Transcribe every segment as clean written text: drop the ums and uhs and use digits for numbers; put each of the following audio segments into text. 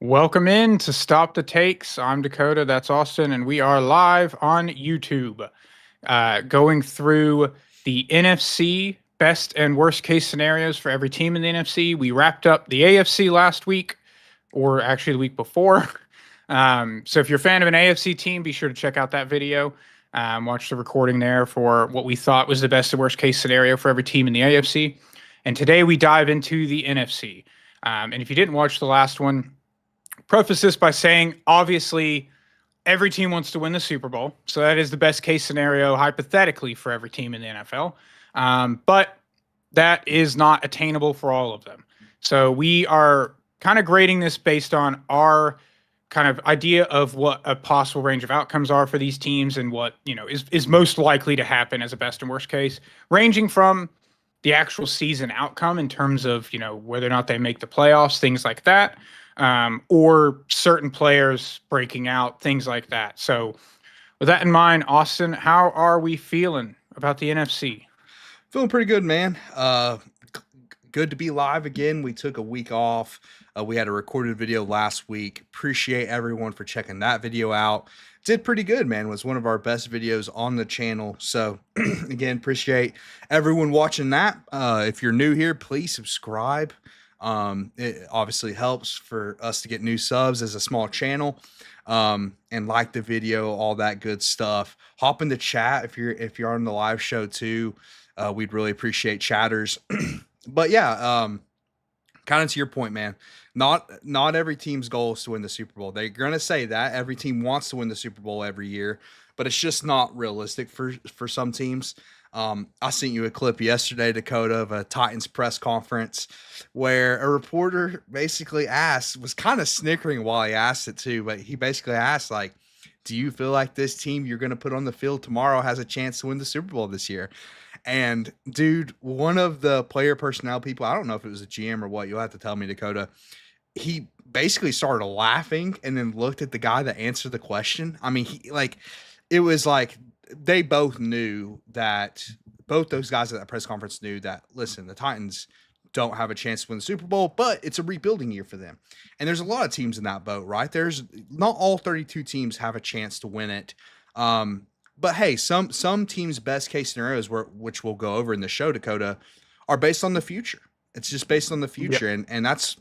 Welcome in to Stop the Takes. I'm Dakota, that's Austin, and we are live on YouTube, going through the NFC best and worst case scenarios for every team in the NFC. We wrapped up the AFC last week, or actually the week before. So if you're a fan of an AFC team, be sure to check out that video. Watch the recording there for what we thought was the best and worst case scenario for every team in the AFC. And today we dive into the NFC. And if you didn't watch the last one, preface this by saying, obviously, every team wants to win the Super Bowl. So that is the best case scenario, hypothetically, for every team in the NFL. But that is not attainable for all of them. So we are kind of grading this based on our kind of idea of what a possible range of outcomes are for these teams and what, is most likely to happen as a best and worst case, ranging from the actual season outcome in terms of, whether or not they make the playoffs, things like that, or certain players breaking out, things like that. So with that in mind, Austin, how are we feeling about the NFC? Feeling pretty good, man. Good to be live again. We took a week off. We had a recorded video last week. Appreciate everyone for checking that video out. Did pretty good, man. Was one of our best videos on the channel. So again, appreciate everyone watching that. If you're new here, please subscribe. It obviously helps for us to get new subs as a small channel. And like the video, all that good stuff. Hop in the chat if you're on the live show too. We'd really appreciate chatters. But yeah, kind of to your point, man, not every team's goal is to win the Super Bowl. They're going to say that every team wants to win the Super Bowl every year, but it's just not realistic for some teams. I sent you a clip yesterday, Dakota, of a Titans press conference where a reporter basically was kind of snickering while he asked it too, but he basically asked, like, do you feel like this team you're going to put on the field tomorrow has a chance to win the Super Bowl this year? And dude, one of the player personnel people, I don't know if it was a GM or what, you'll have to tell me, Dakota, he basically started laughing and then looked at the guy that answered the question. I mean, it was like they both knew that, both those guys at that press conference knew that, listen, the Titans don't have a chance to win the Super Bowl, but it's a rebuilding year for them. And there's a lot of teams in that boat, right? There's not all 32 teams have a chance to win it. But hey, some teams' best case scenarios, which we'll go over in the show, Dakota, are based on the future. It's just based on the future. Yep. And that's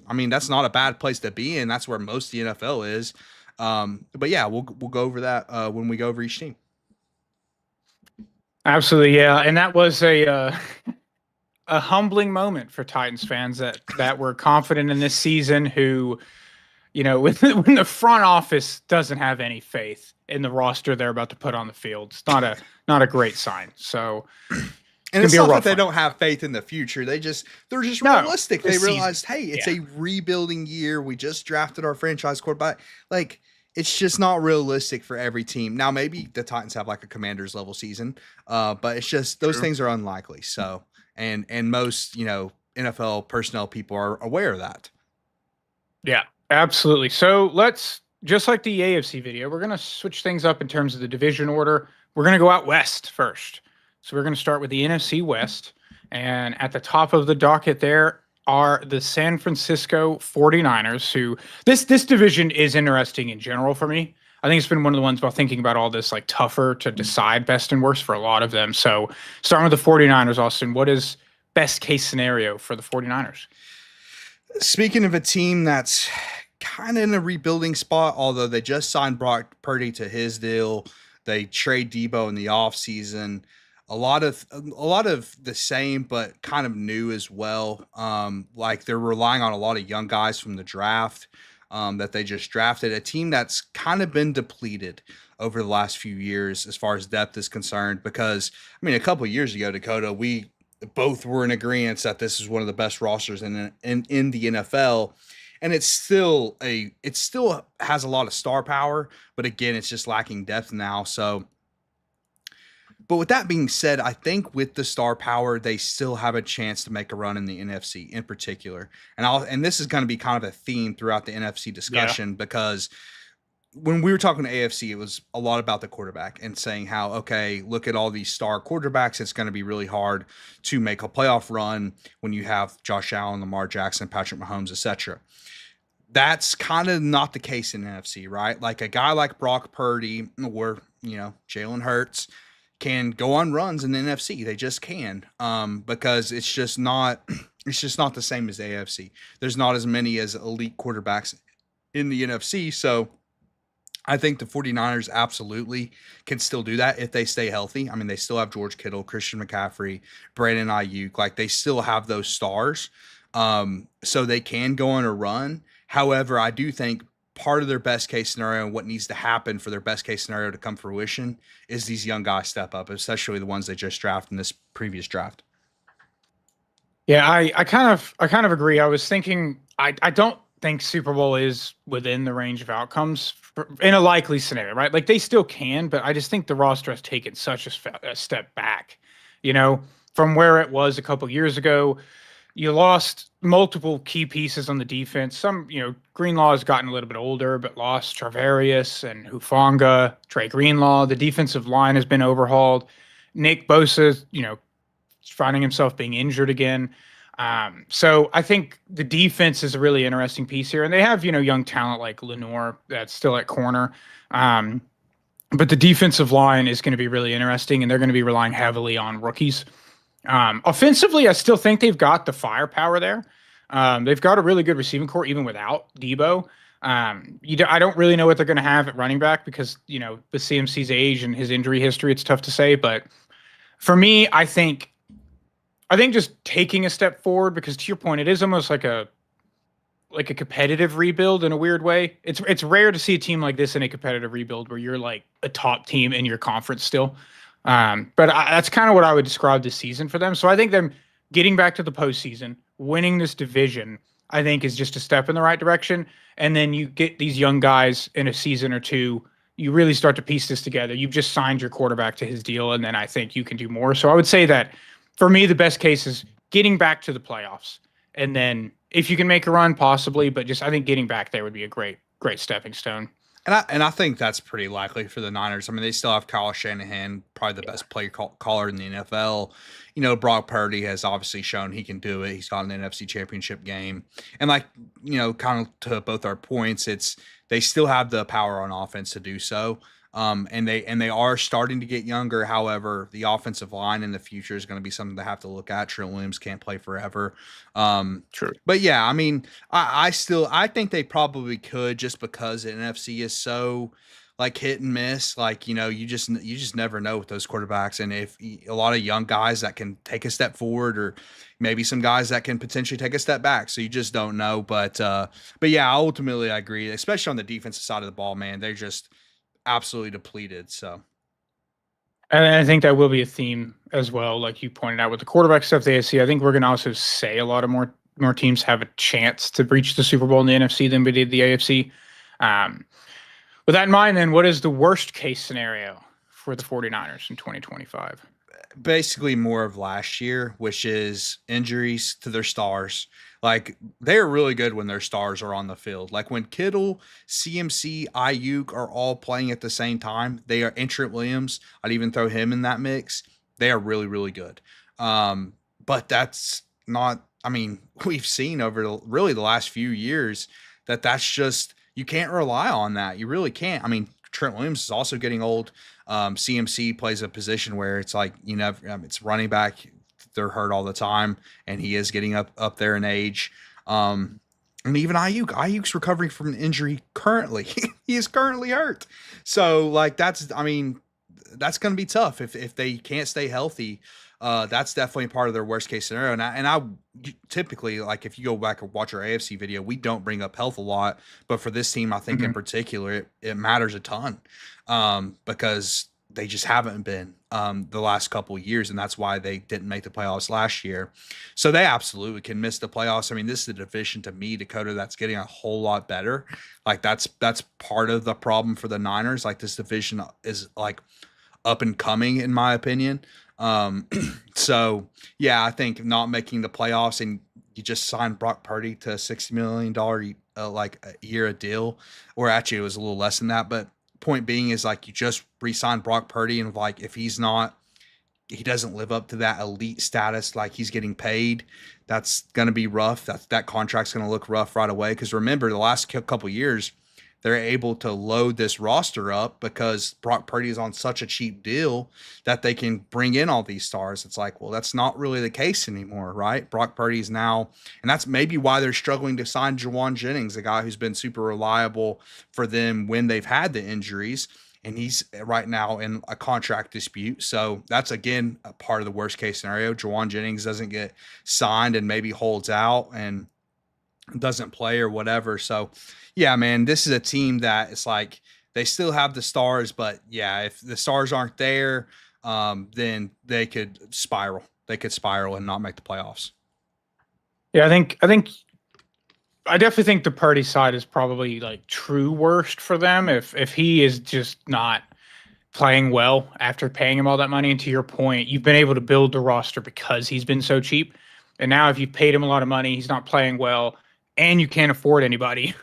not a bad place to be in. That's where most of the NFL is. But yeah, we'll go over that when we go over each team. Absolutely, yeah. And that was a humbling moment for Titans fans that were confident in this season, who, when the front office doesn't have any faith in the roster they're about to put on the field, it's not a great sign. So, and it's not that they don't have faith in the future. They're just realistic. They realized, hey, it's a rebuilding year. We just drafted our franchise quarterback. Like, it's just not realistic for every team. Now, maybe the Titans have like a Commanders level season, but it's just those things are unlikely. So, and most, NFL personnel people are aware of that. Yeah, absolutely. So let's, just like the AFC video, we're going to switch things up in terms of the division order. We're going to go out west first. So we're going to start with the NFC West. And at the top of the docket there are the San Francisco 49ers, who this division is interesting in general for me. I think it's been one of the ones, while thinking about all this, like, tougher to decide best and worst for a lot of them. So starting with the 49ers, Austin, what is best case scenario for the 49ers? Speaking of a team that's kind of in a rebuilding spot, although they just signed Brock Purdy to his deal, they trade Debo in the offseason. A lot of the same, but kind of new as well. Like, they're relying on a lot of young guys from the draft that they just drafted. A team that's kind of been depleted over the last few years as far as depth is concerned. Because, a couple of years ago, Dakota, we both were in agreement that this is one of the best rosters in the NFL. And it still has a lot of star power, but again, it's just lacking depth now. So, but with that being said, I think with the star power, they still have a chance to make a run in the NFC in particular. And this is going to be kind of a theme throughout the NFC discussion, because when we were talking to AFC, it was a lot about the quarterback and saying how, okay, look at all these star quarterbacks. It's going to be really hard to make a playoff run when you have Josh Allen, Lamar Jackson, Patrick Mahomes, etc. That's kind of not the case in NFC, right? Like a guy like Brock Purdy or, Jalen Hurts can go on runs in the NFC. They just can. Because it's just not it's just not the same as AFC. There's not as many as elite quarterbacks in the NFC. So I think the 49ers absolutely can still do that if they stay healthy. I mean, they still have George Kittle, Christian McCaffrey, Brandon Ayuk. Like they still have those stars. So they can go on a run. However, I do think part of their best case scenario and what needs to happen for their best case scenario to come fruition is these young guys step up, especially the ones they just drafted in this previous draft. Yeah, I kind of agree. I was thinking I don't think Super Bowl is within the range of outcomes in a likely scenario, right? Like they still can, but I just think the roster has taken such a step back, you know, from where it was a couple years ago. You lost multiple key pieces on the defense. Some, Greenlaw has gotten a little bit older, but lost Charvarius and Hufanga, Trey Greenlaw. The defensive line has been overhauled. Nick Bosa, finding himself being injured again. So I think the defense is a really interesting piece here, and they have young talent like Lenore that's still at corner. But the defensive line is going to be really interesting, and they're going to be relying heavily on rookies. Offensively, I still think they've got the firepower there. They've got a really good receiving core even without Debo. I don't really know what they're going to have at running back because with CMC's age and his injury history, it's tough to say. But for me, I think just taking a step forward, because to your point, it is almost like a competitive rebuild in a weird way. It's rare to see a team like this in a competitive rebuild where you're like a top team in your conference still. That's kind of what I would describe this season for them. So I think them getting back to the postseason, winning this division, I think is just a step in the right direction. And then you get these young guys in a season or two, you really start to piece this together. You've just signed your quarterback to his deal, and then I think you can do more. So I would say that for me, the best case is getting back to the playoffs. And then if you can make a run, possibly, but just I think getting back there would be a great stepping stone. And I think that's pretty likely for the Niners. I mean, they still have Kyle Shanahan, probably the best play caller in the NFL. Brock Purdy has obviously shown he can do it. He's got an NFC Championship game, and kind of to both our points, it's they still have the power on offense to do so. And they are starting to get younger. However, the offensive line in the future is going to be something to have to look at. Trent Williams can't play forever. True. But yeah, I mean, I think they probably could, just because the NFC is so like hit and miss. Like, you just never know with those quarterbacks. And if a lot of young guys that can take a step forward, or maybe some guys that can potentially take a step back. So you just don't know. But yeah, ultimately I agree, especially on the defensive side of the ball, man. They're just absolutely depleted. So And I think that will be a theme as well, like you pointed out with the quarterback stuff. The AFC, I think we're going to also say a lot of more teams have a chance to reach the Super Bowl in the NFC than we did the AFC. With that in mind, then, what is the worst case scenario for the 49ers in 2025? basically more of last year, which is injuries to their stars. Like, they're really good when their stars are on the field. Like when Kittle, CMC, Ayuk are all playing at the same time, they are, and Trent Williams, I'd even throw him in that mix. They are really, really good. But that's not, I mean, we've seen over really the last few years that's just, you can't rely on that. You really can't. I mean, Trent Williams is also getting old. CMC plays a position where it's like, it's running back. They're hurt all the time, and he is getting up there in age. And even Ayuk's recovering from an injury currently. He is currently hurt. So like that's going to be tough if they can't stay healthy. That's definitely part of their worst case scenario. And I typically, like, if you go back and watch our AFC video, we don't bring up health a lot, but for this team, I think in particular, it matters a ton, because they just haven't been the last couple of years, and that's why they didn't make the playoffs last year. So they absolutely can miss the playoffs. I mean, this is a division, to me, Dakota, that's getting a whole lot better. Like that's part of the problem for the Niners. Like, this division is like up and coming, in my opinion. So yeah, I think not making the playoffs, and you just signed Brock Purdy to a $60 million like a year a deal, or actually it was a little less than that. But point being is, like, you just re-signed Brock Purdy, and like if he's not he doesn't live up to that elite status like he's getting paid, that's going to be rough. That contract's going to look rough right away. Because remember, the last couple years, they're able to load this roster up because Brock Purdy is on such a cheap deal that they can bring in all these stars. It's like, well, that's not really the case anymore, right? Brock Purdy's now, and that's maybe why they're struggling to sign Jawan Jennings, a guy who's been super reliable for them when they've had the injuries. And he's right now in a contract dispute. So that's, again, a part of the worst case scenario. Jawan Jennings doesn't get signed and maybe holds out and doesn't play or whatever. So, yeah, man, this is a team that it's like they still have the stars, but yeah, if the stars aren't there, then they could spiral. They could spiral and not make the playoffs. Yeah, I definitely think the Purdy side is probably like true worst for them if he is just not playing well after paying him all that money. And to your point, you've been able to build the roster because he's been so cheap. And now if you've paid him a lot of money, he's not playing well, and you can't afford anybody.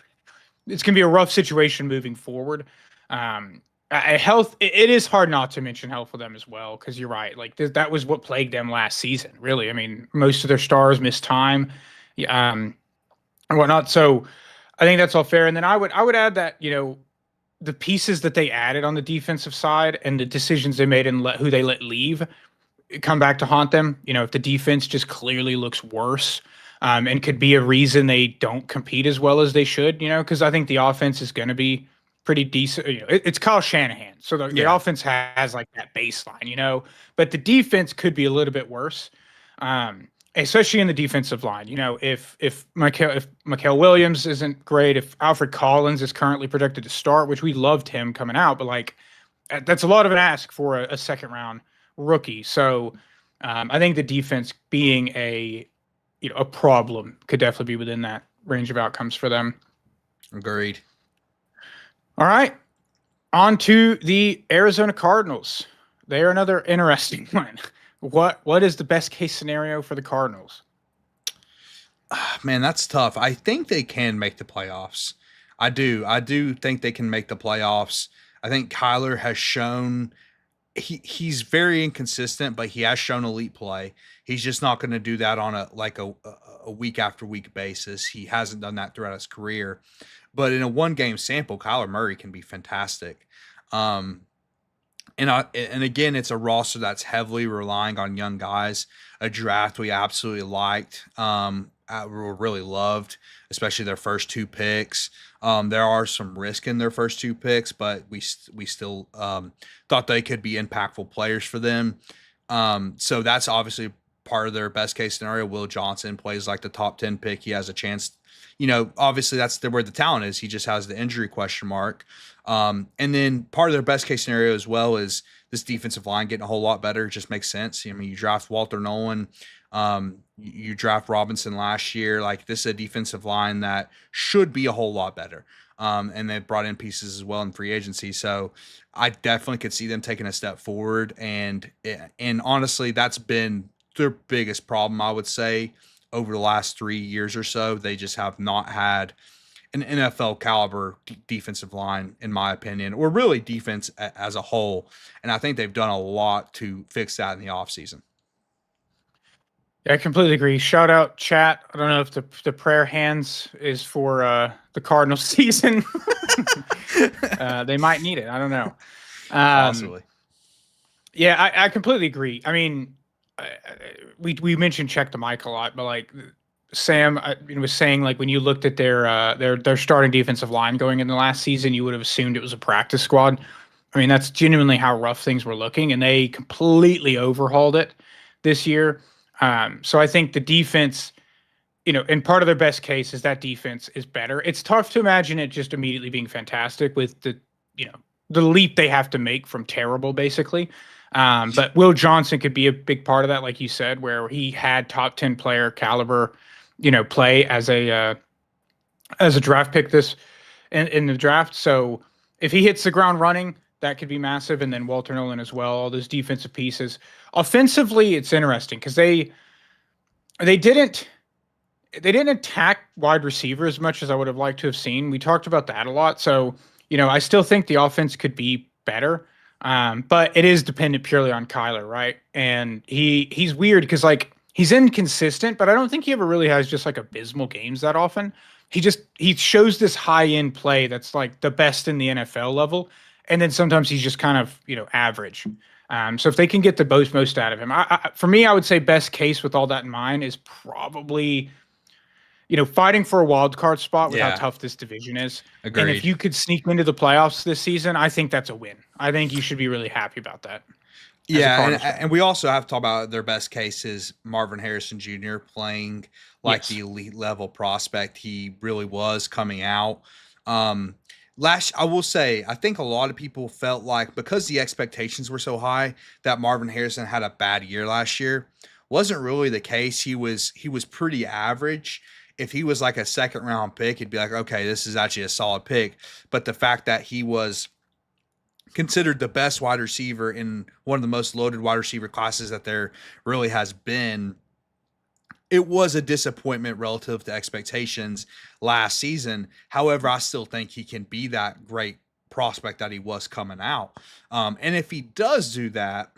It's going to be a rough situation moving forward. Health, it is hard not to mention health for them as well, because you're right. Like that was what plagued them last season, really. I mean, most of their stars missed time. And whatnot. So I think that's all fair. And then I would add that, the pieces that they added on the defensive side and the decisions they made and who they let leave come back to haunt them. If the defense just clearly looks worse, and could be a reason they don't compete as well as they should, because I think the offense is going to be pretty decent. It's Kyle Shanahan. So the offense has like that baseline, but the defense could be a little bit worse. Especially in the defensive line. If Mikael Williams isn't great, if Alfred Collins is currently projected to start, which we loved him coming out, but like that's a lot of an ask for a second round rookie. So I think the defense being a problem could definitely be within that range of outcomes for them. Agreed. All right. On to the Arizona Cardinals. They are another interesting one. What is the best case scenario for the Cardinals? Man, that's tough. I think they can make the playoffs. I do think they can make the playoffs. I think Kyler has shown he's very inconsistent, but he has shown elite play. He's just not going to do that on a week after week basis. He hasn't done that throughout his career. But in a one game sample, Kyler Murray can be fantastic. And again, it's a roster that's heavily relying on young guys. A draft we absolutely liked, really loved, especially their first two picks. There are some risk in their first two picks, but we still thought they could be impactful players for them. So that's obviously part of their best case scenario. Will Johnson plays like the top 10 pick. He has a chance. Obviously that's where the talent is. He just has the injury question mark. And then part of their best case scenario as well is this defensive line getting a whole lot better. It just makes sense. I mean, you draft Walter Nolan, you draft Robinson last year. Like, this is a defensive line that should be a whole lot better. And they brought in pieces as well in free agency. So I definitely could see them taking a step forward. And honestly, that's been their biggest problem, I would say, over the last 3 years or so. They just have not had an NFL caliber defensive line, in my opinion, or really defense as a whole. And I think they've done a lot to fix that in the offseason. Yeah, I completely agree. Shout out chat. I don't know if the prayer hands is for the Cardinals season. They might need it. I don't know. Possibly. Yeah, I completely agree. I mean, we mentioned check the mic a lot, but like Sam was saying, like when you looked at their starting defensive line going in the last season, you would have assumed it was a practice squad. I mean, that's genuinely how rough things were looking, and they completely overhauled it this year. So I think the defense, and part of their best case is that defense is better. It's tough to imagine it just immediately being fantastic with the leap they have to make from terrible, basically. But Will Johnson could be a big part of that, like you said, where he had top 10 player caliber, play as a draft pick in the draft. So if he hits the ground running, that could be massive. And then Walter Nolan as well, all those defensive pieces. Offensively, it's interesting because they didn't attack wide receiver as much as I would have liked to have seen. We talked about that a lot. So, I still think the offense could be better. But it is dependent purely on Kyler, right? And he's weird because like he's inconsistent, but I don't think he ever really has just like abysmal games that often. He shows this high end play that's like the best in the NFL level, and then sometimes he's just kind of average. So if they can get the most out of him, for me, I would say best case with all that in mind is probably fighting for a wild card spot with how Yeah. tough this division is. And if Agreed. you could sneak into the playoffs this season, I think that's a win. I think you should be really happy about that as a Yeah, Cardinals fan. and we also have to talk about their best cases. Marvin Harrison Jr. playing like the Yes. elite level prospect he really was coming out. Um, I will say, I think a lot of people felt like because the expectations were so high that Marvin Harrison had a bad year last year. Wasn't really the case. He was pretty average. If he was like a second round pick, it'd be like, okay, this is actually a solid pick. But the fact that he was considered the best wide receiver in one of the most loaded wide receiver classes that there really has been, it was a disappointment relative to expectations last season. However, I still think he can be that great prospect that he was coming out. And if he does do that,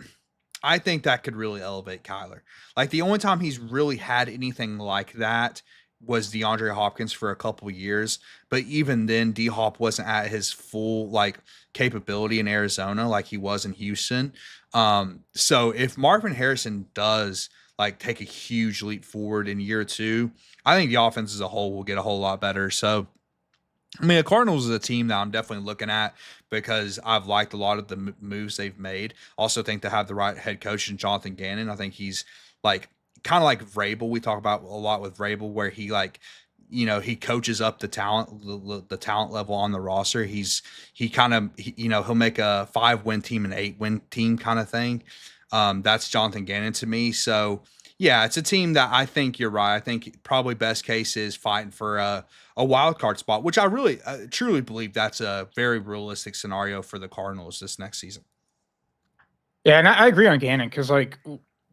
I think that could really elevate Kyler. Like the only time he's really had anything like that was DeAndre Hopkins for a couple of years, but even then, D Hop wasn't at his full like capability in Arizona like he was in Houston. So if Marvin Harrison does like take a huge leap forward in year two, I think the offense as a whole will get a whole lot better. So I mean, the Cardinals is a team that I'm definitely looking at because I've liked a lot of the moves they've made. Also, think they have the right head coach in Jonathan Gannon. I think he's like kind of like Vrabel. We talk about a lot with Vrabel, where he like he coaches up the talent, the talent level on the roster. He kind of he'll make a 5-win team an 8-win team kind of thing. That's Jonathan Gannon to me. So yeah, it's a team that I think you're right. I think probably best case is fighting for a wild card spot, which I really truly believe that's a very realistic scenario for the Cardinals this next season. Yeah, and I agree on Gannon because like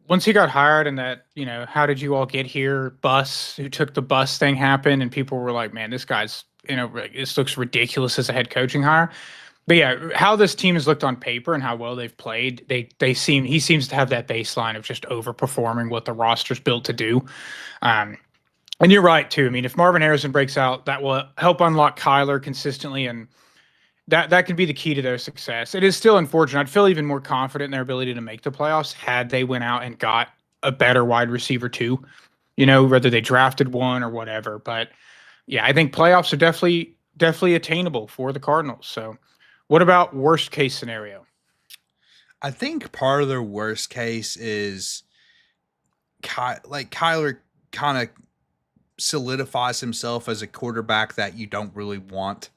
once he got hired and that how did you all get here bus who took the bus thing happened and people were like, man, this guy's this looks ridiculous as a head coaching hire. But yeah, how this team has looked on paper and how well they've played, he seems to have that baseline of just overperforming what the roster's built to do. And you're right too. I mean, if Marvin Harrison breaks out, that will help unlock Kyler consistently, and that could be the key to their success. It is still unfortunate. I'd feel even more confident in their ability to make the playoffs had they went out and got a better wide receiver too. Whether they drafted one or whatever. But yeah, I think playoffs are definitely attainable for the Cardinals. So, what about worst case scenario? I think part of their worst case is Kyler kind of solidifies himself as a quarterback that you don't really want.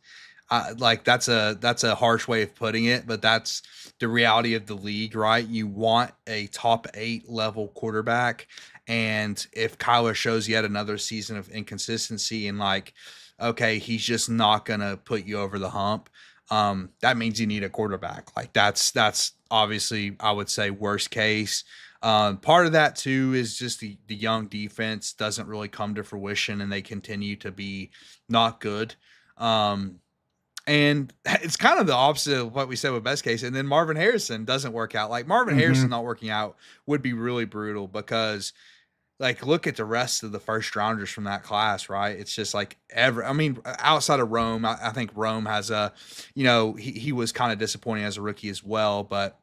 Like that's a harsh way of putting it, but that's the reality of the league, right? You want a top 8 level quarterback, and if Kyler shows yet another season of inconsistency and like, okay, he's just not gonna put you over the hump, that means you need a quarterback. Like that's obviously I would say worst case. Part of that too is just the young defense doesn't really come to fruition, and they continue to be not good. And it's kind of the opposite of what we said with best case. And then Marvin Harrison doesn't work out. Like Marvin Harrison Hmm. not working out would be really brutal because like look at the rest of the first rounders from that class, right? It's just like I mean, outside of Rome, I think Rome has he was kind of disappointing as a rookie as well, but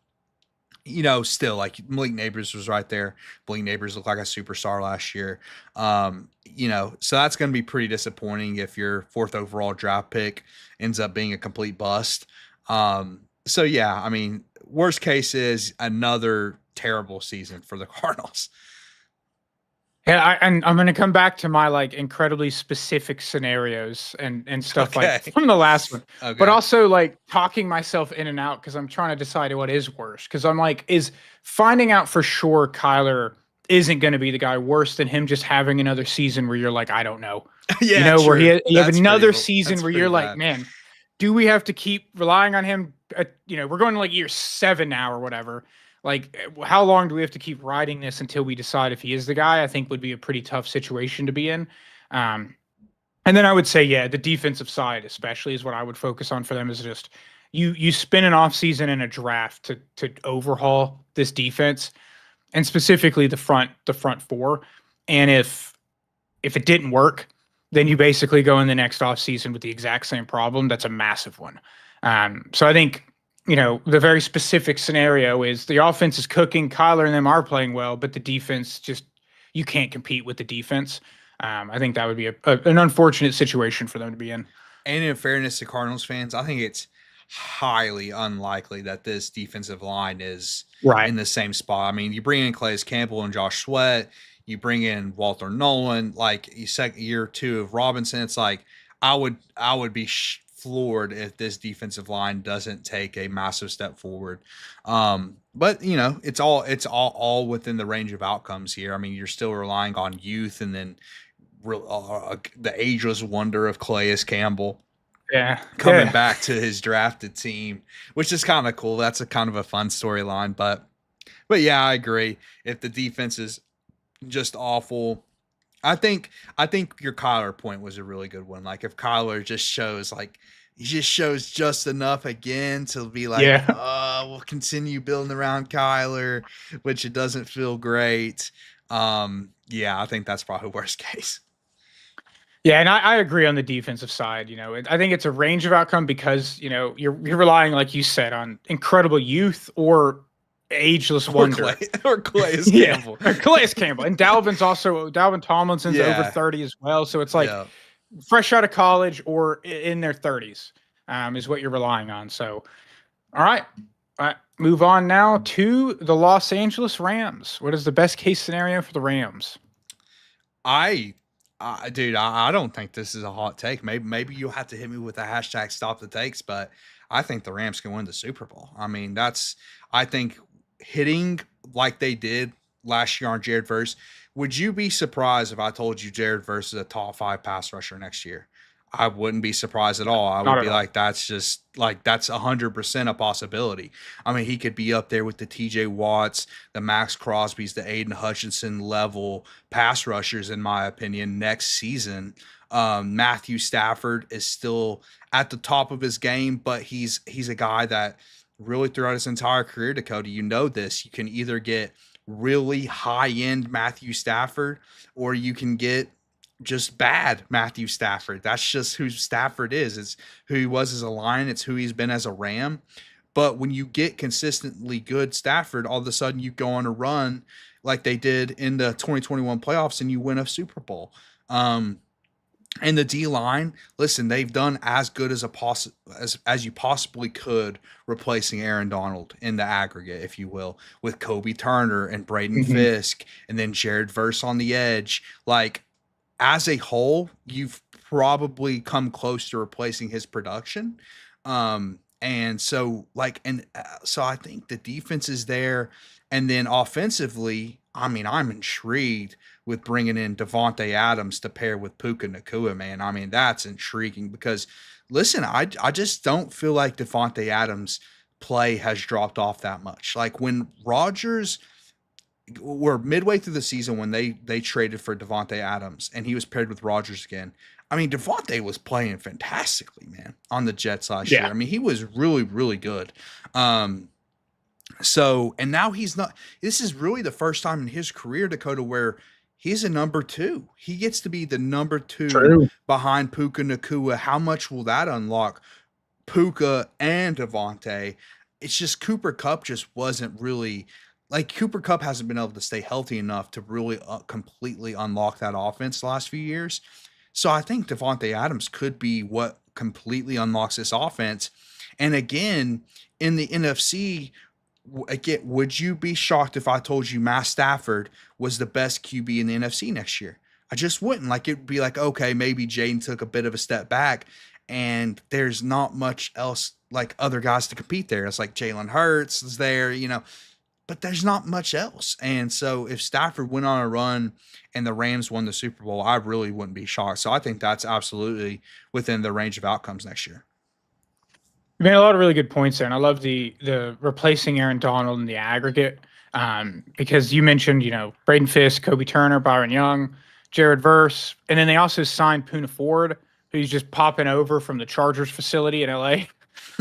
still like Malik Neighbors was right there. Malik Neighbors looked like a superstar last year. So that's going to be pretty disappointing if your 4th overall draft pick ends up being a complete bust. So yeah, I mean, worst case is another terrible season for the Cardinals. Yeah, and I'm going to come back to my like incredibly specific scenarios and stuff Okay. like from the last one, Okay. but also like talking myself in and out because I'm trying to decide what is worse. Because I'm like, is finding out for sure Kyler isn't going to be the guy worse than him just having another season where you're like, I don't know, Yeah, where true. you have That's another pretty season that's where pretty you're like, bad. man, do we have to keep relying on him? We're going to like year 7 now or whatever. Like, how long do we have to keep riding this until we decide if he is the guy? I think would be a pretty tough situation to be in. And then I would say, yeah, the defensive side, especially, is what I would focus on for them. Is just, you spend an offseason and a draft to overhaul this defense, and specifically the front four. And if it didn't work, then you basically go in the next offseason with the exact same problem. That's a massive one. So I think, the very specific scenario is the offense is cooking. Kyler and them are playing well, but the defense you can't compete with the defense. I think that would be an unfortunate situation for them to be in. And in fairness to Cardinals fans, I think it's highly unlikely that this defensive line is Right. in the same spot. I mean, you bring in Calais Campbell and Josh Sweat, you bring in Walter Nolan, like you second year or two of Robinson. It's like I would be floored if this defensive line doesn't take a massive step forward. But it's all within the range of outcomes here. I mean, you're still relying on youth, and then the ageless wonder of Calais Campbell coming back to his drafted team, which is kind of cool. That's a kind of a fun storyline, but yeah, I agree. If the defense is just awful, I think your Kyler point was a really good one. Like if Kyler just shows just enough again to be like, we'll continue building around Kyler, which it doesn't feel great. I think that's probably worst case. Yeah, and I agree on the defensive side. I think it's a range of outcome because you're relying, like you said, on incredible youth or ageless wonder, or Calais Campbell, or Calais Campbell, and Dalvin Tomlinson's over 30 as well. So it's like fresh out of college or in their 30s is what you're relying on. So, all right, move on now to the Los Angeles Rams. What is the best case scenario for the Rams? Dude, I don't think this is a hot take. Maybe you'll have to hit me with a hashtag stop the takes, but I think the Rams can win the Super Bowl. I mean, I think hitting like they did last year on Jared Verse. Would you be surprised if I told you Jared Verse is a top 5 pass rusher next year? I wouldn't be surprised at all. I would be like, that's 100% a possibility. I mean, he could be up there with the TJ Watts, the Max Crosbys, the Aiden Hutchinson level pass rushers, in my opinion, next season. Matthew Stafford is still at the top of his game, but he's a guy that really throughout his entire career, Dakota, you can either get really high-end Matthew Stafford or you can get just bad Matthew Stafford. That's just who Stafford is. It's who he was as a Lion. It's who he's been as a Ram. But when you get consistently good Stafford, all of a sudden you go on a run like they did in the 2021 playoffs and you win a Super Bowl. And the D-line, listen, they've done as good as you possibly could replacing Aaron Donald in the aggregate, if you will, with Kobe Turner and Braden Fisk and then Jared Verse on the edge. Like, as a whole, you've probably come close to replacing his production. So I think the defense is there. And then offensively, I mean, I'm intrigued with bringing in Devontae Adams to pair with Puka Nacua, man. I mean, that's intriguing because, listen, I just don't feel like Devontae Adams' play has dropped off that much. Like when Rodgers were midway through the season when they traded for Devontae Adams and he was paired with Rodgers again. I mean, Devontae was playing fantastically, man, on the Jets last year. I mean, he was really, really good. And now he's not. This is really the first time in his career, Dakota, where he's a number 2. He gets to be the number 2 behind Puka Nacua. How much will that unlock Puka and Devontae? It's just Cooper Kupp just wasn't really like Cooper Kupp hasn't been able to stay healthy enough to really completely unlock that offense the last few years. So I think Devontae Adams could be what completely unlocks this offense. And again, in the NFC, again, would you be shocked if I told you Matt Stafford was the best QB in the NFC next year? I just wouldn't. Like, it'd be like, okay, maybe Jaden took a bit of a step back and there's not much else like other guys to compete there. It's like Jalen Hurts is there, but there's not much else. And so if Stafford went on a run and the Rams won the Super Bowl, I really wouldn't be shocked. So I think that's absolutely within the range of outcomes next year. You made a lot of really good points there, and I love the replacing Aaron Donald in the aggregate because you mentioned, Braden Fisk, Kobe Turner, Byron Young, Jared Verse, and then they also signed Poona Ford, who's just popping over from the Chargers facility in LA.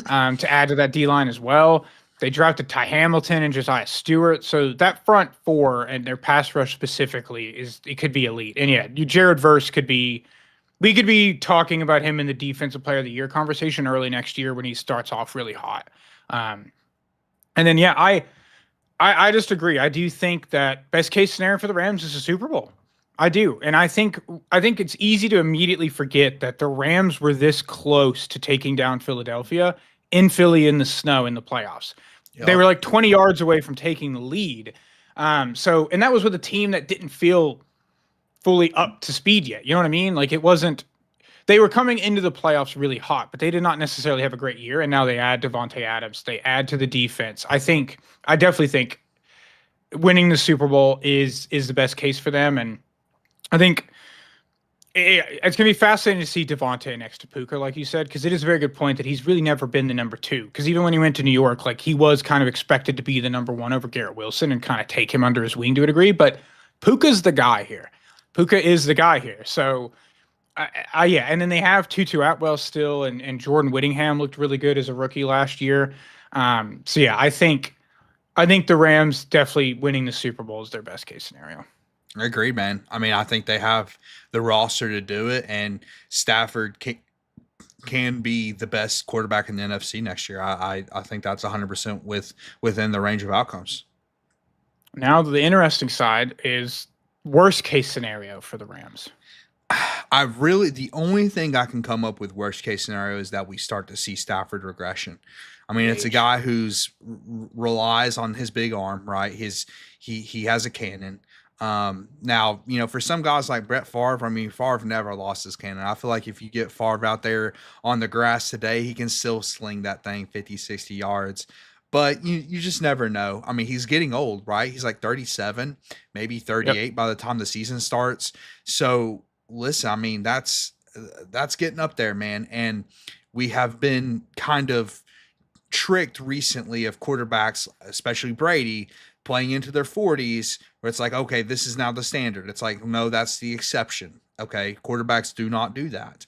to add to that D line as well. They drafted Ty Hamilton and Josiah Stewart. So that front four and their pass rush specifically it could be elite. And yeah, Jared Verse could be. We could be talking about him in the defensive player of the year conversation early next year when he starts off really hot. Um, and then yeah, I just agree. I do think that best case scenario for the Rams is a Super Bowl. I do. And I think it's easy to immediately forget that the Rams were this close to taking down Philadelphia in Philly in the snow in the playoffs. They Yep. were like 20 yards away from taking the lead. And that was with a team that didn't feel fully up to speed yet. You know what I mean? Like it wasn't they were coming into the playoffs really hot, but they did not necessarily have a great year. And now they add Devontae Adams. They add to the defense. I definitely think winning the Super Bowl is the best case for them. And I think it's going to be fascinating to see Devontae next to Puka, like you said, because it is a very good point that he's really never been the number two. Because even when he went to New York, like he was kind of expected to be the number one over Garrett Wilson and kind of take him under his wing to a degree. But Puka's the guy here. Puka is the guy here. So, yeah. And then they have Tutu Atwell still, and Jordan Whittingham looked really good as a rookie last year. So yeah, I think the Rams definitely winning the Super Bowl is their best case scenario. I agree, man. I mean, I think they have the roster to do it, and Stafford can be the best quarterback in the NFC next year. I think that's 100% within the range of outcomes. Now the interesting side is worst case scenario for the Rams. The only thing I can come up with worst case scenario is that we start to see Stafford regression. I mean, it's a guy who's relies on his big arm, right? He has a cannon. Now, for some guys like Brett Favre, I mean, Favre never lost his cannon. I feel like if you get Favre out there on the grass today, he can still sling that thing 50, 60 yards. But you just never know. I mean, he's getting old, right? He's like 37, maybe 38 by the time the season starts. So listen, I mean, that's getting up there, man. And we have been kind of tricked recently of quarterbacks, especially Brady, playing into their 40s, where it's like, okay, this is now the standard. It's like, no, that's the exception. Okay, quarterbacks do not do that.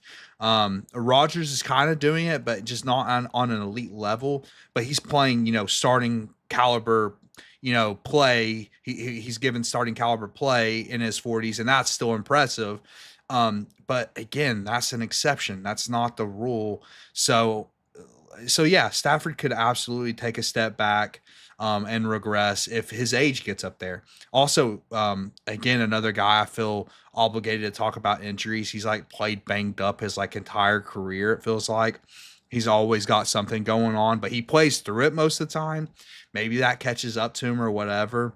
Rodgers is kind of doing it, but just not on an elite level. But he's playing, starting caliber, play. He's given starting caliber play in his 40s, and that's still impressive. But again, that's an exception. That's not the rule. So yeah, Stafford could absolutely take a step back and regress if his age gets up there. Also, again, another guy I feel obligated to talk about injuries. He's like played banged up his like entire career. It feels like he's always got something going on, but he plays through it most of the time. Maybe that catches up to him or whatever.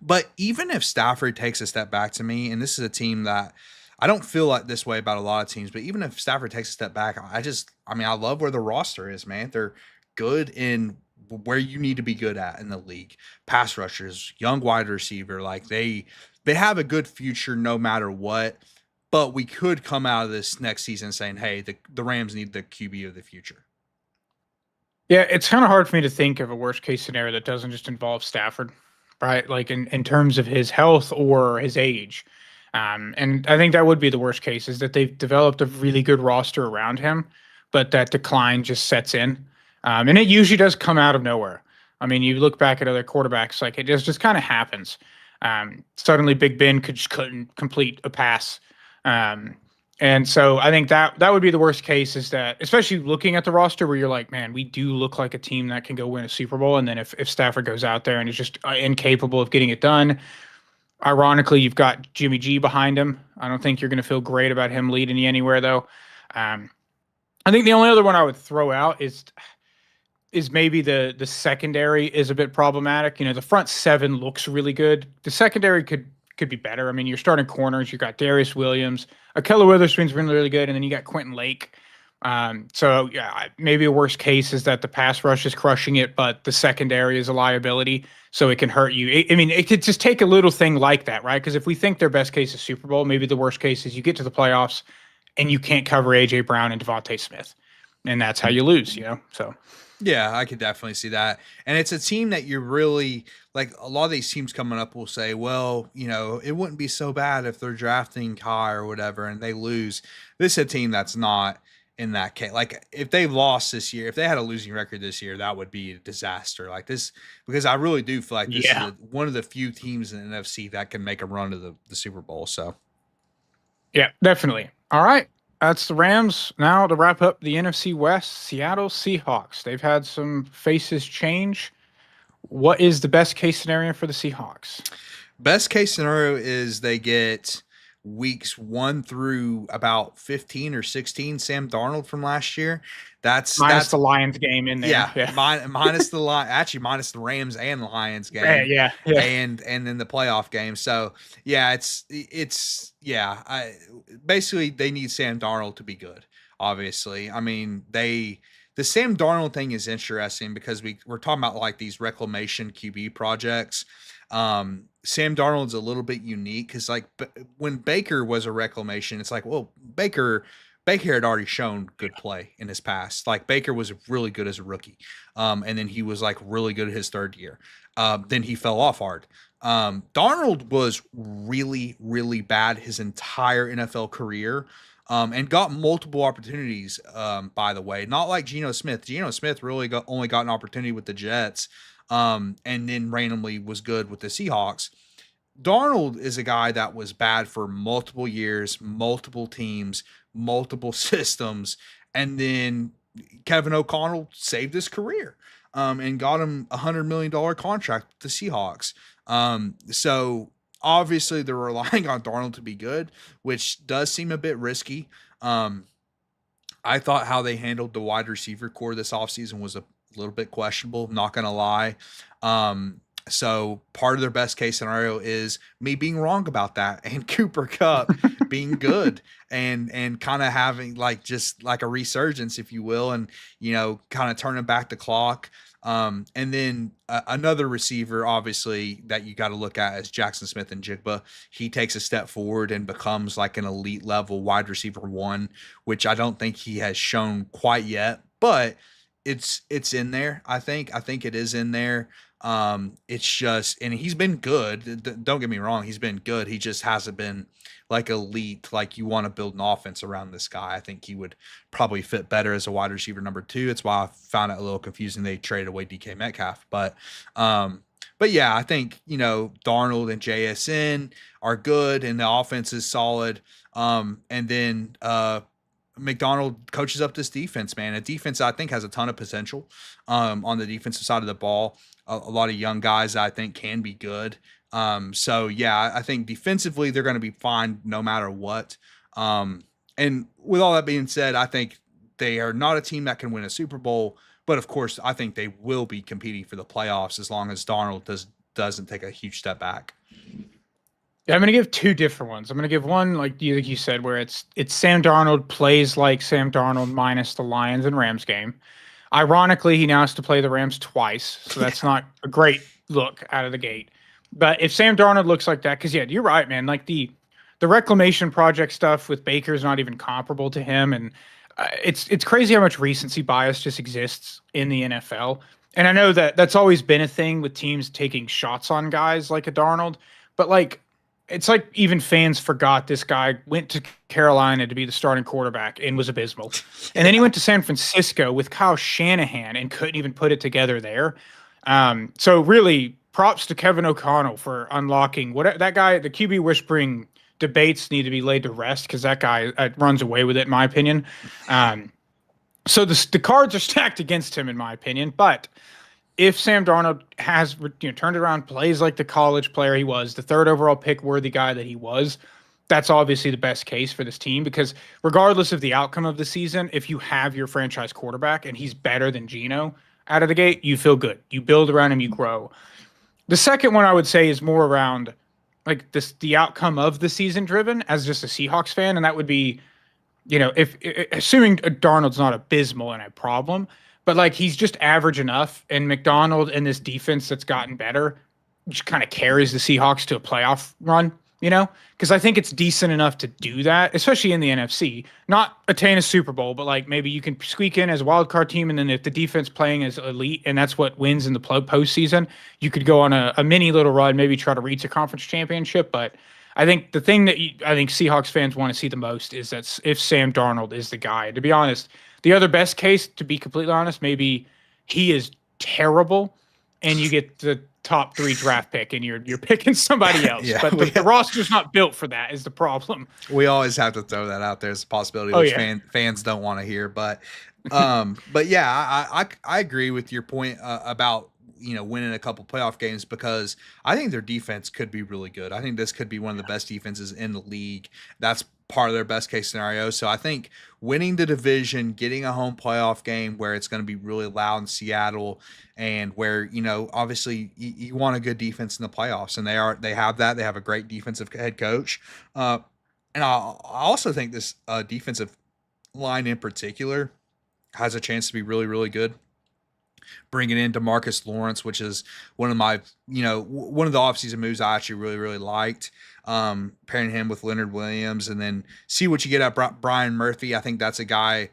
But even if Stafford takes a step back to me, and this is a team that I don't feel like this way about a lot of teams, but even if Stafford takes a step back, I love where the roster is, man. They're good in where you need to be good at in the league. Pass rushers, young wide receiver, like they have a good future no matter what. But we could come out of this next season saying, hey, the Rams need the QB of the future. Yeah, it's kind of hard for me to think of a worst case scenario that doesn't just involve Stafford, right? Like in terms of his health or his age. And I think that would be the worst case is that they've developed a really good roster around him, but that decline just sets in. And it usually does come out of nowhere. I mean, you look back at other quarterbacks, like it just kind of happens. Suddenly Big Ben couldn't complete a pass. And so I think that would be the worst case is that, especially looking at the roster where you're like, man, we do look like a team that can go win a Super Bowl. And then if Stafford goes out there and is just incapable of getting it done, ironically, you've got Jimmy G behind him. I don't think you're going to feel great about him leading you anywhere, though. I think the only other one I would throw out is maybe the secondary is a bit problematic. The front seven looks really good. The secondary could be better. I mean, you're starting corners. You got Darius Williams, Ahkello Witherspoon's been really good, and then you got Quentin Lake. So yeah, maybe a worst case is that the pass rush is crushing it, but the secondary is a liability, so it can hurt you. I mean, it could just take a little thing like that, right? Because if we think their best case is Super Bowl, maybe the worst case is you get to the playoffs and you can't cover AJ Brown and Devontae Smith, and that's how you lose. So. Yeah, I could definitely see that. And it's a team that you're really like a lot of these teams coming up will say, well, it wouldn't be so bad if they're drafting high or whatever and they lose. This is a team that's not. in that case. Like if they lost this year, if they had a losing record this year, that would be a disaster. Like this, because I really do feel like this is Yeah. one of the few teams in the NFC that can make a run to the Super Bowl. So Yeah, definitely. All right. That's the Rams. Now to wrap up the NFC West, Seattle Seahawks. They've had some faces change. What is the best case scenario for the Seahawks? best case scenario is they get weeks 1 through about 15 or 16 Sam Darnold from last year. Minus the Lions game in there. Yeah, minus the actually minus the Rams and Lions game. Yeah. And then the playoff game. So yeah, basically they need Sam Darnold to be good. Obviously, I mean the Sam Darnold thing is interesting because we're talking about like these reclamation QB projects. Sam Darnold's a little bit unique because like when Baker was a reclamation, it's like, well, Baker had already shown good play in his past. Like Baker was really good as a rookie. And then he was like really good his third year. Then he fell off hard. Darnold was really, really bad his entire NFL career. And got multiple opportunities, by the way, not like Geno Smith. Geno Smith really only got an opportunity with the Jets. And then randomly was good with the Seahawks. Darnold is a guy that was bad for multiple years, multiple teams, multiple systems, and then Kevin O'Connell saved his career and got him $100 million contract with the Seahawks. So obviously they're relying on Darnold to be good, which does seem a bit risky. I thought how they handled the wide receiver core this offseason was a little bit questionable, not going to lie. So part of their best case scenario is me being wrong about that and Cooper Kupp being good and kind of having like just like a resurgence, if you will, and kind of turning back the clock. And then another receiver, obviously, that you got to look at is Jackson Smith and Jigba. He takes a step forward and becomes like an elite level wide receiver 1, which I don't think he has shown quite yet, but it's in there. I think it is in there. It's just, and he's been good. Don't get me wrong. He's been good. He just hasn't been like elite. Like you want to build an offense around this guy. I think he would probably fit better as a wide receiver number 2. It's why I found it a little confusing. They traded away DK Metcalf, but yeah, I think, Darnold and JSN are good and the offense is solid. And then, McDonald coaches up this defense, man. A defense I think has a ton of potential on the defensive side of the ball. A lot of young guys I think can be good. So yeah, I think defensively they're going to be fine no matter what. And with all that being said, I think they are not a team that can win a Super Bowl, but of course I think they will be competing for the playoffs as long as Darnold doesn't take a huge step back. Yeah, I'm going to give 2 different ones. I'm going to give one, like you said, where it's Sam Darnold plays like Sam Darnold minus the Lions and Rams game. Ironically, he now has to play the Rams twice, so that's not a great look out of the gate. But if Sam Darnold looks like that, because, yeah, you're right, man. Like the reclamation project stuff with Baker's not even comparable to him. And it's crazy how much recency bias just exists in the NFL. And I know that that's always been a thing with teams taking shots on guys like a Darnold. But, like, it's like even fans forgot this guy went to Carolina to be the starting quarterback and was abysmal. And then he went to San Francisco with Kyle Shanahan and couldn't even put it together there. So really props to Kevin O'Connell for unlocking what that guy, the QB whispering debates need to be laid to rest because that guy runs away with it, in my opinion. So the cards are stacked against him, in my opinion. But if Sam Darnold has turned around, plays like the college player he was, the 3rd overall pick worthy guy that he was, that's obviously the best case for this team because regardless of the outcome of the season, if you have your franchise quarterback and he's better than Geno out of the gate, you feel good. You build around him, you grow. The second one I would say is more around like the outcome of the season driven as just a Seahawks fan, and that would be, if assuming Darnold's not abysmal and a problem, but like he's just average enough, and McDonald and this defense that's gotten better just kind of carries the Seahawks to a playoff run, because I think it's decent enough to do that, especially in the NFC. Not attain a Super Bowl, but like maybe you can squeak in as a wild card team, and then if the defense playing is elite and that's what wins in the postseason, you could go on a mini little run, maybe try to reach a conference championship. But I think the thing that I think Seahawks fans want to see the most is that if Sam Darnold is the guy. To be honest, the other best case, to be completely honest, maybe he is terrible, and you get the top 3 draft pick, and you're picking somebody else. Yeah, But the roster's not built for that. Is the problem? we always have to throw that out there as a possibility, Oh which yeah, fans don't want to hear. But yeah, I agree with your point about winning a couple playoff games, because I think their defense could be really good. I think this could be one of the best defenses in the league. That's part of their best case scenario. So I think winning the division, getting a home playoff game where it's going to be really loud in Seattle, and where obviously you want a good defense in the playoffs, and they have that. They have a great defensive head coach, and I also think this defensive line in particular has a chance to be really, really good. Bringing in DeMarcus Lawrence, which is one of my, one of the offseason moves I actually really, really liked. Pairing him with Leonard Williams, and then see what you get at Brian Murphy. I think that's a guy,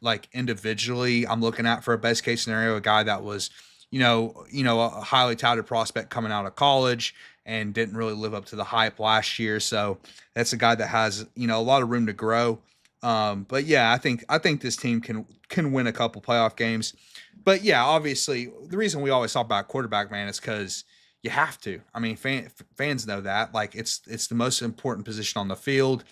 like individually, I'm looking at for a best case scenario, a guy that was, a highly touted prospect coming out of college and didn't really live up to the hype last year. So that's a guy that has, a lot of room to grow. But yeah, I think this team can win a couple playoff games. But yeah, obviously the reason we always talk about quarterback, man, is because you have to. I mean, fans know that. Like it's the most important position on the field.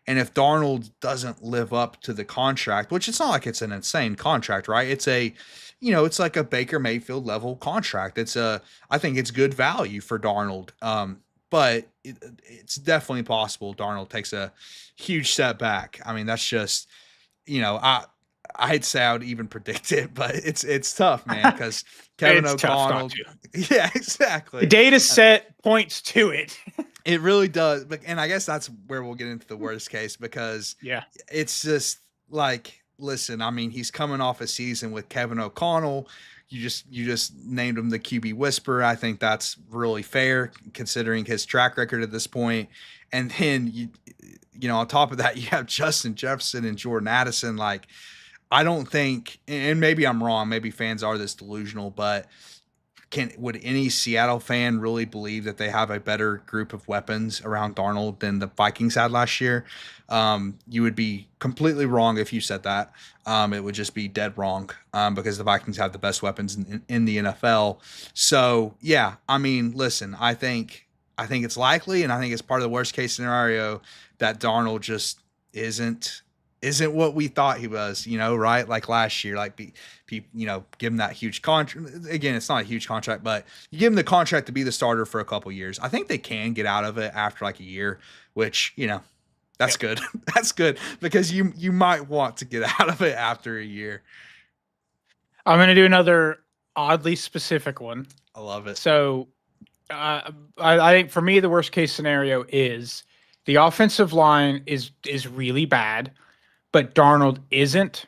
And if Darnold doesn't live up to the contract, which it's not like it's an insane contract, right? It's it's like a Baker Mayfield level contract. I think it's good value for Darnold. But it's definitely possible Darnold takes a huge step back. I mean, that's just, I'd say I would even predict it, but it's tough, man, because Kevin it's O'Connell. tough not to. Yeah, exactly. The data set points to it. It really does. And I guess that's where we'll get into the worst case, because Yeah. it's just like, listen, I mean, he's coming off a season with Kevin O'Connell. You just named him the QB whisperer. I think that's really fair considering his track record at this point. And then on top of that, you have Justin Jefferson and Jordan Addison. Like, I don't think, and maybe I'm wrong, maybe fans are this delusional, but would any Seattle fan really believe that they have a better group of weapons around Darnold than the Vikings had last year? You would be completely wrong if you said that. It would just be dead wrong, because the Vikings have the best weapons in the NFL. So yeah, I mean, listen, I think it's likely, and I think it's part of the worst case scenario that Darnold just isn't what we thought he was, right? Like last year, like give him that huge contract. Again, it's not a huge contract, but you give him the contract to be the starter for a couple years. I think they can get out of it after like a year, which, that's good. That's good, because you might want to get out of it after a year. I'm going to do another oddly specific one. I love it. So I think for me, the worst case scenario is the offensive line is really bad, but Darnold isn't,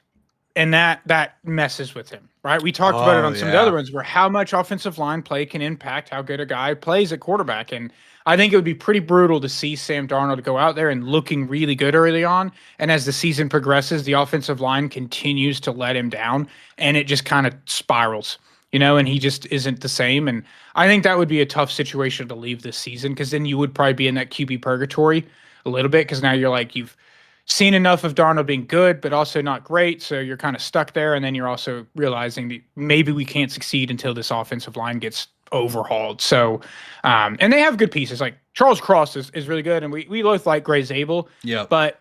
and that messes with him, right? We talked about it on some of the other ones, where how much offensive line play can impact how good a guy plays at quarterback. And I think it would be pretty brutal to see Sam Darnold go out there and looking really good early on, and as the season progresses, the offensive line continues to let him down, and it just kind of spirals, and he just isn't the same. And I think that would be a tough situation to leave this season, because then you would probably be in that QB purgatory a little bit, because now you're like, you've seen enough of Darnold being good, but also not great. So you're kind of stuck there. And then you're also realizing that maybe we can't succeed until this offensive line gets overhauled. So, and they have good pieces. Like Charles Cross is really good. And we both like Gray Zabel. Yeah. But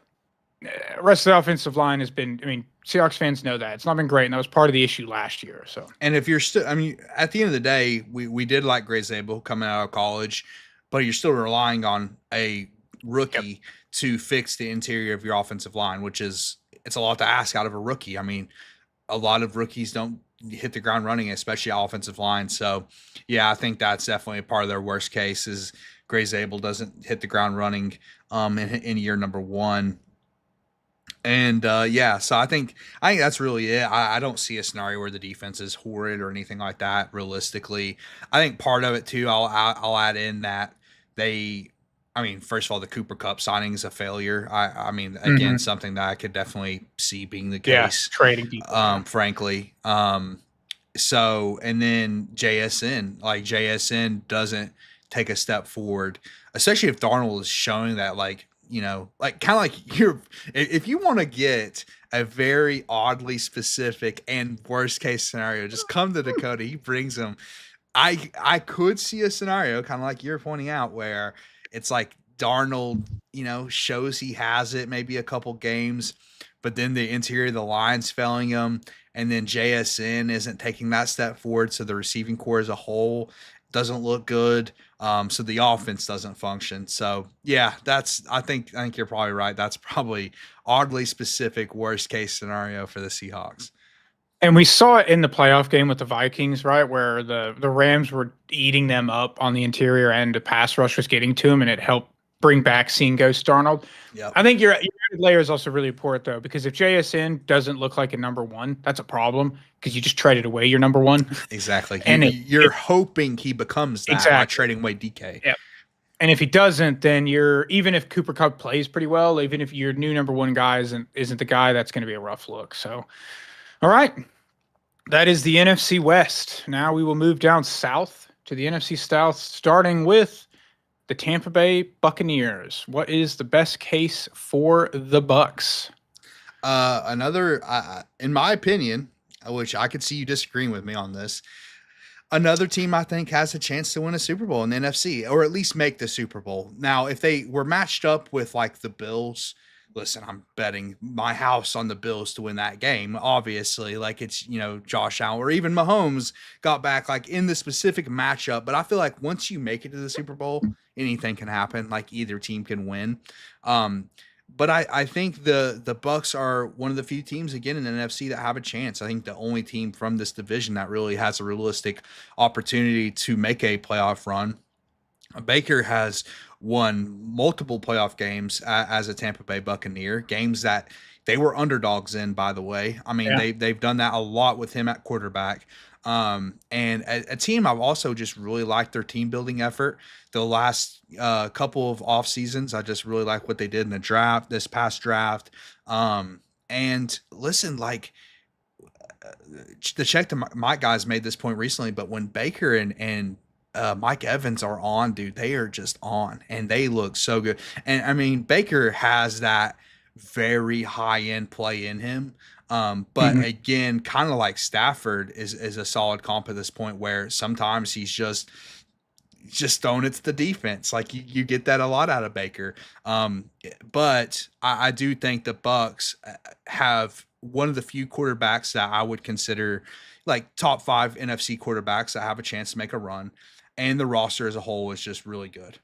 rest of the offensive line has been, Seahawks fans know that. It's not been great. And that was part of the issue last year. So, and if you're still, at the end of the day, we did like Gray Zabel coming out of college, but you're still relying on a rookie to fix the interior of your offensive line, which it's a lot to ask out of a rookie. I mean, a lot of rookies don't hit the ground running, especially offensive line. So yeah, I think that's definitely a part of their worst case is Gray Zabel doesn't hit the ground running in year number one. And so I think that's really it. I don't see a scenario where the defense is horrid or anything like that. Realistically, I think part of it too, I'll add in that first of all, the Cooper Kupp signing is a failure. Again, something that I could definitely see being the case. Yeah, trading people. Frankly. So, and then JSN doesn't take a step forward, especially if Darnold is showing that, like, like kind of like if you want to get a very oddly specific and worst case scenario, just come to Dakota. He brings them. I could see a scenario kind of like you're pointing out where it's like Darnold, shows he has it, maybe a couple games, but then the interior of the line's failing him, and then JSN isn't taking that step forward, so the receiving core as a whole doesn't look good. So the offense doesn't function. So yeah, I think you're probably right. That's probably oddly specific worst case scenario for the Seahawks. And we saw it in the playoff game with the Vikings, right, where the Rams were eating them up on the interior end. The pass rush was getting to them, and it helped bring back seeing Ghost Darnold. Yep. I think your added layer is also really important, though, because if JSN doesn't look like a number one, that's a problem because you just traded away your number one. Exactly. And you're hoping he becomes that by trading away DK. Yep. And if he doesn't, then even if Cooper Kupp plays pretty well, even if your new number one guy isn't the guy, that's going to be a rough look. So, all right. That is the NFC West. Now we will move down south to the NFC South, starting with the Tampa Bay Buccaneers. What is the best case for the Bucs? In my opinion, which I could see you disagreeing with me on this, another team I think has a chance to win a Super Bowl in the NFC, or at least make the Super Bowl. Now, if they were matched up with like the Bills, listen, I'm betting my house on the Bills to win that game. Obviously, like it's, Josh Allen or even Mahomes got back like in the specific matchup. But I feel like once you make it to the Super Bowl, anything can happen. Like either team can win. But I think the Bucs are one of the few teams again in the NFC that have a chance. I think the only team from this division that really has a realistic opportunity to make a playoff run. Baker has won multiple playoff games as a Tampa Bay Buccaneer, games that they were underdogs in, by the way. I mean, they've done that a lot with him at quarterback. And a team I've also just really liked their team building effort the last couple of off seasons. I just really like what they did in the draft, this past draft. And listen, like the Check the Mike guys made this point recently, but when Baker and Mike Evans are on, dude, they are just on and they look so good. And I mean, Baker has that very high end play in him. But again, kind of like Stafford is a solid comp at this point where sometimes he's just throwing it to the defense. Like you get that a lot out of Baker. But I do think the Bucs have one of the few quarterbacks that I would consider like top 5 NFC quarterbacks that have a chance to make a run. And the roster as a whole is just really good.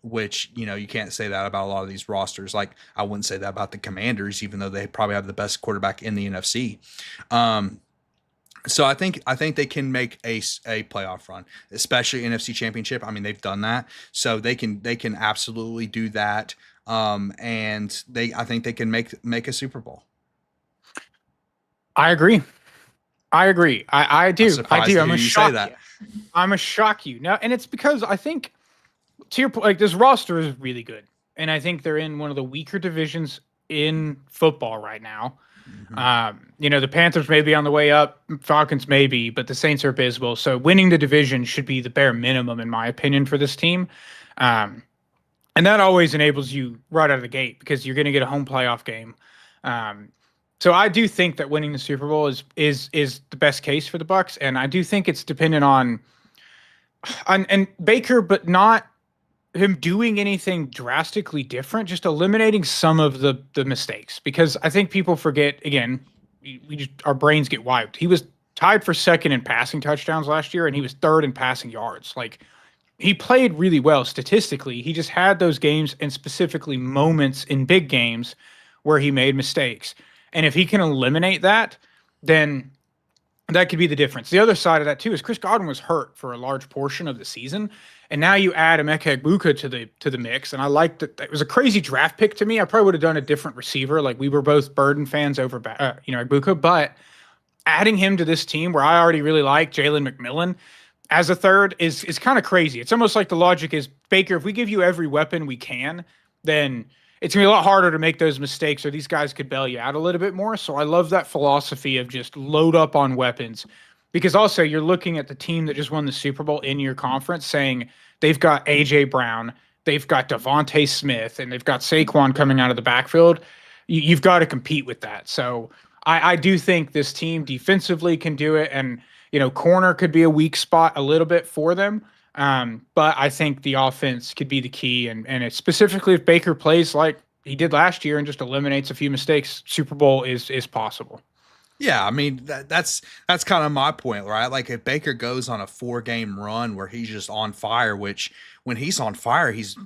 Which, you can't say that about a lot of these rosters. Like I wouldn't say that about the Commanders, even though they probably have the best quarterback in the NFC. So I think they can make a playoff run, especially NFC Championship. I mean, they've done that, so they can absolutely do that. And I think they can make a Super Bowl. I agree. I do. I'm gonna shock you. I'm gonna shock you now, and it's because I think, to your point, like this roster is really good, and I think they're in one of the weaker divisions in football right now. The Panthers may be on the way up, Falcons maybe, but the Saints are abysmal. So winning the division should be the bare minimum, in my opinion, for this team. And that always enables you right out of the gate because you're going to get a home playoff game. So I do think that winning the Super Bowl is the best case for the Bucs, and I do think it's dependent on Baker, but not him doing anything drastically different, just eliminating some of the mistakes. Because I think people forget, again, our brains get wiped. He was tied for second in passing touchdowns last year, and he was third in passing yards. Like, he played really well statistically. He just had those games and specifically moments in big games where he made mistakes. And if he can eliminate that, then that could be the difference. The other side of that too is Chris Godwin was hurt for a large portion of the season, and now you add Emeka Egbuka to the mix. And I liked that. It was a crazy draft pick to me. I probably would have done a different receiver. Like we were both Burden fans over Egbuka, but adding him to this team where I already really like Jalen McMillan as a third is kind of crazy. It's almost like the logic is, Baker, if we give you every weapon we can, then it's going to be a lot harder to make those mistakes, or these guys could bail you out a little bit more. So I love that philosophy of just load up on weapons. Because also you're looking at the team that just won the Super Bowl in your conference saying they've got AJ Brown, they've got Devontae Smith, and they've got Saquon coming out of the backfield. You've got to compete with that. So I do think this team defensively can do it. And, corner could be a weak spot a little bit for them. But I think the offense could be the key. And it's specifically if Baker plays like he did last year and just eliminates a few mistakes, Super Bowl is possible. Yeah, I mean that's kind of my point, right? Like if Baker goes on a 4-game run where he's just on fire, which when he's on fire, he's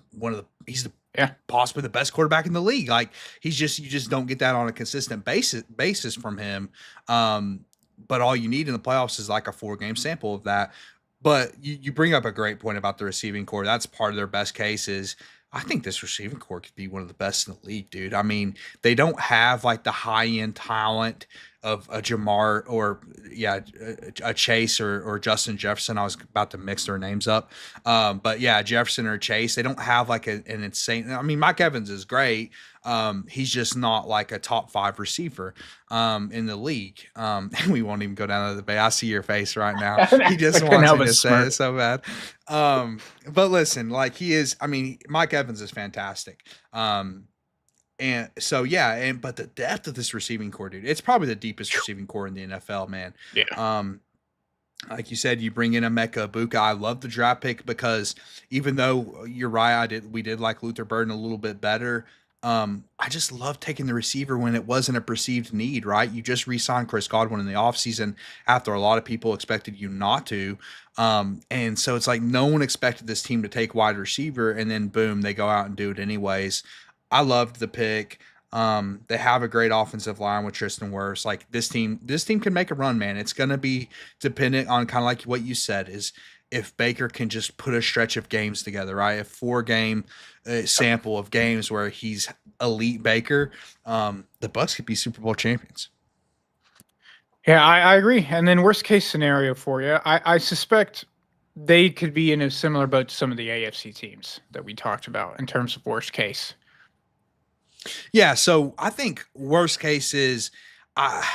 Yeah. possibly the best quarterback in the league. Like you just don't get that on a consistent basis from him. But all you need in the playoffs is like a 4-game sample of that. But you bring up a great point about the receiving core. That's part of their best cases. I think this receiving core could be one of the best in the league, dude. I mean, they don't have like the high end talent of a Jamar or a Chase or Justin Jefferson. I was about to mix their names up. But yeah, Jefferson or Chase, they don't have like an insane, I mean, Mike Evans is great. He's just not like a top 5 receiver in the league. And we won't even go down to the debate. I see your face right now. He just wants me to say it so bad. But listen, like he is, I mean, Mike Evans is fantastic. And so, yeah, but the depth of this receiving core, dude, it's probably the deepest receiving core in the NFL, man. Yeah. Like you said, you bring in Emeka Ibuka. I love the draft pick because even though you're right, we did like Luther Burden a little bit better. I just love taking the receiver when it wasn't a perceived need, right? You just re-signed Chris Godwin in the offseason after a lot of people expected you not to. And so it's like no one expected this team to take wide receiver, and then boom, they go out and do it anyways. I loved the pick. They have a great offensive line with Tristan Wirfs. Like this team can make a run, man. It's going to be dependent on kind of like what you said is if Baker can just put a stretch of games together, right? A 4-game sample of games where he's elite Baker, the Bucs could be Super Bowl champions. Yeah, I agree. And then worst case scenario for you, I suspect they could be in a similar boat to some of the AFC teams that we talked about in terms of worst case. Yeah, so I think worst case is I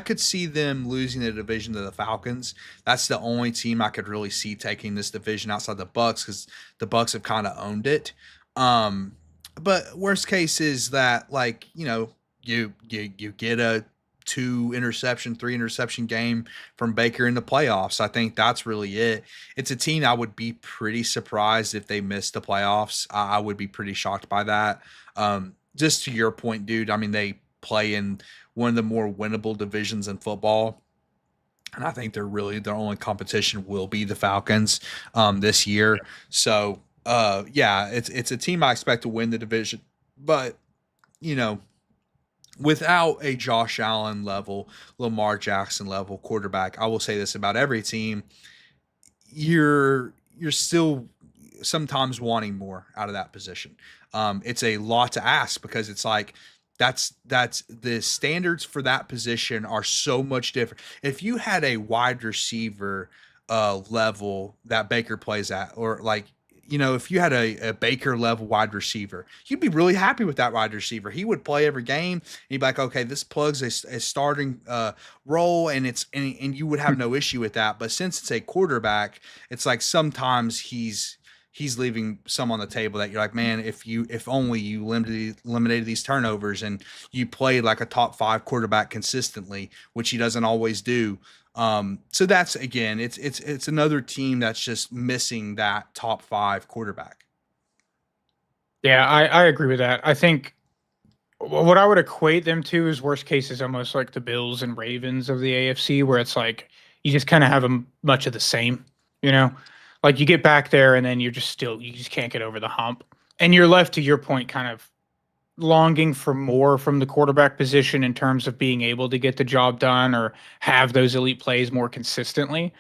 could see them losing the division to the Falcons. That's the only team I could really see taking this division outside the Bucs because the Bucs have kind of owned it. But worst case is that like you get a 3 interception game from Baker in the playoffs. I think that's really it. It's a team I would be pretty surprised if they missed the playoffs. I would be pretty shocked by that. Just to your point, dude, I mean, they play in one of the more winnable divisions in football. And I think their only competition will be the Falcons this year. So, yeah, it's a team I expect to win the division. But, without a Josh Allen level, Lamar Jackson level quarterback, I will say this about every team, you're still sometimes wanting more out of that position. It's a lot to ask because it's like that's the standards for that position are so much different. If you had a wide receiver level that Baker plays at, or like if you had a Baker level wide receiver, you'd be really happy with that wide receiver. He would play every game. And you'd be like, okay, this plugs a starting role, and you would have no issue with that. But since it's a quarterback, it's like sometimes he's leaving some on the table that you're like, man, if only you eliminated these turnovers and you played like a top 5 quarterback consistently, which he doesn't always do. So that's, again, it's another team that's just missing that top 5 quarterback. Yeah, I agree with that. I think what I would equate them to is worst case is almost like the Bills and Ravens of the AFC, where it's like you just kind of have much of the same, like you get back there and then you just can't get over the hump, and you're left, to your point, kind of longing for more from the quarterback position in terms of being able to get the job done or have those elite plays more consistently.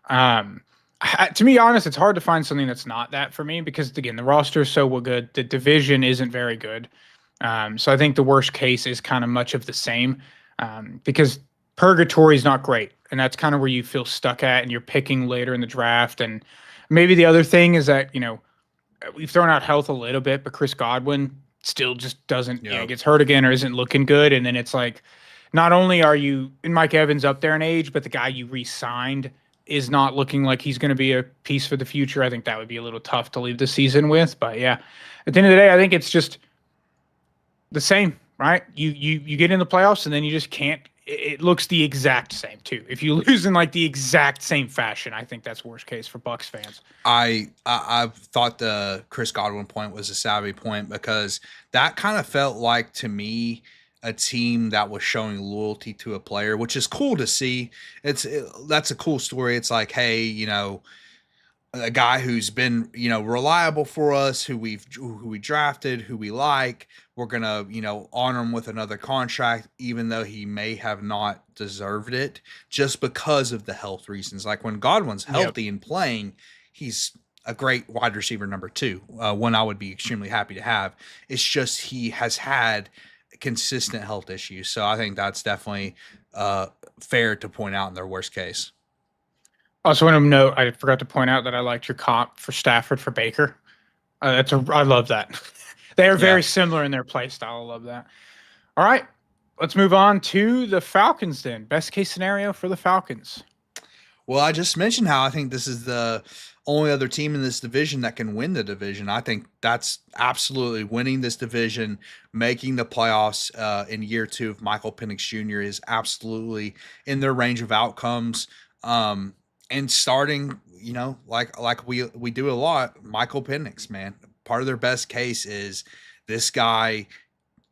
To be honest, it's hard to find something that's not that for me because, again, the roster is so good. The division isn't very good. So I think the worst case is kind of much of the same because purgatory is not great. And that's kind of where you feel stuck at, and you're picking later in the draft. And maybe the other thing is that, we've thrown out health a little bit, but Chris Godwin still just doesn't, gets hurt again or isn't looking good. And then it's like, not only are you and Mike Evans up there in age, but the guy you re-signed is not looking like he's going to be a piece for the future. I think that would be a little tough to leave the season with. But yeah, at the end of the day, I think it's just the same, right? You get in the playoffs and then you just can't. It looks the exact same too. If you lose in like the exact same fashion, I think that's worst case for Bucks fans. I thought the Chris Godwin point was a savvy point because that kind of felt like to me a team that was showing loyalty to a player, which is cool to see. That's a cool story. It's like, hey, a guy who's been, reliable for us, who we drafted, who we like. We're gonna, honor him with another contract, even though he may have not deserved it, just because of the health reasons. Like when Godwin's healthy and playing, he's a great wide receiver number 2, one I would be extremely happy to have. It's just he has had consistent health issues, so I think that's definitely fair to point out in their worst case. Also, want to note, I forgot to point out that I liked your comp for Stafford for Baker. I love that. They are very similar in their play style. I love that. All right, let's move on to the Falcons then. Best case scenario for the Falcons. Well, I just mentioned how I think this is the only other team in this division that can win the division. I think that's absolutely winning this division, making the playoffs in year 2 of Michael Penix Jr. is absolutely in their range of outcomes. And starting, like we do a lot, Michael Penix, man. Part of their best case is this guy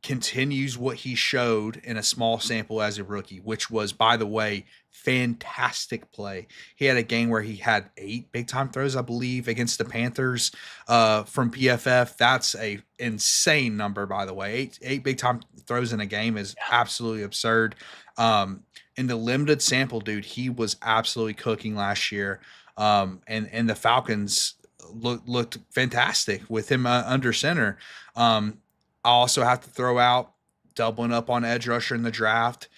continues what he showed in a small sample as a rookie, which was, by the way, fantastic play. He had a game where he had 8 big time throws, I believe, against the Panthers from PFF. That's a insane number, by the way. 8 big time throws in a game is absolutely absurd. In the limited sample, dude, he was absolutely cooking last year. And the Falcons looked fantastic with him under center. I also have to throw out doubling up on edge rusher in the draft.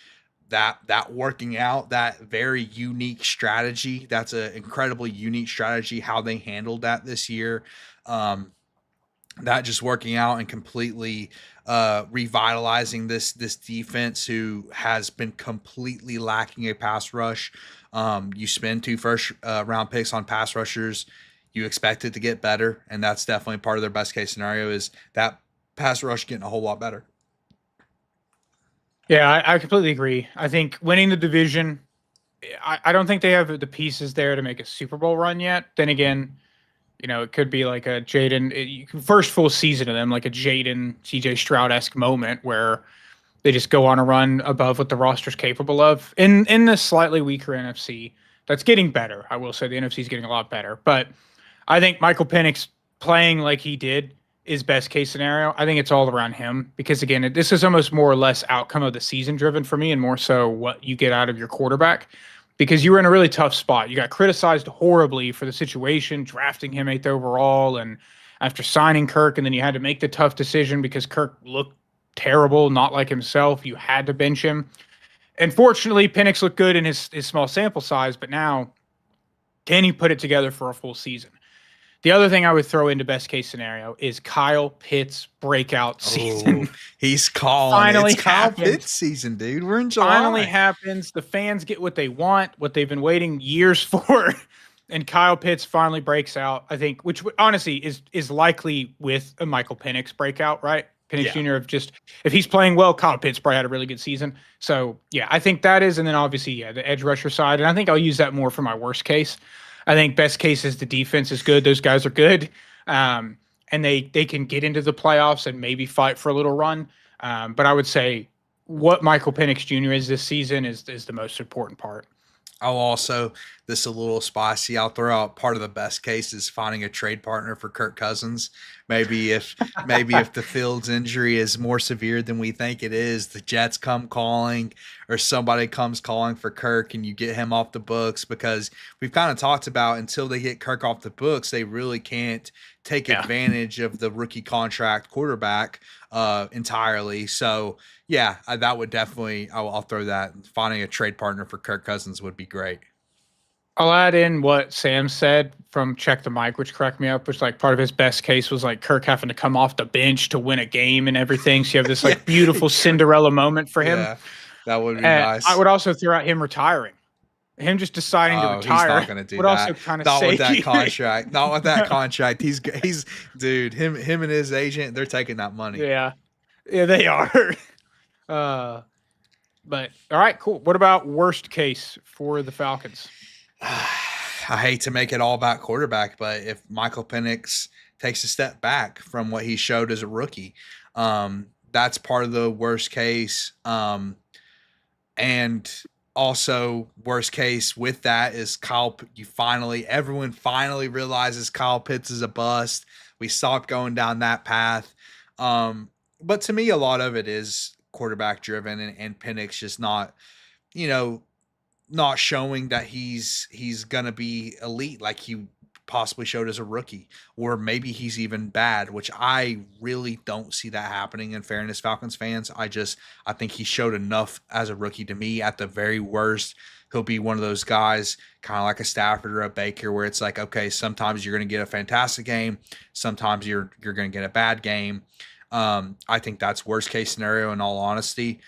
That working out, that very unique strategy. That's an incredibly unique strategy, how they handled that this year. That just working out and completely revitalizing this defense, who has been completely lacking a pass rush. You spend 2 first round picks on pass rushers, you expect it to get better, and that's definitely part of their best case scenario, is that pass rush getting a whole lot better. Yeah, I completely agree. I think winning the division, I don't think they have the pieces there to make a Super Bowl run yet. Then again, it could be like a Jaden first full season of them, like a Jaden CJ Stroud-esque moment where they just go on a run above what the roster's capable of in this slightly weaker NFC. That's getting better. I will say the NFC is getting a lot better, but I think Michael Penix playing like he did is best case scenario. I think it's all around him because, again, this is almost more or less outcome of the season driven for me and more so what you get out of your quarterback, because you were in a really tough spot. You got criticized horribly for the situation, drafting him 8th overall, and after signing Kirk, and then you had to make the tough decision because Kirk looked terrible, not like himself. You had to bench him. And fortunately, Penix looked good in his small sample size, but now can he put it together for a full season? The other thing I would throw into best case scenario is Kyle Pitts breakout season. He's calling. Finally, it's Kyle Pitts season, dude. We're in July. Finally happens. The fans get what they want, what they've been waiting years for, and Kyle Pitts finally breaks out. I think, which honestly is likely with a Michael Penix breakout, right? Penix Jr. If he's playing well, Kyle Pitts probably had a really good season. So yeah, I think that is, and then obviously the edge rusher side, and I think I'll use that more for my worst case. I think best case is the defense is good. Those guys are good. And they can get into the playoffs and maybe fight for a little run. But I would say what Michael Penix Jr. is this season is the most important part. I'll also, this is a little spicy, I'll throw out part of the best case is finding a trade partner for Kirk Cousins. Maybe if the Fields injury is more severe than we think it is, the Jets come calling or somebody comes calling for Kirk and you get him off the books, because we've kind of talked about until they get Kirk off the books, they really can't take advantage of the rookie contract quarterback entirely. So yeah, that would definitely, I'll throw that. Finding a trade partner for Kirk Cousins would be great. I'll add in what Sam said from Check the Mic, which cracked me up, which like part of his best case was like Kirk having to come off the bench to win a game and everything. So you have this like beautiful Cinderella moment for him. That would be I nice. would also throw out him retiring. Him just deciding to Oh, he's not retire gonna do would also that. kind of Not with save that you. contract. Not with that contract. He's dude. Him and his agent. They're taking that money. Yeah, yeah, they are. Uh, but all right, cool. What about worst case for the Falcons? I hate to make it all about quarterback, but if Michael Penix takes a step back from what he showed as a rookie, that's part of the worst case. And also worst case with that is everyone finally realizes Kyle Pitts is a bust. We stopped going down that path. But to me, a lot of it is quarterback driven and Penix just not, you know, not showing that he's gonna be elite like he possibly showed as a rookie, or maybe he's even bad, which I really don't see that happening. In fairness, Falcons fans, I think he showed enough as a rookie to me. At the very worst, he'll be one of those guys, kind of like a Stafford or a Baker, where it's like, okay, sometimes you're gonna get a fantastic game, sometimes you're gonna get a bad game. I think that's worst case scenario in all honesty.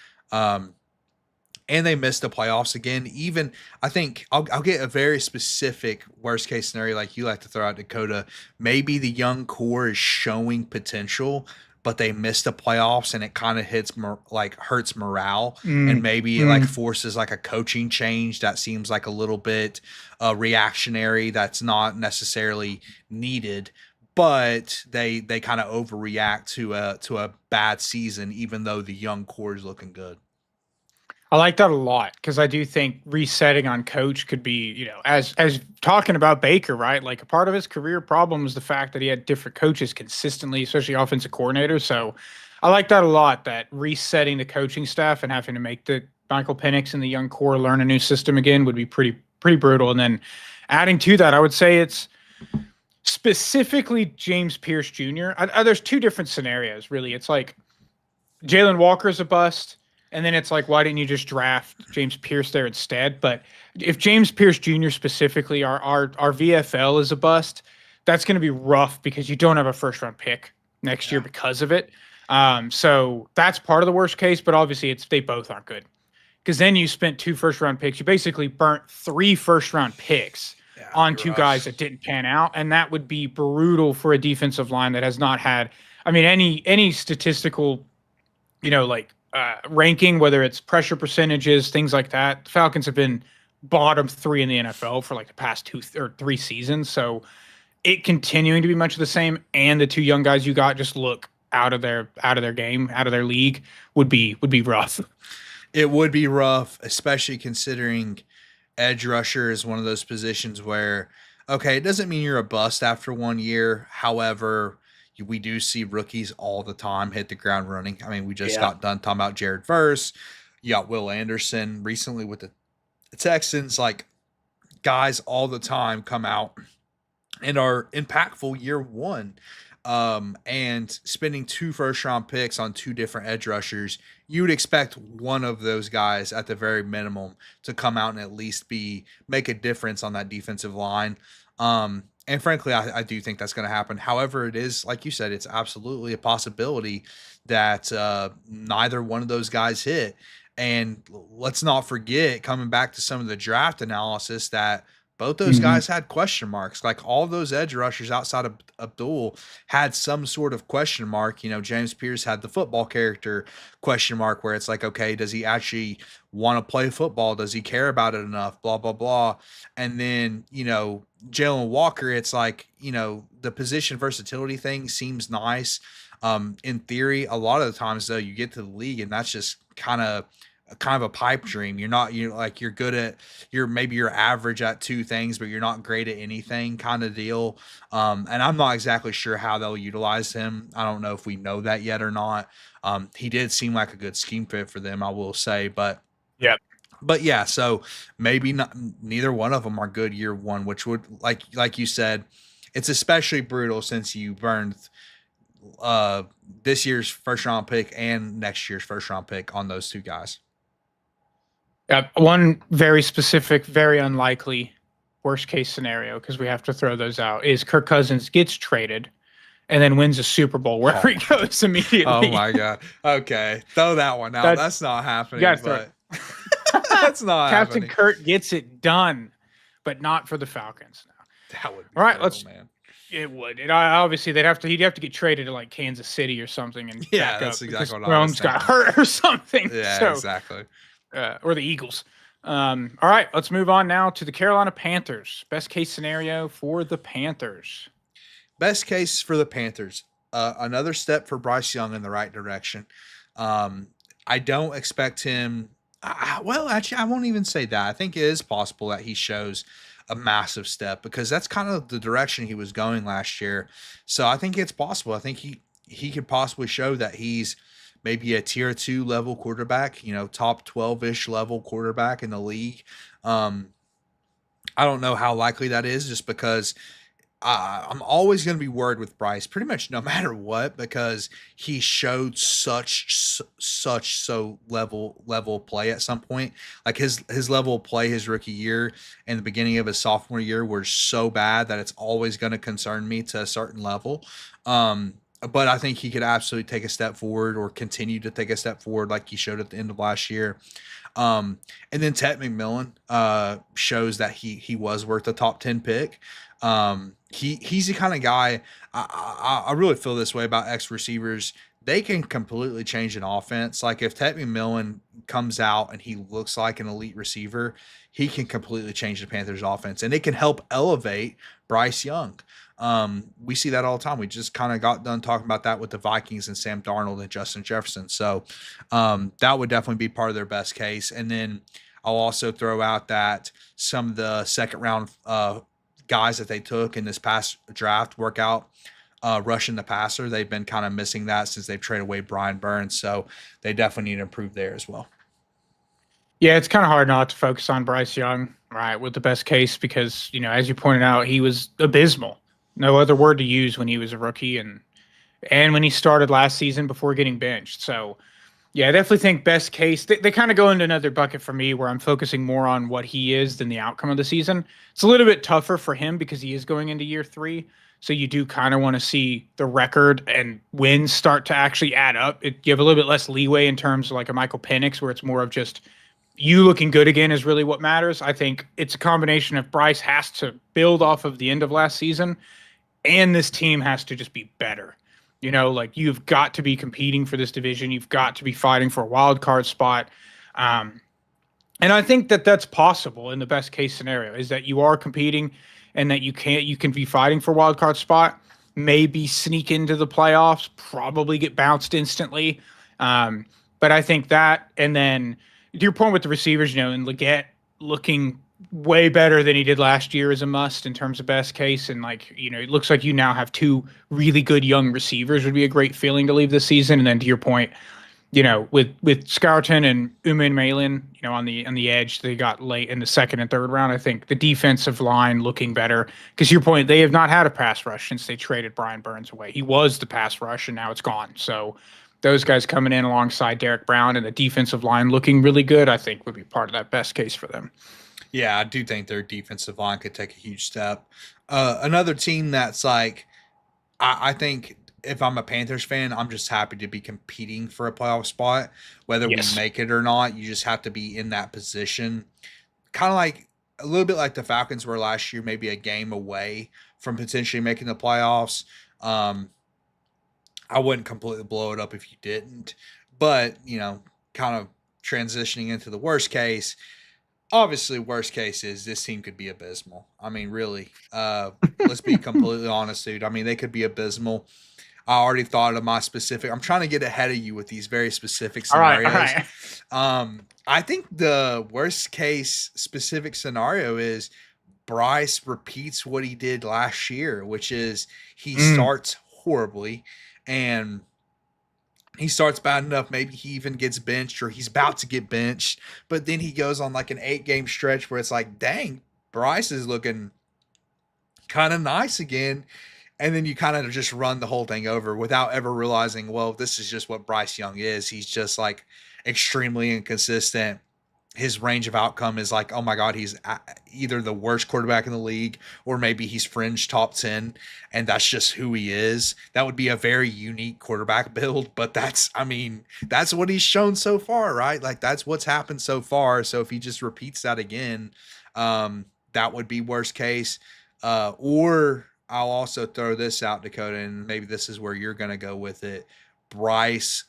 And they missed the playoffs again. Even I think I'll get a very specific worst case scenario like you like to throw out, Dakota. Maybe the young core is showing potential, but they missed the playoffs and it kind of hurts morale, and maybe it like forces like a coaching change that seems like a little bit reactionary. That's not necessarily needed. But they kind of overreact to a bad season, even though the young core is looking good. I like that a lot because I do think resetting on coach could be, as talking about Baker, right? Like a part of his career problem was the fact that he had different coaches consistently, especially offensive coordinators. So I like that a lot, that resetting the coaching staff and having to make the Michael Penix and the young core learn a new system again would be pretty brutal. And then adding to that, I would say it's specifically James Pierce Jr. There's two different scenarios, really. It's like Jalen Walker's a bust. And then it's like, why didn't you just draft James Pierce there instead? But if James Pierce Jr. specifically, our VFL is a bust, that's going to be rough because you don't have a first round pick next year because of it. So that's part of the worst case, but obviously they both aren't good because then you spent 2 first round picks. You basically burnt 3 first round picks on 2 guys that didn't pan out. And that would be brutal for a defensive line that has not had, any statistical, ranking, whether it's pressure percentages, things like that. The Falcons have been bottom 3 in the NFL for like the past 2 or 3 seasons. So it continuing to be much of the same, and the 2 young guys you got just look out of their game, out of their league would be rough. It would be rough, especially considering edge rusher is one of those positions where, okay, it doesn't mean you're a bust after 1 year. However, we do see rookies all the time hit the ground running. We just got done talking about Jared Verse. You got Will Anderson recently with the Texans. Like, guys all the time come out and are impactful year one. And spending 2 first round picks on 2 different edge rushers, you would expect one of those guys at the very minimum to come out and at least make a difference on that defensive line. And frankly, I do think that's going to happen. However, it is, like you said, it's absolutely a possibility that neither one of those guys hit. And let's not forget, coming back to some of the draft analysis, that both those guys had question marks. Like all those edge rushers outside of Abdul had some sort of question mark. James Pierce had the football character question mark, where it's like, okay, does he actually want to play football? Does he care about it enough? Blah, blah, blah. And then, Jalen Walker, it's like, the position versatility thing seems nice. In theory, a lot of the times though, you get to the league and that's just kind of a pipe dream. You're good at maybe you're average at 2 things, but you're not great at anything kind of deal. And I'm not exactly sure how they'll utilize him. I don't know if we know that yet or not. He did seem like a good scheme fit for them, I will say, but yeah, so maybe neither one of them are good year one, which would, like you said, it's especially brutal since you burned this year's first round pick and next year's first round pick on those 2 guys. One very specific, very unlikely worst case scenario, because we have to throw those out, is Kirk Cousins gets traded and then wins a Super Bowl wherever he goes immediately. Oh my God. Okay. Throw that one out. That's not happening. That's not Captain happening. Kurt gets it done, but not for the Falcons now. That would be All right, brutal, let's. man. It would. And obviously, he'd have to get traded to like Kansas City or something and Yeah, back that's up because exactly what I was Mahomes got thinking. hurt or something. Yeah, So, exactly. or the Eagles. All right, let's move on now to the Carolina Panthers. Best case scenario for the Panthers. Best case for the Panthers, another step for Bryce Young in the right direction. Um, I don't expect him. Well, actually, I won't even say that. I think it is possible that he shows a massive step because that's kind of the direction he was going last year. So I think it's possible. I think he could possibly show that he's maybe a tier 2 level quarterback, top 12-ish level quarterback in the league. Um, I don't know how likely that is just because I'm always going to be worried with Bryce, pretty much no matter what, because he showed such so level play at some point. Like his level of play his rookie year and the beginning of his sophomore year were so bad that it's always going to concern me to a certain level. But I think he could absolutely take a step forward or continue to take a step forward like he showed at the end of last year. And then Ted McMillan shows that he was worth a top 10 pick. He's the kind of guy I really feel this way about X receivers. They can completely change an offense. Like if Ted McMillan comes out and he looks like an elite receiver, he can completely change the Panthers offense and it can help elevate Bryce Young. We see that all the time. We just kind of got done talking about that with the Vikings and Sam Darnold and Justin Jefferson. So that would definitely be part of their best case. And then I'll also throw out that some of the second round guys that they took in this past draft work out rushing the passer. They've been kind of missing that since they've traded away Brian Burns. So they definitely need to improve there as well. Yeah, it's kind of hard not to focus on Bryce Young, right, with the best case because, as you pointed out, he was abysmal. No other word to use when he was a rookie and when he started last season before getting benched. So, yeah, I definitely think best case, they kind of go into another bucket for me where I'm focusing more on what he is than the outcome of the season. It's a little bit tougher for him because he is going into year 3. So you do kind of want to see the record and wins start to actually add up. You have a little bit less leeway in terms of like a Michael Penix where it's more of just you looking good again is really what matters. I think it's a combination of Bryce has to build off of the end of last season and this team has to just be better. Like you've got to be competing for this division. You've got to be fighting for a wild card spot. And I think that that's possible in the best case scenario is that you are competing and that you can be fighting for a wild card spot, maybe sneak into the playoffs, probably get bounced instantly. But I think that, and then to your point with the receivers, and Leggett looking way better than he did last year is a must in terms of best case. And it looks like you now have 2 really good young receivers would be a great feeling to leave this season. And then to your point, with Scourton and Uman Malin, on the edge, they got late in the second and third round. I think the defensive line looking better because your point, they have not had a pass rush since they traded Brian Burns away. He was the pass rush and now it's gone. So those guys coming in alongside Derek Brown and the defensive line looking really good, I think would be part of that best case for them. Yeah, I do think their defensive line could take a huge step. Another team that's like, I think if I'm a Panthers fan, I'm just happy to be competing for a playoff spot. Whether we Yes. make it or not, you just have to be in that position. Kind of like a little bit like the Falcons were last year, maybe a game away from potentially making the playoffs. I wouldn't completely blow it up if you didn't. But, kind of transitioning into the worst case, obviously worst case is this team could be abysmal. I mean, really, let's be completely honest, dude. I mean, they could be abysmal. I already thought of my specific. I'm trying to get ahead of you with these very specific scenarios. All right. I think the worst case specific scenario is Bryce repeats what he did last year, which is he starts horribly and he starts bad enough. Maybe he even gets benched or he's about to get benched, but then he goes on like an 8-game stretch where it's like, dang, Bryce is looking kind of nice again. And then you kind of just run the whole thing over without ever realizing, well, this is just what Bryce Young is. He's just like extremely inconsistent. his range of outcome is like, oh my God, he's either the worst quarterback in the league or maybe he's fringe top 10, and that's just who he is. That would be a very unique quarterback build, but I mean, that's what he's shown so far, right? Like, that's what's happened so far. So if he just repeats that again, that would be worst case. Or I'll also throw this out, Dakota, and maybe this is where you're going to go with it. Bryce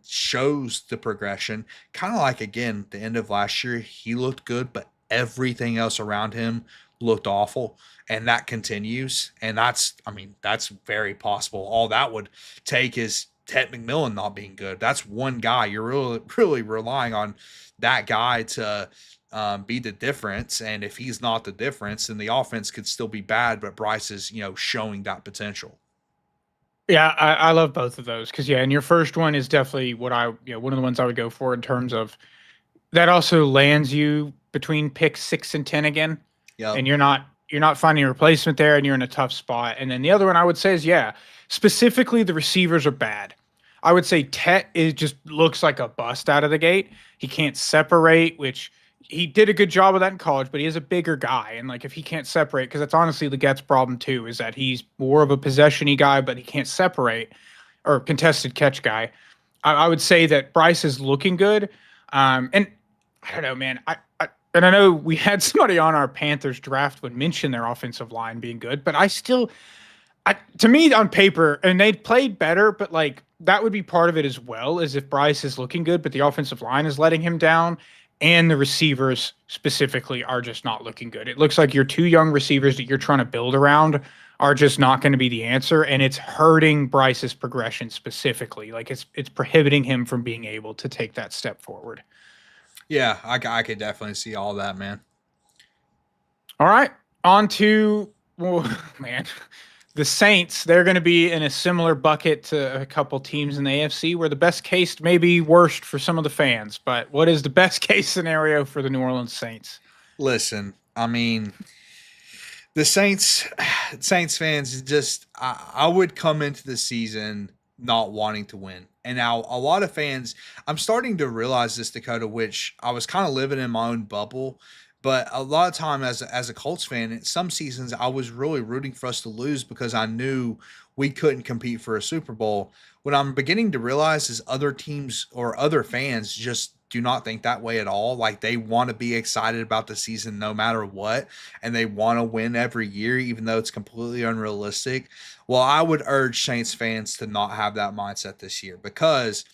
shows the progression, kind of like, again, the end of last year, he looked good, but everything else around him looked awful, and that continues. And that's very possible. All that would take is Ted McMillan not being good. That's one guy. You're really, really relying on that guy to be the difference. And if he's not the difference, then the offense could still be bad, but Bryce is, showing that potential. Yeah, I love both of those because and your first one is definitely what one of the ones I would go for in terms of that also lands you between pick 6 and 10 again. Yeah, and you're not finding a replacement there, and you're in a tough spot. And then the other one I would say is specifically the receivers are bad. I would say Tet just looks like a bust out of the gate. He can't separate, which he did a good job of that in college, but he is a bigger guy. And like, if he can't separate, because that's honestly Legette's problem too, is that he's more of a possession-y guy, but he can't separate, or contested catch guy. I would say that Bryce is looking good. And I don't know, man. And I know we had somebody on our Panthers draft would mention their offensive line being good, but to me on paper, and they played better, but like that would be part of it as well, as if Bryce is looking good, but the offensive line is letting him down. And the receivers specifically are just not looking good. It looks like your two young receivers that you're trying to build around are just not going to be the answer. And it's hurting Bryce's progression specifically. Like it's prohibiting him from being able to take that step forward. Yeah, I could definitely see all that, man. All right. On to, man, the Saints. They're going to be in a similar bucket to a couple teams in the AFC, where the best case may be worst for some of the fans. But what is the best case scenario for the New Orleans Saints? Listen, I mean, the Saints fans, just I would come into the season not wanting to win. And now a lot of fans, I'm starting to realize this, Dakota, which I was kind of living in my own bubble. But a lot of time as a Colts fan, in some seasons I was really rooting for us to lose because I knew we couldn't compete for a Super Bowl. What I'm beginning to realize is other teams or other fans just do not think that way at all. Like, they want to be excited about the season no matter what, and they want to win every year, even though it's completely unrealistic. Well, I would urge Saints fans to not have that mindset this year, because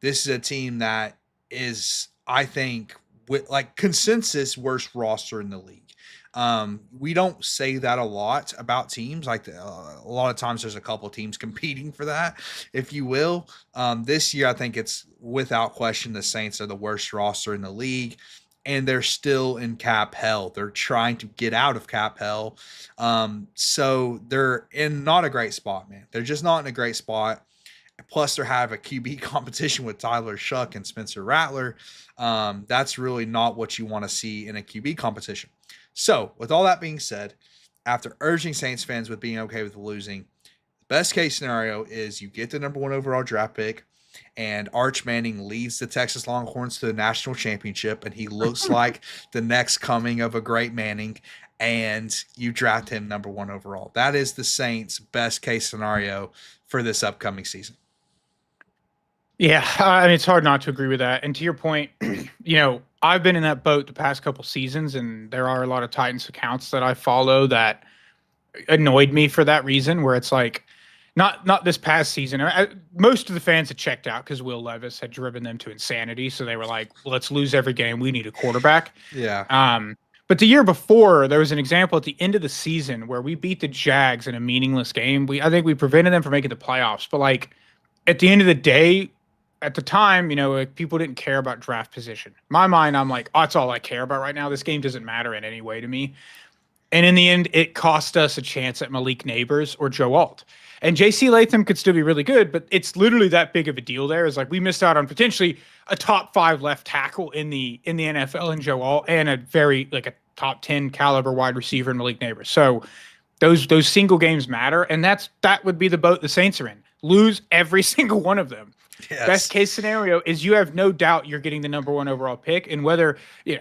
this is a team that is, I think, with like consensus worst roster in the league. We don't say that a lot about teams. Like, a lot of times there's a couple of teams competing for that, if you will. This year, I think it's without question the Saints are the worst roster in the league, and they're still in cap hell. They're trying to get out of cap hell. So they're in not a great spot, man. They're just not in a great spot. Plus, they have a QB competition with Tyler Shuck and Spencer Rattler. That's really not what you want to see in a QB competition. So, with all that being said, after urging Saints fans with being okay with losing, the best case scenario is you get the number 1 overall draft pick, and Arch Manning leads the Texas Longhorns to the national championship, and he looks like the next coming of a great Manning, and you draft him number 1 overall. That is the Saints' best case scenario for this upcoming season. Yeah, I mean, it's hard not to agree with that. And to your point, I've been in that boat the past couple seasons, and there are a lot of Titans accounts that I follow that annoyed me for that reason, where it's like, not this past season. Most of the fans had checked out because Will Levis had driven them to insanity. So they were like, let's lose every game. We need a quarterback. Yeah. But the year before, there was an example at the end of the season where we beat the Jags in a meaningless game. I think we prevented them from making the playoffs. But like, at the end of the day, at the time, like, people didn't care about draft position. In my mind, I'm like, that's all I care about right now. This game doesn't matter in any way to me. And in the end, it cost us a chance at Malik Neighbors or Joe Alt. And J.C. Latham could still be really good, but it's literally that big of a deal there. Is like, we missed out on potentially a top 5 left tackle in the NFL in Joe Alt, and a top 10 caliber wide receiver in Malik Neighbors. So those single games matter, and that would be the boat the Saints are in. Lose every single one of them. Best Yes. case scenario is you have no doubt you're getting the number one overall pick, and whether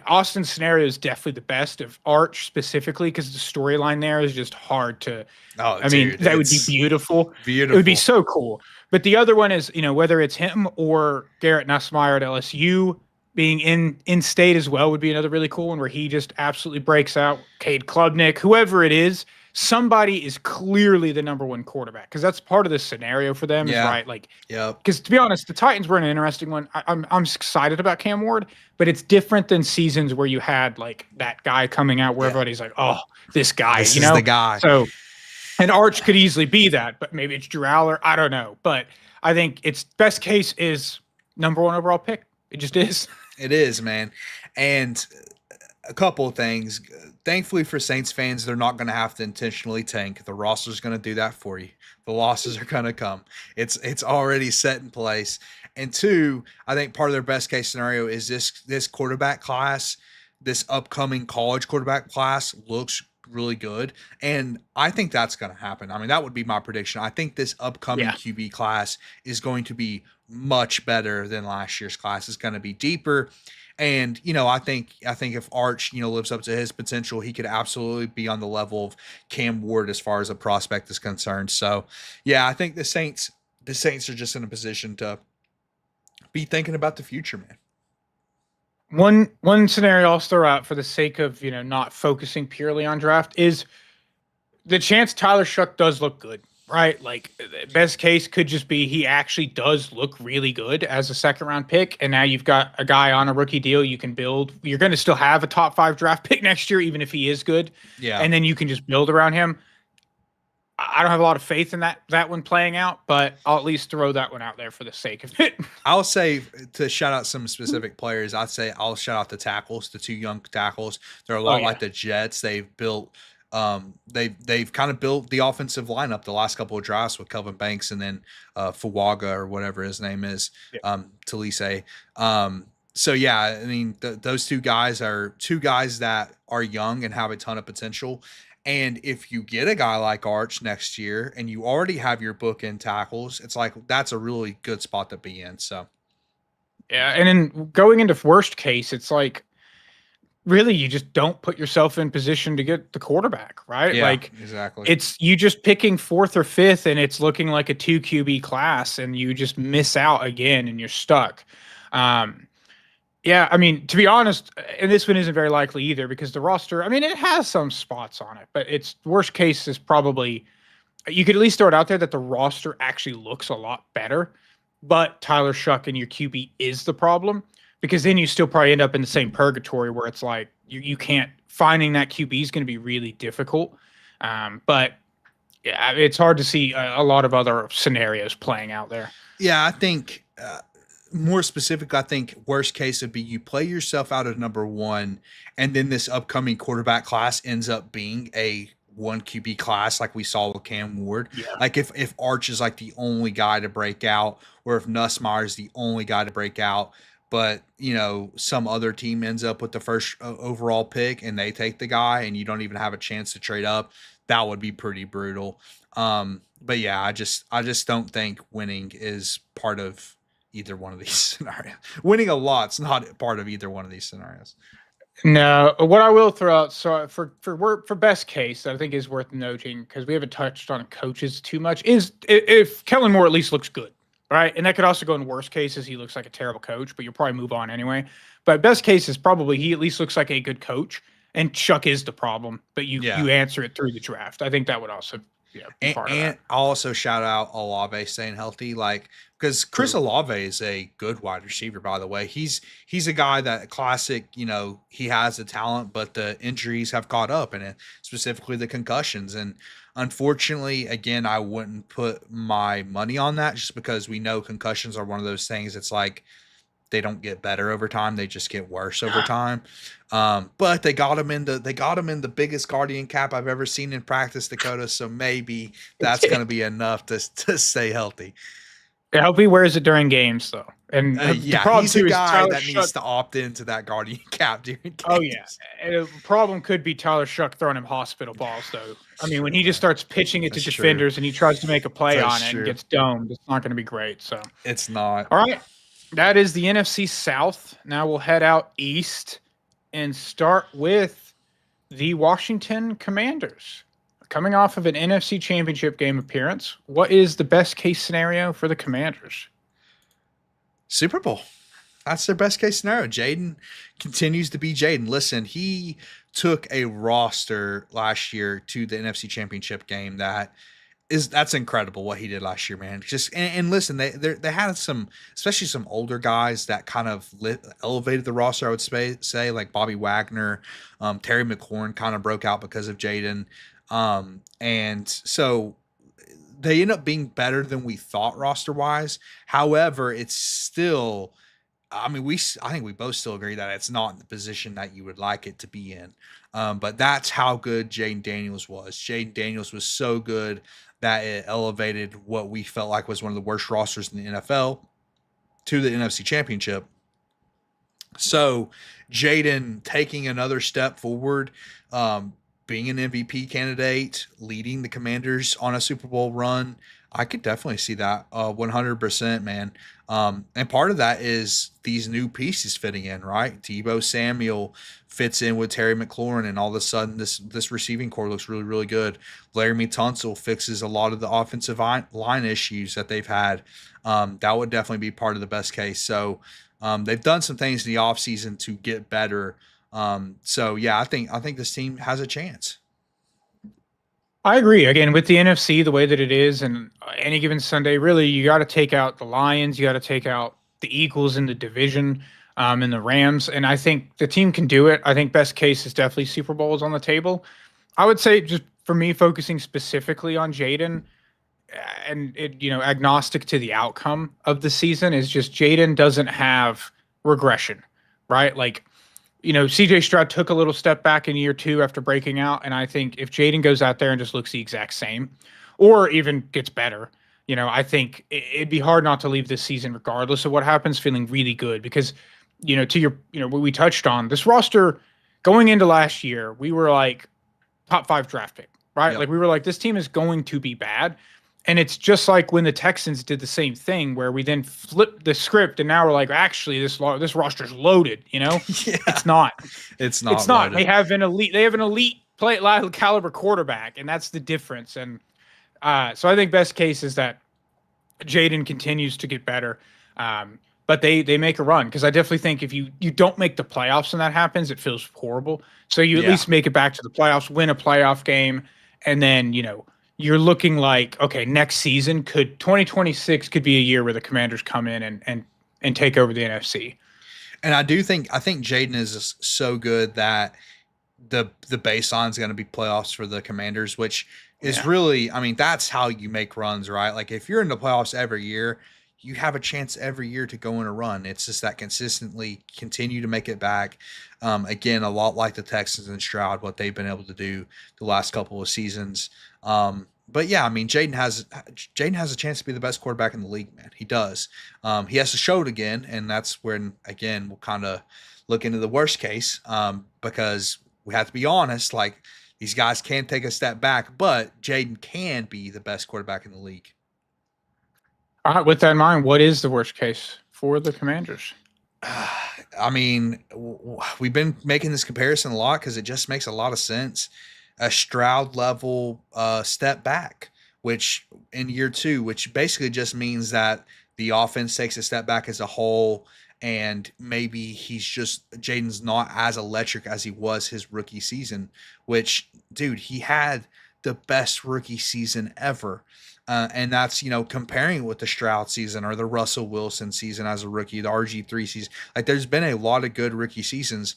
Austin's scenario is definitely the best of Arch specifically because the storyline there is just hard to. Oh, I mean, dude, that would be it's beautiful. It would be beautiful. so cool. But the other one is, whether it's him or Garrett Nussmeier at LSU being in state as well would be another really cool one where he just absolutely breaks out. Cade Klubnik, whoever it is, somebody is clearly the number one quarterback because that's part of the scenario for them. Is Yeah. right, like Yep. because to be honest, the Titans were an interesting one. I'm excited about Cam Ward, but it's different than seasons where you had like that guy coming out where Yeah. everybody's like, oh, this guy, This is the guy. So, and Arch could easily be that, but maybe it's Drew Aller. I don't know, but I think its best case is number one overall pick. It just is. It is, man. And a couple of things. Thankfully for Saints fans, they're not going to have to intentionally tank. The roster's going to do that for you. The losses are going to come. It's already set in place. And two, I think part of their best case scenario is this quarterback class, this upcoming college quarterback class looks really good. And I think that's going to happen. I mean, that would be my prediction. I think this upcoming QB class is going to be much better than last year's class. It's going to be deeper. And, I think if Arch, lives up to his potential, he could absolutely be on the level of Cam Ward as far as a prospect is concerned. So, yeah, I think the Saints are just in a position to be thinking about the future, man. One scenario I'll throw out for the sake of not focusing purely on draft is the chance Tyler Shuck does look good, right? Like best case could just be he actually does look really good as a second round pick, and now you've got a guy on a rookie deal you can build. You're going to still have a top 5 draft pick next year, even if he is good. Yeah, and then you can just build around him. I don't have a lot of faith in that one playing out, but I'll at least throw that one out there for the sake of it. I'll say to shout out some specific players. I'll shout out the tackles, the 2 young tackles. They're a lot like the Jets. They've built, they've kind of built the offensive lineup the last couple of drafts with Kelvin Banks and then Fuaga or whatever his name is, Talise. So yeah, I mean those 2 guys are 2 guys that are young and have a ton of potential. And if you get a guy like Arch next year and you already have your bookend tackles, it's like that's a really good spot to be in. So, yeah. And then going into worst case, it's like really you just don't put yourself in position to get the quarterback, right? Yeah, like exactly. It's you just picking 4th or 5th and it's looking like a 2 QB class and you just miss out again and you're stuck. Yeah, I mean, to be honest, and this one isn't very likely either because the roster, I mean, it has some spots on it, but its worst case is probably, you could at least throw it out there that the roster actually looks a lot better, but Tyler Shuck and your QB is the problem because then you still probably end up in the same purgatory where it's like you can't, finding that QB is going to be really difficult. But yeah, it's hard to see a lot of other scenarios playing out there. Yeah, I think more specific, I think worst case would be you play yourself out of number 1, and then this upcoming quarterback class ends up being a 1 QB class like we saw with Cam Ward. Yeah. Like if Arch is like the only guy to break out, or if Nussmeier is the only guy to break out, but some other team ends up with the first overall pick and they take the guy and you don't even have a chance to trade up, that would be pretty brutal. But yeah, I just don't think winning is part of either one of these scenarios. Winning a lot's not part of either one of these scenarios. No, what I will throw out, so for best case, that I think is worth noting because we haven't touched on coaches too much, is if Kellen Moore at least looks good, right? And that could also go in worst cases, he looks like a terrible coach, but you'll probably move on anyway. But best case is probably he at least looks like a good coach, and Chuck is the problem, but you answer it through the draft. I think that would also be part of that. I'll also shout out Olave staying healthy, because Chris Olave is a good wide receiver, by the way. He's a guy that classic, he has the talent, but the injuries have caught up, and specifically the concussions. And unfortunately, again, I wouldn't put my money on that just because we know concussions are one of those things. It's like they don't get better over time; they just get worse over time. But they got him in the biggest Guardian cap I've ever seen in practice, Dakota. So maybe that's going to be enough to stay healty. I hope he wears it during games, though. And the Yeah, problem he's a too is guy Tyler that Shuck. needs to opt into that guardian cap during Oh yeah, games. and the problem could be Tyler Shuck throwing him hospital balls though. I It's mean, when true, he just man. starts pitching it to That's true. defenders and he tries to make a play That's on it and true. gets domed, it's not going to be great. So, It's not. all right, that is the NFC South. Now we'll head out east and start with the Washington Commanders. Coming off of an NFC Championship game appearance, what is the best case scenario for the Commanders? Super Bowl. That's their best case scenario. Jaden continues to be Jaden. Listen, he took a roster last year to the NFC Championship game that's incredible what he did last year, man. Just and listen, they had some, especially some older guys that kind of elevated the roster. I would say like Bobby Wagner, Terry McLaurin kind of broke out because of Jaden, and so they end up being better than we thought roster wise. However, it's still. I mean, I think we both still agree that it's not in the position that you would like it to be in. But that's how good Jaden Daniels was. Jaden Daniels was so good that it elevated what we felt like was one of the worst rosters in the NFL to the NFC Championship. So Jaden taking another step forward, being an MVP candidate, leading the Commanders on a Super Bowl run, I could definitely see that 100%, man. And part of that is these new pieces fitting in, right? Debo Samuel fits in with Terry McLaurin, and all of a sudden this receiving core looks really, really good. Laramie Tunsil fixes a lot of the offensive line issues that they've had. That would definitely be part of the best case. So they've done some things in the offseason to get better. So yeah, I think this team has a chance. I agree. Again, with the NFC, the way that it is, and any given Sunday, really, you got to take out the Lions, you got to take out the Eagles in the division, and the Rams, and I think the team can do it. I think best case is definitely Super Bowls on the table. I would say, just for me, focusing specifically on Jaden, and it, agnostic to the outcome of the season, is just Jaden doesn't have regression, right? Like, CJ Stroud took a little step back in year two after breaking out. And I think if Jaden goes out there and just looks the exact same or even gets better, I think it'd be hard not to leave this season, regardless of what happens, feeling really good because, to your, what we touched on, this roster going into last year, we were like top 5 draft pick, right? Yep. Like we were like, this team is going to be bad. And it's just like when the Texans did the same thing, where we then flipped the script, and now we're like, actually, this roster's loaded. Yeah. It's not. It's not. It's not. Loaded. They have an elite play caliber quarterback, and that's the difference. And so I think best case is that Jaden continues to get better, but they make a run, because I definitely think if you don't make the playoffs and that happens, it feels horrible. So you at least make it back to the playoffs, win a playoff game, and then you're looking like, okay, next season 2026 could be a year where the Commanders come in and take over the NFC. And I think Jaden is so good that the baseline is going to be playoffs for the Commanders, which is really, I mean, that's how you make runs, right? Like if you're in the playoffs every year, you have a chance every year to go in a run. It's just that consistently continue to make it back. Again, a lot like the Texans and Stroud, what they've been able to do the last couple of seasons. But yeah, I mean, Jaden has a chance to be the best quarterback in the league, man. He does. He has to show it again, and that's when again we'll kind of look into the worst case, because we have to be honest. Like these guys can take a step back, but Jaden can be the best quarterback in the league. All right, with that in mind, what is the worst case for the Commanders? I mean, we've been making this comparison a lot because it just makes a lot of sense. A Stroud level step back, which in year two, which basically just means that the offense takes a step back as a whole, and maybe Jaden's not as electric as he was his rookie season, which, dude, he had the best rookie season ever. And that's, comparing it with the Stroud season or the Russell Wilson season as a rookie, the RG3 season. Like there's been a lot of good rookie seasons,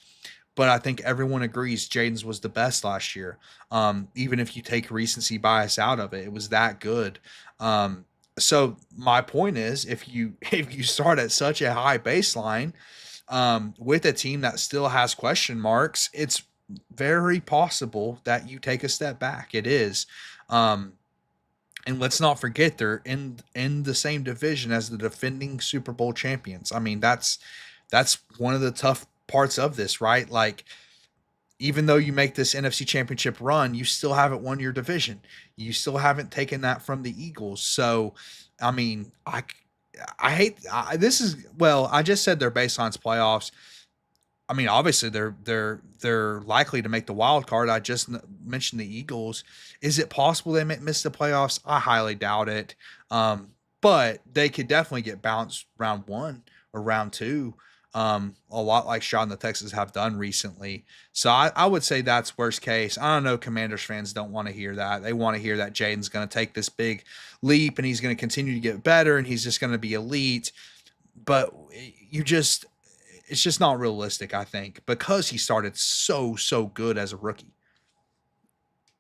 but I think everyone agrees Jaden's was the best last year. Even if you take recency bias out of it, it was that good. So my point is, if you start at such a high baseline with a team that still has question marks, it's very possible that you take a step back. It is. And let's not forget they're in the same division as the defending Super Bowl champions. I mean, that's one of the tough parts of this, right? Like, even though you make this NFC championship run, you still haven't won your division. You still haven't taken that from the Eagles. So, I mean, I hate this is well, I just said their baseline's playoffs. I mean, obviously they're likely to make the wild card. I just mentioned the Eagles. Is it possible they may miss the playoffs? I highly doubt it. But they could definitely get bounced round one or round two. A lot like Sean and the Texans have done recently. So I would say that's worst case. I don't know. Commanders fans don't want to hear that. They want to hear that Jaden's going to take this big leap and he's going to continue to get better and he's just going to be elite. But you just it's just not realistic, I think, because he started so good as a rookie.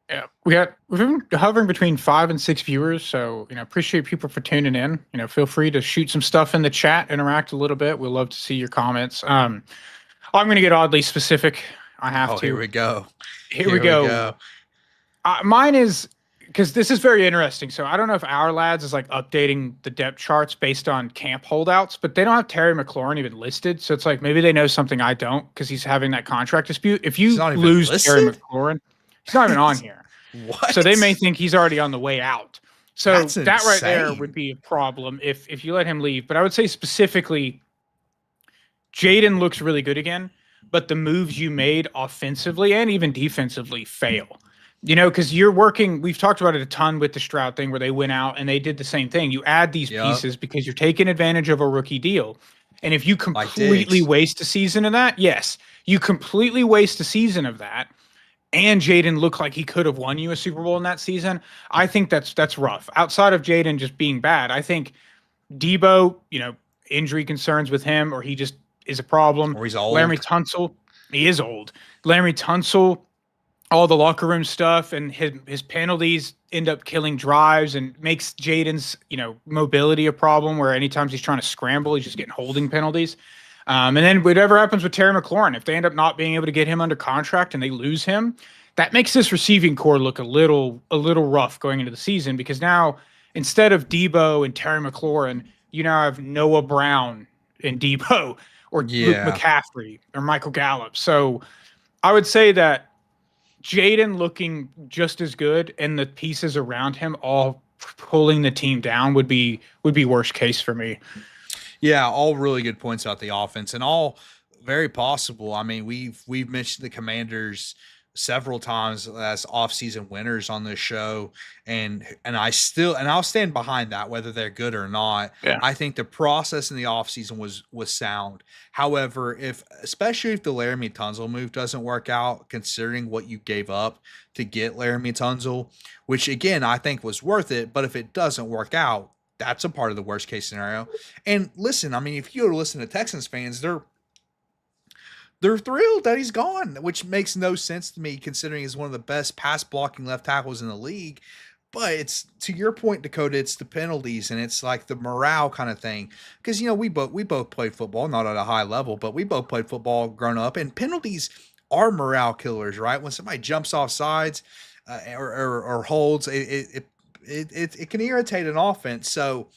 Yeah, we've been hovering between 5 and 6 viewers, so appreciate people for tuning in. Feel free to shoot some stuff in the chat, interact a little bit. We'd love to see your comments. I'm going to get oddly specific. I have to. Here we go. Here we go. Mine is because this is very interesting. So I don't know if our lads is like updating the depth charts based on camp holdouts, but they don't have Terry McLaurin even listed. So it's like maybe they know something I don't because he's having that contract dispute. If you lose Terry McLaurin, he's not even on here. What? So they may think he's already on the way out. So that right there would be a problem if you let him leave. But I would say specifically, Jaden looks really good again, but the moves you made offensively and even defensively fail. Because you're working, we've talked about it a ton with the Stroud thing where they went out and they did the same thing. You add these pieces because you're taking advantage of a rookie deal. And if you completely waste a season of that, yes, you completely waste a season of that, and Jaden looked like he could have won you a Super Bowl in that season, I think that's rough. Outside of Jaden just being bad, I think Debo, injury concerns with him, or he just is a problem. Or he's old. Laremy Tunsil, he is old. Laremy Tunsil, all the locker room stuff and his penalties end up killing drives and makes Jaden's, mobility a problem where anytime he's trying to scramble, he's just getting holding penalties. And then whatever happens with Terry McLaurin, if they end up not being able to get him under contract and they lose him, that makes this receiving core look a little rough going into the season because now instead of Debo and Terry McLaurin, you now have Noah Brown and Debo or Luke McCaffrey or Michael Gallup. So I would say that Jaden looking just as good and the pieces around him all pulling the team down would be worst case for me. Yeah, all really good points about the offense and all very possible. I mean, we've mentioned the Commanders several times as offseason winners on this show, and I'll stand behind that whether they're good or not. Yeah. I think the process in the offseason was sound. However, especially if the Laremy Tunsil move doesn't work out, considering what you gave up to get Laremy Tunsil, which again I think was worth it, but if it doesn't work out, that's a part of the worst case scenario. And listen, I mean, if you go to listen to Texans fans, they're thrilled that he's gone, which makes no sense to me considering he's one of the best pass blocking left tackles in the league. But it's to your point, Dakota, it's the penalties and it's like the morale kind of thing. Because we both played football, not at a high level, but we both played football growing up, and penalties are morale killers, right? When somebody jumps off sides or holds, it can irritate an offense. So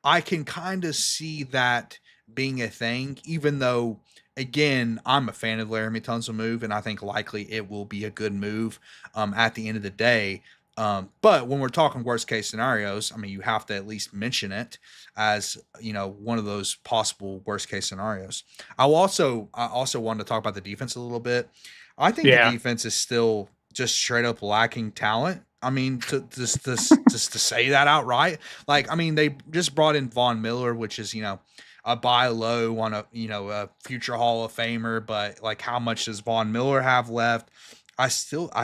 I can kind of see that being a thing, even though, again, I'm a fan of Laremy Tunsil move, and I think likely it will be a good move at the end of the day. But when we're talking worst case scenarios, I mean, you have to at least mention it as, one of those possible worst case scenarios. I also wanted to talk about the defense a little bit. I think the defense is still just straight up lacking talent. I mean, just to say that outright, like, I mean, they just brought in Von Miller, which is, a buy low on a future Hall of Famer, but like, how much does Von Miller have left? I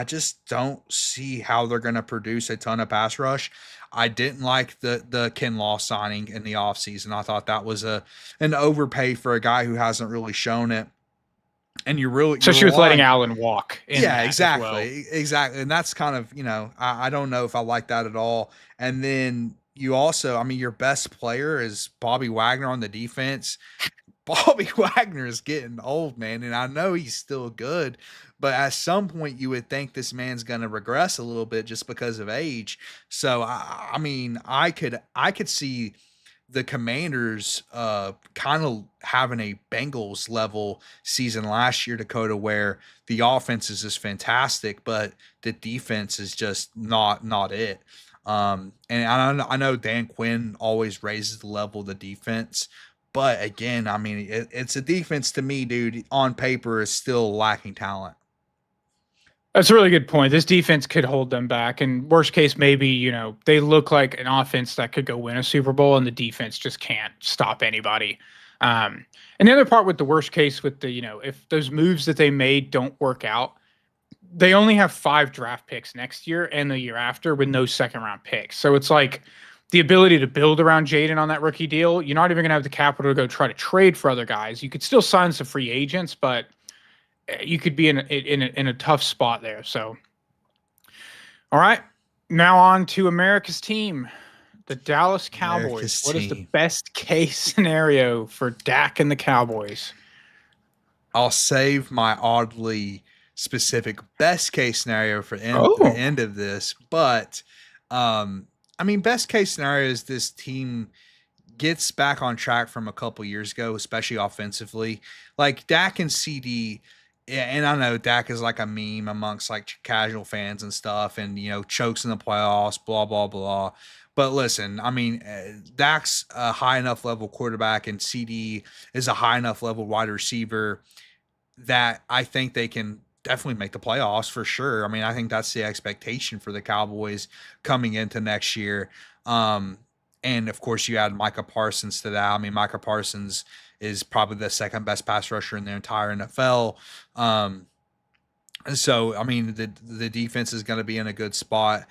just don't see how they're going to produce a ton of pass rush. I didn't like the Kinlaw signing in the offseason. I thought that was an overpay for a guy who hasn't really shown it. And especially with letting Allen walk. Yeah, exactly. Exactly. And that's kind of, I don't know if I like that at all. And then you also, I mean, your best player is Bobby Wagner on the defense, Bobby Wagner is getting old, man, and I know he's still good, but at some point you would think this man's going to regress a little bit just because of age. So I mean, I could see the Commanders kind of having a Bengals level season last year, Dakota, where the offense is just fantastic, but the defense is just not it. And I know Dan Quinn always raises the level of the defense, but again, I mean, it's a defense to me, dude. On paper, is still lacking talent. That's a really good point. This defense could hold them back. And worst case, maybe, they look like an offense that could go win a Super Bowl and the defense just can't stop anybody. And the other part with the worst case with the, if those moves that they made don't work out, they only have 5 draft picks next year and the year after with no second round picks. So it's like the ability to build around Jaden on that rookie deal. You're not even going to have the capital to go try to trade for other guys. You could still sign some free agents, but you could be in a tough spot there. So, all right, now on to America's team, the Dallas Cowboys. What is the best case scenario for Dak and the Cowboys? I'll save my oddly specific best case scenario for the end of this, but I mean, best case scenario is this team gets back on track from a couple years ago, especially offensively. Like Dak and CD. Yeah, and I know Dak is like a meme amongst like casual fans and stuff, and chokes in the playoffs, blah blah blah. But listen, I mean, Dak's a high enough level quarterback, and CD is a high enough level wide receiver that I think they can definitely make the playoffs for sure. I mean, I think that's the expectation for the Cowboys coming into next year. And of course, you add Micah Parsons to that. I mean, Micah Parsons is probably the second best pass rusher in the entire NFL. So I mean, the defense is going to be in a good spot.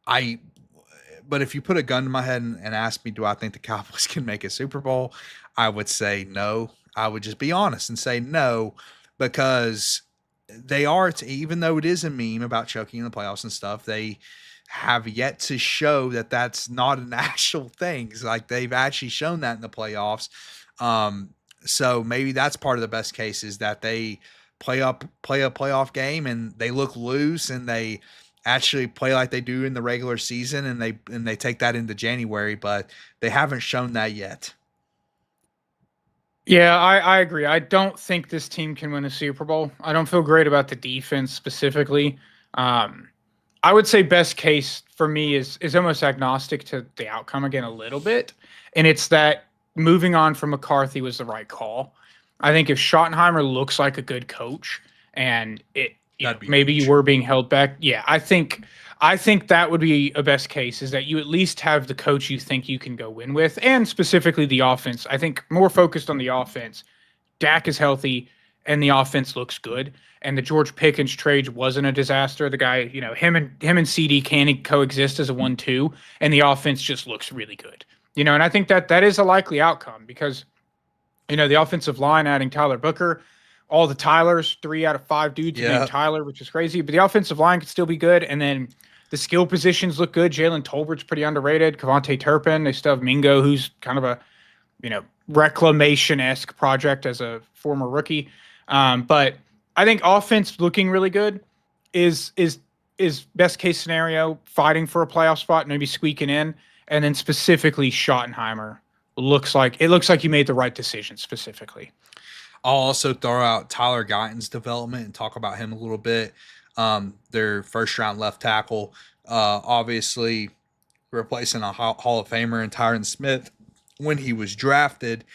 But if you put a gun to my head and ask me, do I think the Cowboys can make a Super Bowl? I would say no. I would just be honest and say no, because they are, even though it is a meme about choking in the playoffs and stuff, they have yet to show that that's not an actual thing. It's like they've actually shown that in the playoffs. So maybe that's part of the best case, is that they play a playoff game and they look loose and they actually play like they do in the regular season, and they take that into January, but they haven't shown that yet. Yeah, I agree. I don't think this team can win a Super Bowl. I don't feel great about the defense specifically. I would say best case for me is almost agnostic to the outcome again a little bit. And it's that moving on from McCarthy was the right call. I think if Schottenheimer looks like a good coach and maybe you were being held back. Yeah, I think that would be a best case, is that you at least have the coach you think you can go win with, and specifically the offense. I think more focused on the offense. Dak is healthy and the offense looks good. And the George Pickens trade wasn't a disaster. The guy, him and CD can coexist as a 1-2, and the offense just looks really good. And I think that is a likely outcome because, the offensive line adding Tyler Booker, all the Tylers, 3 out of 5 dudes named Tyler, which is crazy. But the offensive line could still be good. And then the skill positions look good. Jalen Tolbert's pretty underrated. Kavontae Turpin. They still have Mingo, who's kind of a, reclamation-esque project as a former rookie. But I think offense looking really good is best case scenario, fighting for a playoff spot, maybe squeaking in. And then specifically Schottenheimer looks like you made the right decision specifically. I'll also throw out Tyler Guyton's development and talk about him a little bit. Their first round left tackle, obviously replacing a Hall of Famer in Tyron Smith when he was drafted.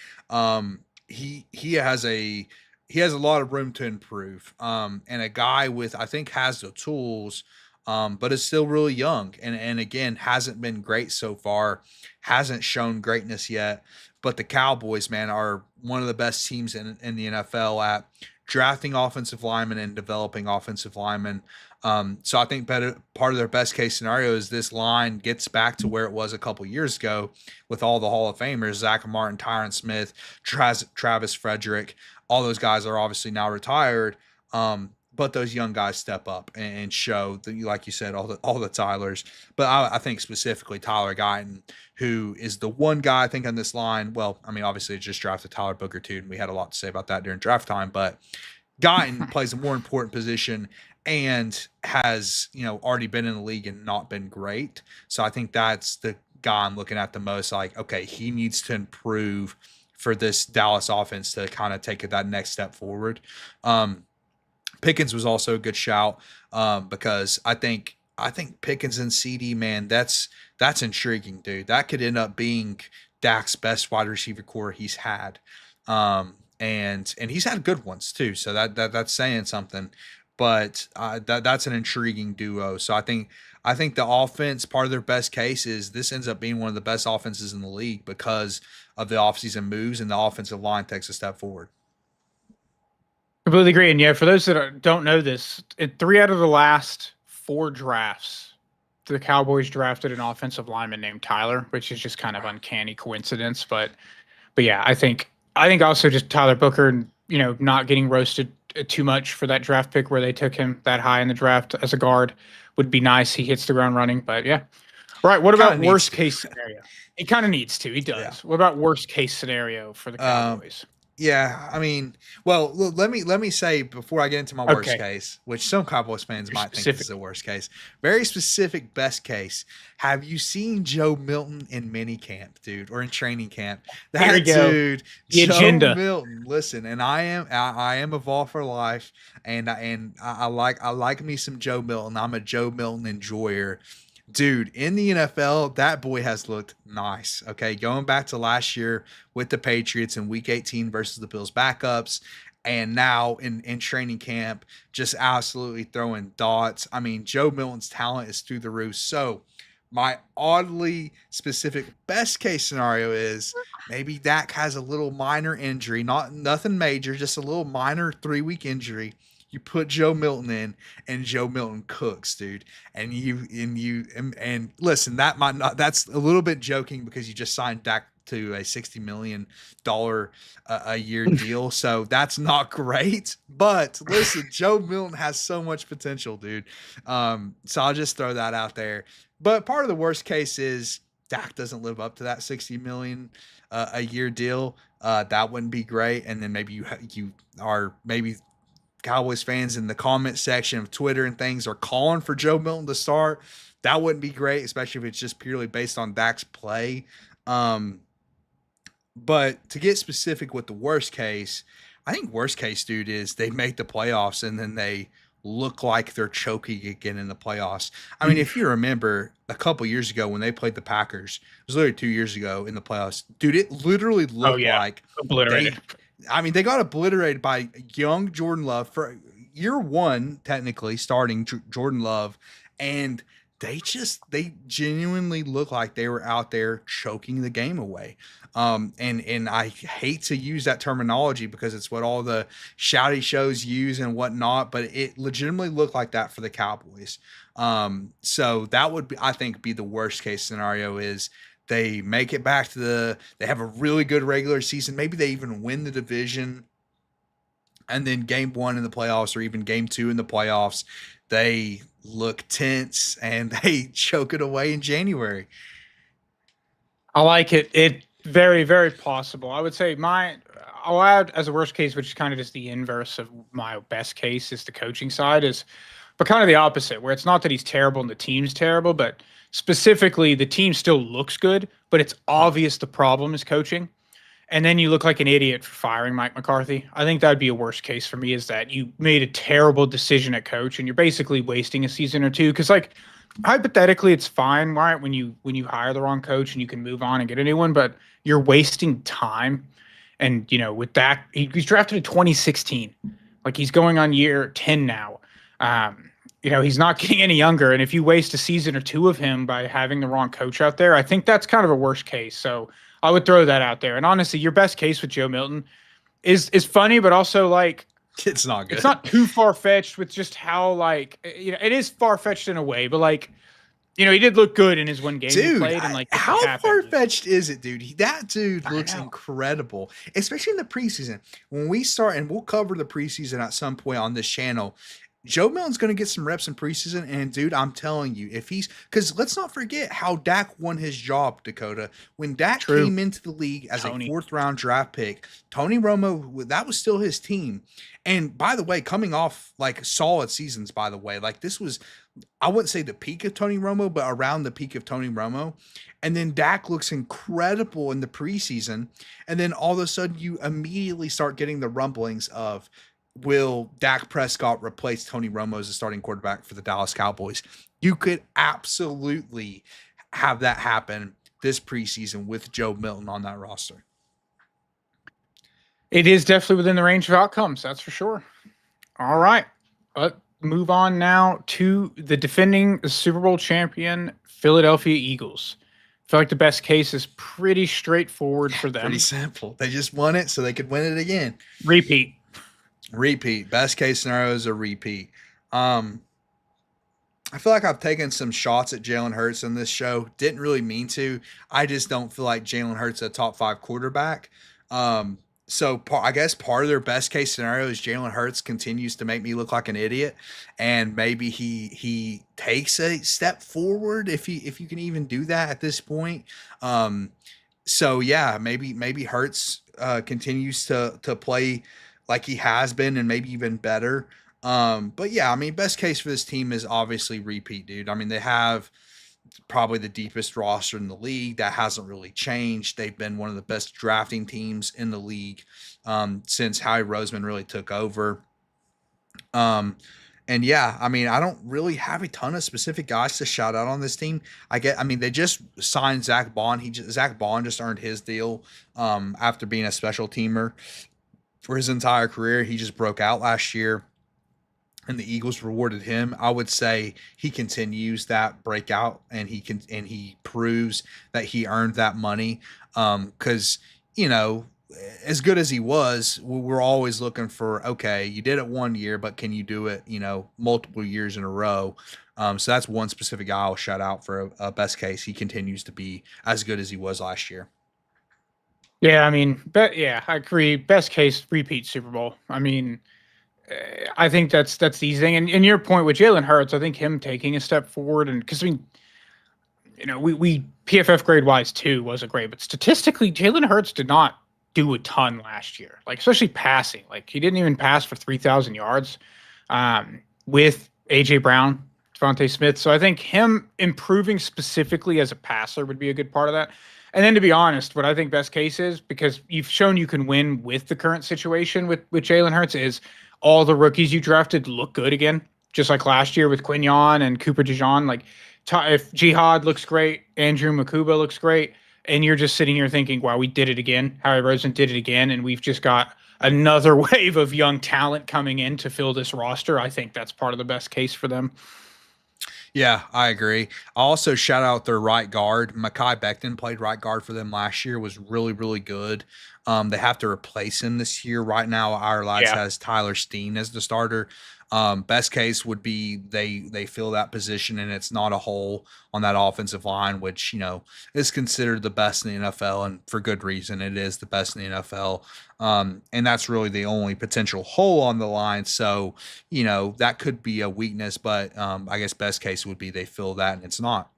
He has a lot of room to improve. And a guy with, I think, has the tools, but is still really young. And again, hasn't been great so far, hasn't shown greatness yet. But the Cowboys, man, are one of the best teams in the NFL at drafting offensive linemen and developing offensive linemen. So I think part of their best case scenario is this line gets back to where it was a couple years ago with all the Hall of Famers, Zach Martin, Tyron Smith, Travis Frederick. All those guys are obviously now retired. but those young guys step up and show that, like you said, all the Tylers. But I think specifically Tyler Guyton, who is the one guy I think on this line. Well, I mean, obviously, it just drafted Tyler Booker too, and we had a lot to say about that during draft time. But Guyton plays a more important position and has, already been in the league and not been great. So I think that's the guy I'm looking at the most. Like, okay, he needs to improve for this Dallas offense to kind of take that next step forward. Pickens was also a good shout, because I think Pickens and CD, man, that's intriguing, dude. That could end up being Dak's best wide receiver core he's had. And he's had good ones too. So that's saying something. But that's an intriguing duo. So I think the offense, part of their best case is this ends up being one of the best offenses in the league because of the offseason moves, and the offensive line takes a step forward. Completely agree. And yeah, for those that don't know this, in 3 out of the last 4 drafts, the Cowboys drafted an offensive lineman named Tyler, which is just kind of uncanny coincidence. But yeah, I think also just Tyler Booker, not getting roasted too much for that draft pick where they took him that high in the draft as a guard would be nice. He hits the ground running. But yeah. All right. What about worst case scenario? He kind of needs to. He does. Yeah. What about worst case scenario for the Cowboys? Yeah, I mean, well, let me say before I get into my worst case, which some Cowboys fans might think is the worst case, very specific best case. Have you seen Joe Milton in mini camp, dude, or in training camp? That dude, Joe Milton. Listen, and I am a Vol for life, and I like me some Joe Milton. I'm a Joe Milton enjoyer. Dude, in the NFL, that boy has looked nice. Okay, going back to last year with the Patriots in Week 18 versus the Bills backups, and now in training camp, just absolutely throwing dots. I mean, Joe Milton's talent is through the roof. So my oddly specific best case scenario is maybe Dak has a little minor injury, nothing major, just a little minor 3-week injury. You put Joe Milton in, and Joe Milton cooks, dude. And listen, that's a little bit joking because you just signed Dak to a $60 million a year deal. So that's not great. But listen, Joe Milton has so much potential, dude. So I'll just throw that out there. But part of the worst case is Dak doesn't live up to that $60 million a year deal. That wouldn't be great. And then maybe you are maybe Cowboys fans in the comment section of Twitter and things are calling for Joe Milton to start. That wouldn't be great, especially if it's just purely based on Dak's play. But to get specific with the worst case, I think worst case, dude, is they make the playoffs and then they look like they're choking again in the playoffs. I mean, if you remember a couple years ago when they played the Packers, it was literally 2 years ago in the playoffs, dude, it literally looked like obliterated. They got obliterated by young Jordan Love for year one, technically starting Jordan Love. And they genuinely look like they were out there choking the game away. And I hate to use that terminology because it's what all the shouty shows use and whatnot, but it legitimately looked like that for the Cowboys. So that would be, I think, be the worst case scenario is they make it back to they have a really good regular season. Maybe they even win the division. And then game 1 in the playoffs or even game 2 in the playoffs, they look tense and they choke it away in January. I like it. It very, very possible. I would say I'll add as a worst case, which is kind of just the inverse of my best case is the coaching side but kind of the opposite, where it's not that he's terrible and the team's terrible, but specifically the team still looks good, but it's obvious the problem is coaching. And then you look like an idiot for firing Mike McCarthy. I think that'd be a worst case for me is that you made a terrible decision at coach and you're basically wasting a season or two. Cause like hypothetically it's fine, right? When you hire the wrong coach and you can move on and get a new one, but you're wasting time. And with that, he's drafted in 2016. Like he's going on year 10 now. He's not getting any younger. And if you waste a season or 2 of him by having the wrong coach out there, I think that's kind of a worst case. So I would throw that out there. And honestly, your best case with Joe Milton is funny, but also like it's not good. It's not too far fetched with just how it is far fetched in a way, but like he did look good in his one game he played. And like how far fetched is it, dude? That dude looks incredible, especially in the preseason. When we start, and we'll cover the preseason at some point on this channel. Joe Milton's going to get some reps in preseason, and dude, I'm telling you, if he's because let's not forget how Dak won his job, Dakota. When Dak True. came into the league as a Tony. 4th round draft pick, Tony Romo, that was still his team. And by the way, coming off like solid seasons, by the way, like this was, I wouldn't say the peak of Tony Romo, but around the peak of Tony Romo. And then Dak looks incredible in the preseason, and then all of a sudden you immediately start getting the rumblings of, will Dak Prescott replace Tony Romo as the starting quarterback for the Dallas Cowboys? You could absolutely have that happen this preseason with Joe Milton on that roster. It is definitely within the range of outcomes, that's for sure. All right. Let's move on now to the defending Super Bowl champion Philadelphia Eagles. I feel like the best case is pretty straightforward for them. Pretty simple. They just won it so they could win it again. Repeat. Best case scenario is a repeat. I feel like I've taken some shots at Jalen Hurts in this show. Didn't really mean to. I just don't feel like Jalen Hurts is a top 5 quarterback. So I guess part of their best case scenario is Jalen Hurts continues to make me look like an idiot, and maybe he takes a step forward if you can even do that at this point. So yeah, maybe Hurts continues to play like he has been, and maybe even better. But yeah, I mean, best case for this team is obviously repeat, dude. I mean, they have probably the deepest roster in the league. That hasn't really changed. They've been one of the best drafting teams in the league since Howie Roseman really took over. And yeah, I mean, I don't really have a ton of specific guys to shout out on this team. I mean, they just signed Zach Bond. Zach Bond just earned his deal after being a special teamer for his entire career. He just broke out last year, and the Eagles rewarded him. I would say he continues that breakout, and he proves that he earned that money. Because as good as he was, we're always looking for, okay, you did it 1 year, but can you do it multiple years in a row? So that's one specific guy I'll shout out for a best case. He continues to be as good as he was last year. Yeah, I mean, I agree. Best case, repeat Super Bowl. I mean, I think that's the easy thing. And your point with Jalen Hurts, I think him taking a step forward, and because I mean, we PFF grade wise too wasn't great, but statistically, Jalen Hurts did not do a ton last year, like especially passing. Like he didn't even pass for 3,000 yards with AJ Brown, Devontae Smith. So I think him improving specifically as a passer would be a good part of that. And then to be honest, what I think best case is, because you've shown you can win with the current situation with Jalen Hurts, is all the rookies you drafted look good again, just like last year with Quignon and Cooper DeJean. Like if Jihad looks great, Andrew Makuba looks great, and you're just sitting here thinking, wow, we did it again. Howie Roseman did it again, and we've just got another wave of young talent coming in to fill this roster. I think that's part of the best case for them. Yeah, I agree. I also shout out their right guard. Mekhi Becton played right guard for them last year, was really, really good. They have to replace him this year. Right now, our lads has Tyler Steen as the starter. Best case would be they fill that position, and it's not a hole on that offensive line, which is considered the best in the NFL, and for good reason. It is the best in the NFL, and that's really the only potential hole on the line. So that could be a weakness, but I guess best case would be they fill that, and it's not.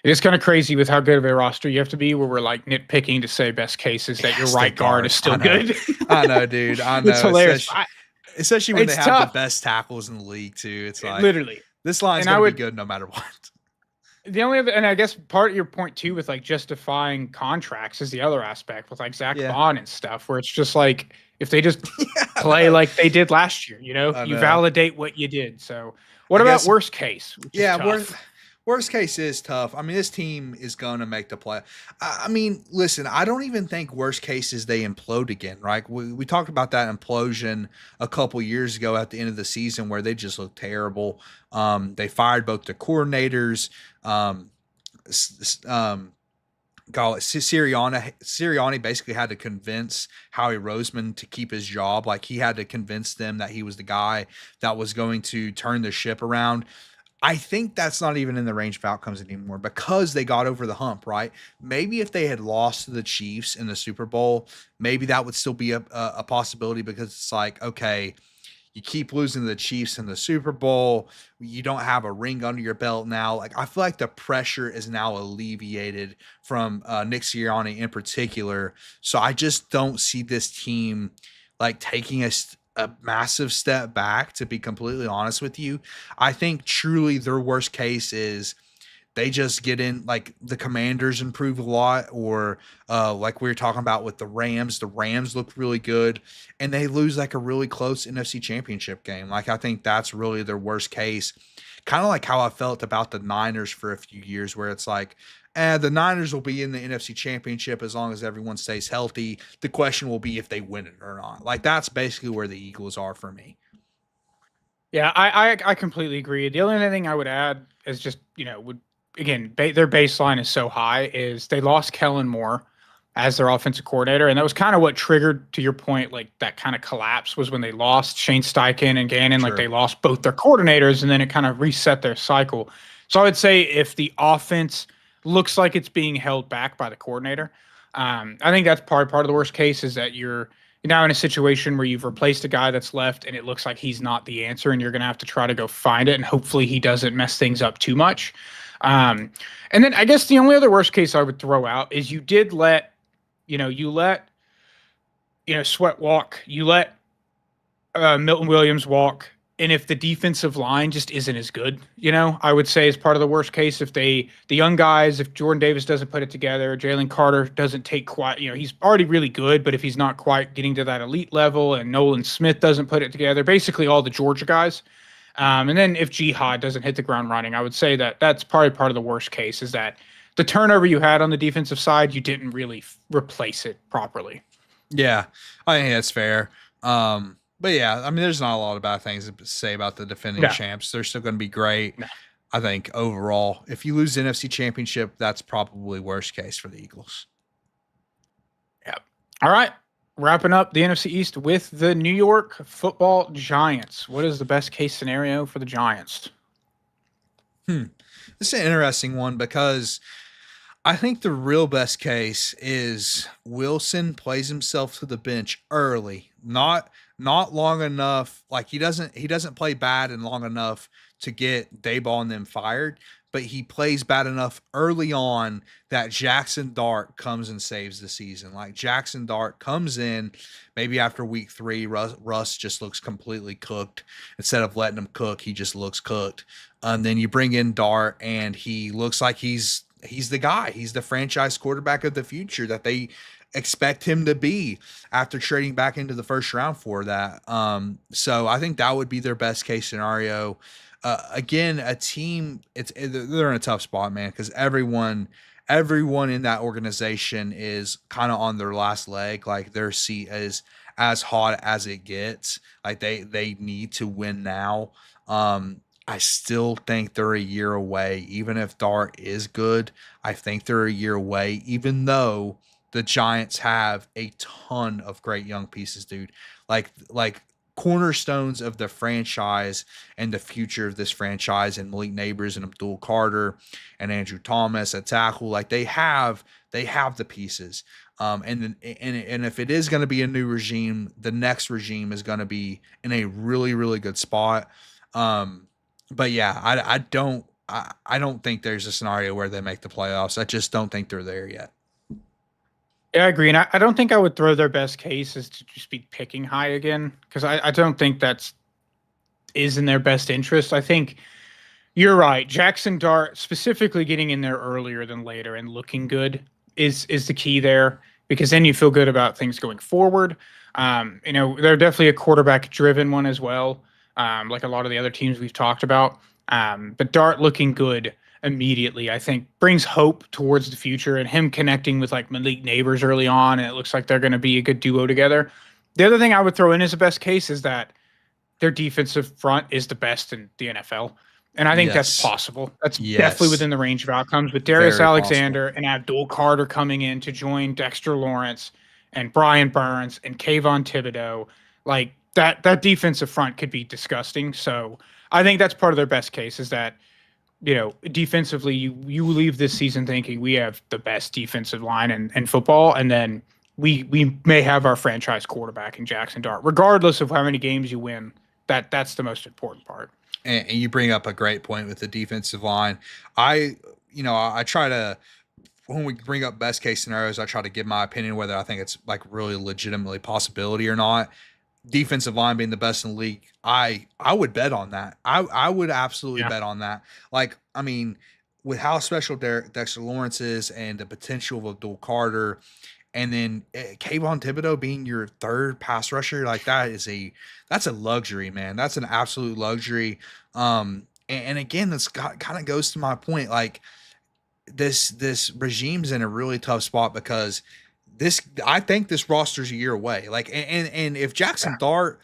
It is kind of crazy with how good of a roster you have to be, where we're like nitpicking to say best case is that your right guard is still good. I know, dude. I know. It's hilarious. Especially when they have the best tackles in the league too. It's like literally this line's gonna be good no matter what. The only other, and I guess part of your point too, with like justifying contracts, is the other aspect with like Zach Bond and stuff, where it's just like if they just play like they did last year, you validate what you did. So what about worst case? Worst case is tough. I mean, this team is going to make the play. I mean, listen, I don't even think worst case is they implode again, right? We talked about that implosion a couple years ago at the end of the season where they just looked terrible. They fired both the coordinators. Sirianni basically had to convince Howie Roseman to keep his job. Like he had to convince them that he was the guy that was going to turn the ship around. I think that's not even in the range of outcomes anymore because they got over the hump, right? Maybe if they had lost to the Chiefs in the Super Bowl, maybe that would still be a possibility because it's like, okay, You keep losing to the Chiefs in the Super Bowl. You don't have a ring under your belt now. Like, I feel like the pressure is now alleviated from Nick Sirianni in particular. So I just don't see this team like taking a massive step back, to be completely honest with you. I think truly their worst case is they just get in, like the Commanders improve a lot, or like we were talking about with the Rams look really good, and they lose like a really close NFC Championship game. Like, I think that's really their worst case. Kind of like how I felt about the Niners for a few years, where it's like, the Niners will be in the NFC Championship as long as everyone stays healthy. The question will be if they win it or not. Like, that's basically where the Eagles are for me. Yeah, I completely agree. The only thing I would add is just, would again, their baseline is so high is they lost Kellen Moore as their offensive coordinator, and that was kind of what triggered, to your point, like that kind of collapse was when they lost Shane Steichen and Gannon. Like, Sure. they lost both their coordinators, and then it kind of reset their cycle. So I would say if the offense looks like it's being held back by the coordinator, I think that's part of the worst case is that you're now in a situation where you've replaced a guy that's left and it looks like he's not the answer, and you're going to have to try to go find it, and hopefully he doesn't mess things up too much. And then I guess the only other worst case I would throw out is you did let, Sweat walk, you let Milton Williams walk. And if the defensive line just isn't as good, I would say is part of the worst case. If the young guys, if Jordan Davis doesn't put it together, Jalen Carter doesn't take quite, he's already really good, but if he's not quite getting to that elite level, and Nolan Smith doesn't put it together, basically all the Georgia guys. And then if Jihad doesn't hit the ground running, I would say that that's probably part of the worst case is that the turnover you had on the defensive side, you didn't really replace it properly. Yeah, I think that's fair. But yeah, I mean, there's not a lot of bad things to say about the defending No. champs. They're still going to be great. No. I think overall, if you lose the NFC Championship, that's probably worst case for the Eagles. Yep. All right. Wrapping up the NFC East with the New York Football Giants. What is the best case scenario for the Giants? This is an interesting one because I think the real best case is Wilson plays himself to the bench early, not long enough. Like, he doesn't play bad and long enough to get Dayball and them fired, but he plays bad enough early on that Jackson Dart comes and saves the season. Like, Jackson Dart comes in maybe after week 3, Russ just looks completely cooked. Instead of letting him cook, he just looks cooked. And then you bring in Dart, and he looks like he's the guy. He's the franchise quarterback of the future that they expect him to be after trading back into the first round for that. So I think that would be their best case scenario. Again, a team, they're in a tough spot, man, because everyone in that organization is kind of on their last leg. Like, their seat is as hot as it gets. Like, they need to win now. I still think they're a year away. Even if Dart is good, I think they're a year away, even though the Giants have a ton of great young pieces, dude. Like cornerstones of the franchise and the future of this franchise, and Malik Neighbors and Abdul Carter and Andrew Thomas at tackle. Like, they have the pieces. And if it is going to be a new regime, the next regime is going to be in a really, really good spot. But yeah, I don't think there's a scenario where they make the playoffs. I just don't think they're there yet. Yeah, I agree. And I don't think I would throw their best case is to just be picking high again, because I don't think is in their best interest. I think you're right. Jackson Dart specifically getting in there earlier than later and looking good is the key there, because then you feel good about things going forward. They're definitely a quarterback driven one as well. Like a lot of the other teams we've talked about. But Dart looking good immediately, I think, brings hope towards the future, and him connecting with like Malik Neighbors early on, and it looks like they're going to be a good duo together. The other thing I would throw in as a best case is that their defensive front is the best in the NFL. And I think that's possible. That's definitely within the range of outcomes, with Darius Alexander and Abdul Carter coming in to join Dexter Lawrence and Brian Burns and Kayvon Thibodeau. Like, that defensive front could be disgusting. So I think that's part of their best case is that, defensively, you leave this season thinking we have the best defensive line in football, and then we may have our franchise quarterback in Jackson Dart. Regardless of how many games you win, That's the most important part. And you bring up a great point with the defensive line. I try to, when we bring up best case scenarios, I try to give my opinion whether I think it's like really legitimately possibility or not. Defensive line being the best in the league, I would bet on that. I would absolutely Yeah. bet on that. Like, I mean, with how special Dexter Lawrence is and the potential of Abdul Carter, and then Kayvon Thibodeau being your third pass rusher, like that's a luxury, man. That's an absolute luxury. And again, this kind of goes to my point. Like this regime's in a really tough spot because I think this roster's a year away. Like, and if Jackson Dart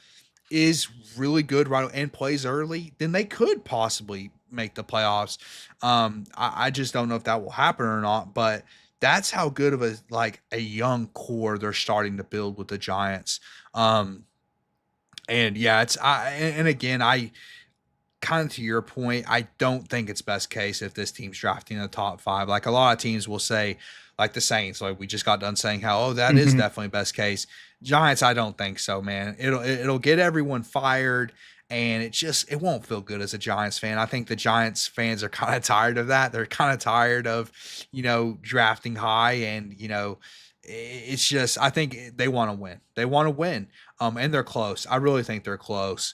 is really good right and plays early, then they could possibly make the playoffs. I just don't know if that will happen or not, but that's how good of a young core they're starting to build with the Giants. And yeah, and again, I kind of to your point, I don't think it's best case if this team's drafting in the top 5. Like a lot of teams will say, like the Saints, like we just got done saying how, oh, that is definitely best case. Giants, I don't think so, man. It'll get everyone fired, and it won't feel good as a Giants fan. I think the Giants fans are kind of tired of that. They're kind of tired of, drafting high, and it's just, I think they want to win. They want to win. And they're close. I really think they're close.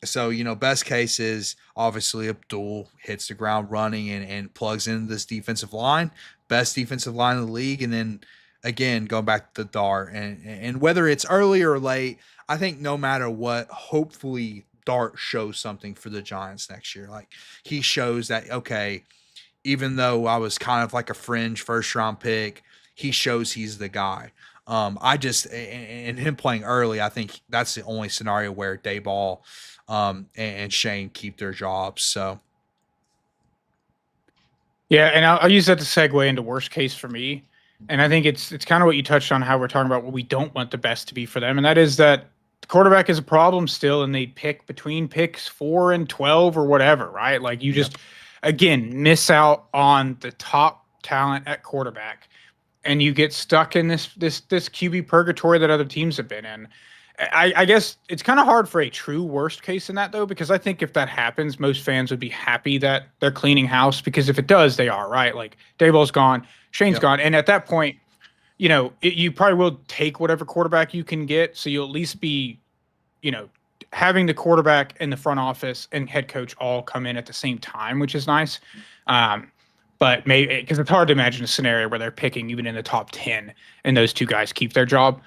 So, best case is obviously Abdul hits the ground running and plugs into this defensive line, best defensive line in the league. And then again, going back to Dart and whether it's early or late, I think no matter what, hopefully Dart shows something for the Giants next year. Like he shows that, okay, even though I was kind of like a fringe first round pick, he shows he's the guy. And him playing early, I think that's the only scenario where Dayball and Shane keep their jobs. So, yeah, and I'll use that to segue into worst case for me. And I think it's kind of what you touched on, how we're talking about what we don't want the best to be for them, and that is that the quarterback is a problem still, and they pick between picks 4 and 12 or whatever, right? Like you just again miss out on the top talent at quarterback, and you get stuck in this QB purgatory that other teams have been in. I guess it's kind of hard for a true worst case in that, though, because I think if that happens, most fans would be happy that they're cleaning house, because if it does, they are, right? Like Dayball's gone, Shane's gone. And at that point, you probably will take whatever quarterback you can get. So you'll at least be, having the quarterback and the front office and head coach all come in at the same time, which is nice. But maybe because it's hard to imagine a scenario where they're picking even in the top 10 and those two guys keep their job.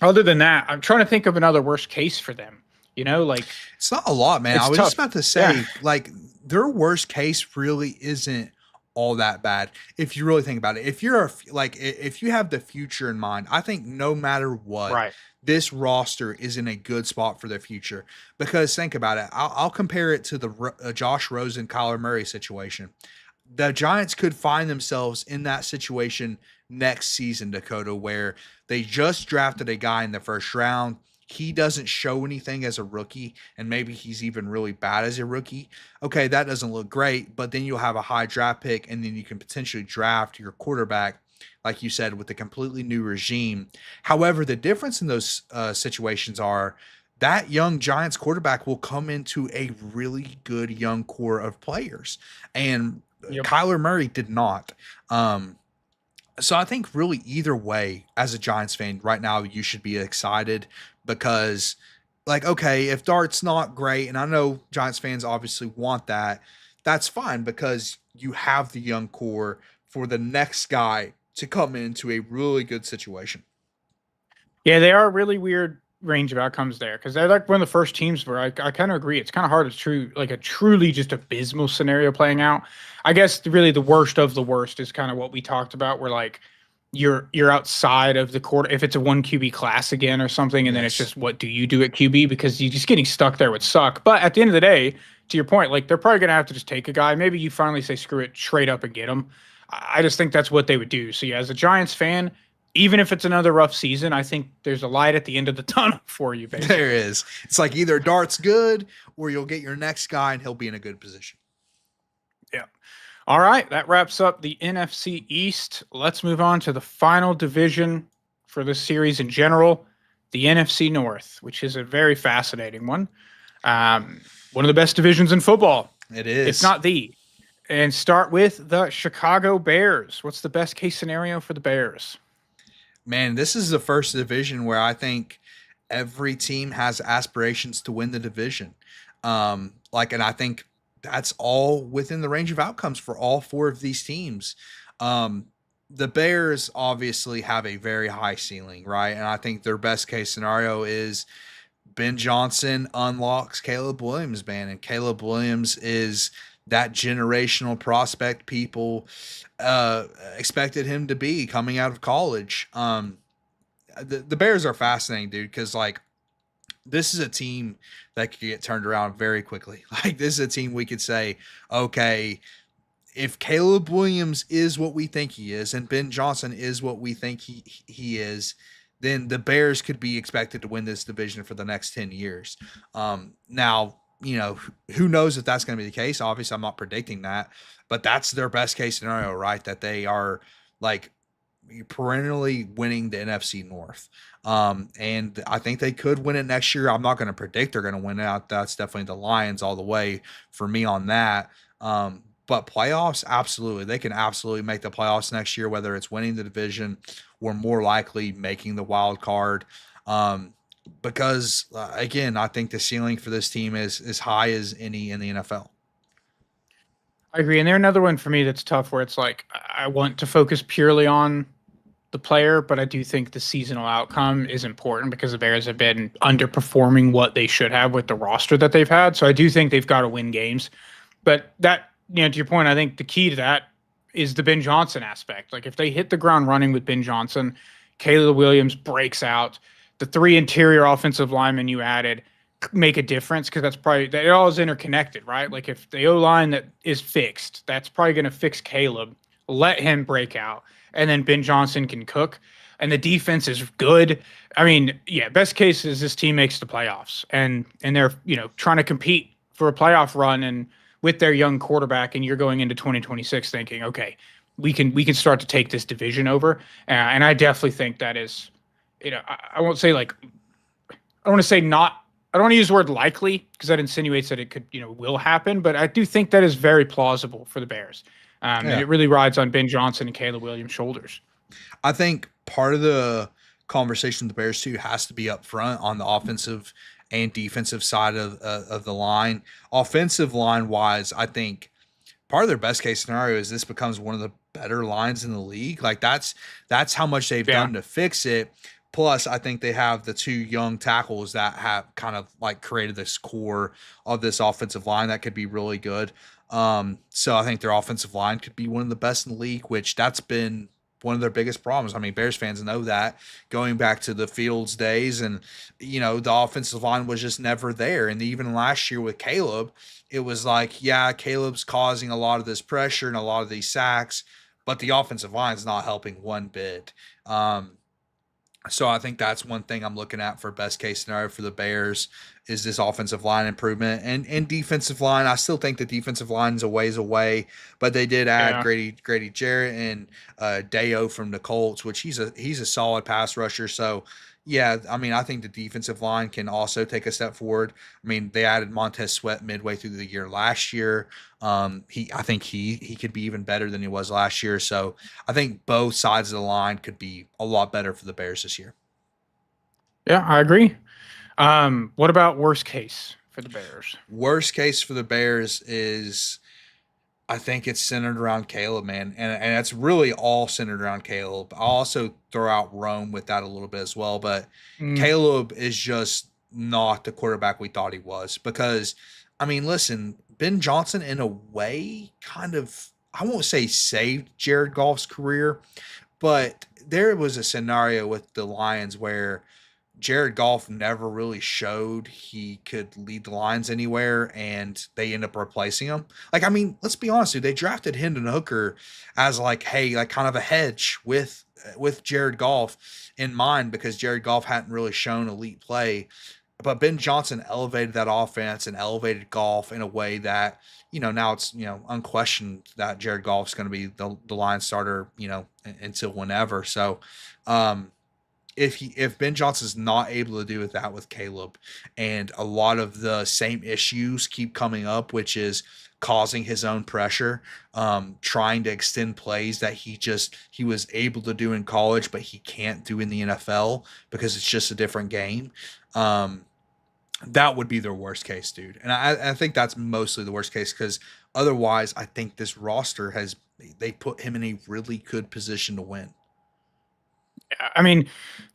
Other than that, I'm trying to think of another worst case for them. Like it's not a lot, man. I was tough. just about to say, like their worst case really isn't all that bad if you really think about it. If you're if you have the future in mind, I think no matter what, this roster is in a good spot for the future. Because think about it. I'll compare it to the Josh Rosen, Kyler Murray situation. The Giants could find themselves in that situation next season, Dakota, where they just drafted a guy in the first round. He doesn't show anything as a rookie, and maybe he's even really bad as a rookie. Okay, that doesn't look great, but then you'll have a high draft pick, and then you can potentially draft your quarterback, like you said, with a completely new regime. However, the difference in those situations are that young Giants quarterback will come into a really good young core of players, and Kyler Murray did not. So I think really either way, as a Giants fan right now, you should be excited because, like, okay, if Dart's not great, and I know Giants fans obviously want that, that's fine because you have the young core for the next guy to come into a really good situation. Yeah, they are a really weird range of outcomes there because they're like one of the first teams where I kind of agree. It's kind of hard to a truly just abysmal scenario playing out. I guess really the worst of the worst is kind of what we talked about, where like you're outside of the quarter if it's a 1 QB class again or something, and then it's just what do you do at QB, because you just getting stuck there would suck. But at the end of the day, to your point, like they're probably gonna have to just take a guy. Maybe you finally say screw it, trade up and get him. I just think that's what they would do. So yeah, as a Giants fan, even if it's another rough season, I think there's a light at the end of the tunnel for you, basically. There is. It's like either Dart's good or you'll get your next guy and he'll be in a good position. Yeah. All right. That wraps up the NFC East. Let's move on to the final division for this series in general, the NFC North, which is a very fascinating one. One of the best divisions in football, It if is. not the. And start with the Chicago Bears. What's the best case scenario for the Bears? Man, this is the first division where I think every team has aspirations to win the division. And I think that's all within the range of outcomes for all four of these teams. Um, the Bears obviously have a very high ceiling, right? And I think their best case scenario is Ben Johnson unlocks Caleb Williams, man, and Caleb Williams is that generational prospect people expected him to be coming out of college. The Bears are fascinating, dude, because like this is a team that could get turned around very quickly. Like this is a team we could say, okay, if Caleb Williams is what we think he is, and Ben Johnson is what we think he is, then the Bears could be expected to win this division for the next 10 years. Now, who knows if that's going to be the case? Obviously, I'm not predicting that, but that's their best case scenario, right? That they are like perennially winning the NFC North. And I think they could win it next year. I'm not going to predict they're going to win out. That's definitely the Lions all the way for me on that. But playoffs, absolutely. They can absolutely make the playoffs next year, whether it's winning the division or more likely making the wild card. Because again, I think the ceiling for this team is as high as any in the NFL. I agree. And they're another one for me that's tough where it's like I want to focus purely on the player, but I do think the seasonal outcome is important because the Bears have been underperforming what they should have with the roster that they've had. So I do think they've got to win games. But that, to your point, I think the key to that is the Ben Johnson aspect. Like if they hit the ground running with Ben Johnson, Caleb Williams breaks out, the three interior offensive linemen you added make a difference because that's probably it all is interconnected, right? Like if the O line that is fixed, that's probably going to fix Caleb. Let him break out, and then Ben Johnson can cook. And the defense is good. I mean, yeah, best case is this team makes the playoffs, and they're trying to compete for a playoff run, and with their young quarterback, and you're going into 2026 thinking, okay, we can start to take this division over. And I definitely think that is, I won't say like I want to say not. I don't want to use the word likely because that insinuates that it could, will happen. But I do think that is very plausible for the Bears, and Yeah. it really rides on Ben Johnson and Caleb Williams' shoulders. I think part of the conversation with the Bears too has to be up front on the offensive and defensive side of the line. Offensive line wise, I think part of their best case scenario is this becomes one of the better lines in the league. Like that's how much they've Yeah, done to fix it. Plus, I think they have the two young tackles that have kind of like created this core of this offensive line that could be really good. So I think their offensive line could be one of the best in the league, which that's been one of their biggest problems. I mean, Bears fans know that going back to the Fields days, and the offensive line was just never there. And even last year with Caleb, it was like, yeah, Caleb's causing a lot of this pressure and a lot of these sacks, but the offensive line is not helping one bit. So I think that's one thing I'm looking at for best case scenario for the Bears is this offensive line improvement and defensive line. I still think the defensive line is a ways away, but they did add yeah. Grady Jarrett and Deo from the Colts, which he's a solid pass rusher. So yeah, I mean I think the defensive line can also take a step forward. I mean they added Montez Sweat midway through the year last year. I think he could be even better than he was last year. So I think both sides of the line could be a lot better for the Bears this year. Yeah, I agree. What about worst case for the Bears? Worst case for the Bears is I think it's centered around Caleb, man. And it's really all centered around Caleb. I'll also throw out Rome with that a little bit as well. But Mm, Caleb is just not the quarterback we thought he was. Because, I mean, listen, Ben Johnson, in a way, kind of, I won't say saved Jared Goff's career, but there was a scenario with the Lions where Jared Goff never really showed he could lead the Lions anywhere, and they end up replacing him. Like, I mean, let's be honest, dude. They drafted Hendon Hooker as like, hey, like kind of a hedge with Jared Goff in mind because Jared Goff hadn't really shown elite play. But Ben Johnson elevated that offense and elevated Goff in a way that now it's unquestioned that Jared Goff's going to be the Lions starter until whenever. So. if Ben Johnson's not able to do that with Caleb, and a lot of the same issues keep coming up, which is causing his own pressure, trying to extend plays that he was able to do in college, but he can't do in the NFL because it's just a different game. Um, that would be their worst case, dude. And I think that's mostly the worst case because otherwise, I think this roster they put him in a really good position to win. I mean,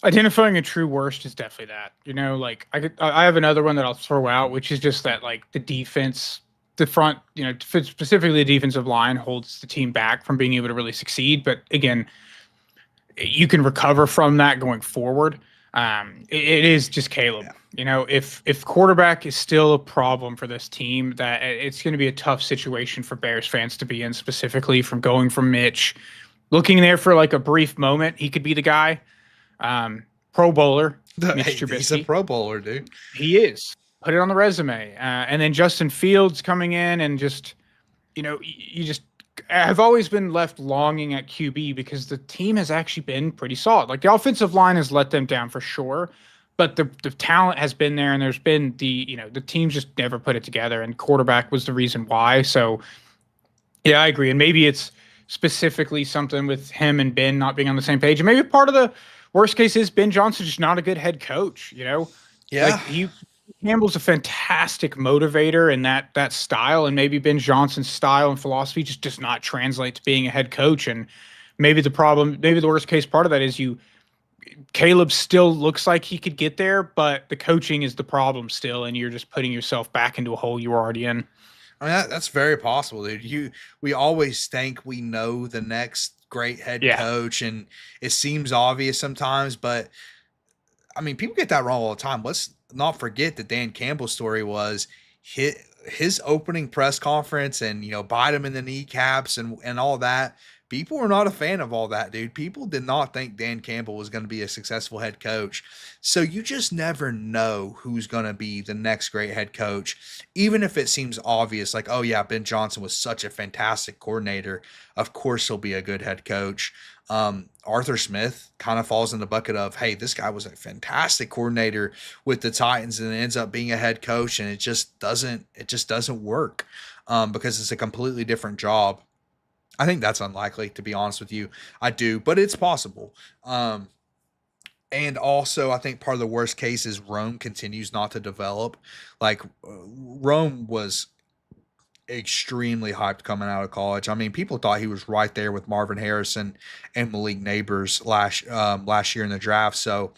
identifying a true worst is definitely that. Like I have another one that I'll throw out, which is just that like the defense, the front, specifically the defensive line holds the team back from being able to really succeed. But again, you can recover from that going forward. It is just Caleb. Yeah. If quarterback is still a problem for this team, that it's going to be a tough situation for Bears fans to be in, specifically from going from Mitch, looking there for like a brief moment. He could be the guy. Pro Bowler, Mitch Trubisky. He's a Pro Bowler, dude. He is. Put it on the resume. And then Justin Fields coming in and just, you just have always been left longing at QB because the team has actually been pretty solid. Like the offensive line has let them down for sure, but the talent has been there, and there's been the teams just never put it together, and quarterback was the reason why. So yeah, I agree. And maybe it's specifically something with him and Ben not being on the same page. And maybe part of the worst case is Ben Johnson just not a good head coach, Yeah. Like Campbell's a fantastic motivator in that style, and maybe Ben Johnson's style and philosophy just does not translate to being a head coach. And maybe the worst case part of that is Caleb still looks like he could get there, but the coaching is the problem still, and you're just putting yourself back into a hole you were already in. I mean, that's very possible, dude. We always think we know the next great head coach, and it seems obvious sometimes, but I mean, people get that wrong all the time. Let's not forget that Dan Campbell's story was his opening press conference and, bite him in the kneecaps and all that. People were not a fan of all that, dude. People did not think Dan Campbell was going to be a successful head coach. So you just never know who's going to be the next great head coach, even if it seems obvious, like, oh yeah, Ben Johnson was such a fantastic coordinator. Of course he'll be a good head coach. Arthur Smith kind of falls in the bucket of, hey, this guy was a fantastic coordinator with the Titans and ends up being a head coach, and it just doesn't work because it's a completely different job. I think that's unlikely, to be honest with you. I do, but it's possible. And also, I think part of the worst case is Rome continues not to develop. Like, Rome was extremely hyped coming out of college. I mean, people thought he was right there with Marvin Harrison and Malik Neighbors last year in the draft. So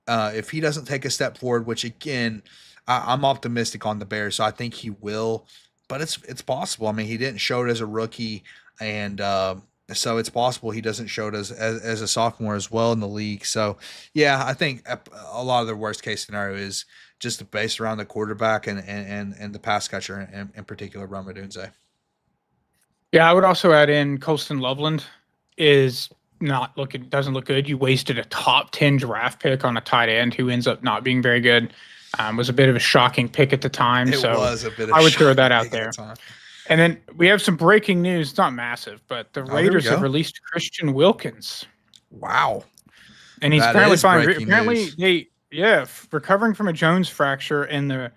if he doesn't take a step forward, which again, I'm optimistic on the Bears, so I think he will. But it's possible. I mean, he didn't show it as a rookie, and so it's possible he doesn't show it as a sophomore as well in the league. So yeah, I think a lot of the worst case scenario is just based around the quarterback and the pass catcher in particular, Rome Odunze. Yeah, I would also add in Colston Loveland doesn't look good. You wasted a top 10 draft pick on a tight end who ends up not being very good. Was a bit of a shocking pick at the time. I would throw that out there. And then we have some breaking news. It's not massive, but the Raiders have released Christian Wilkins. Wow. And he's apparently fine. Apparently, recovering from a Jones fracture, and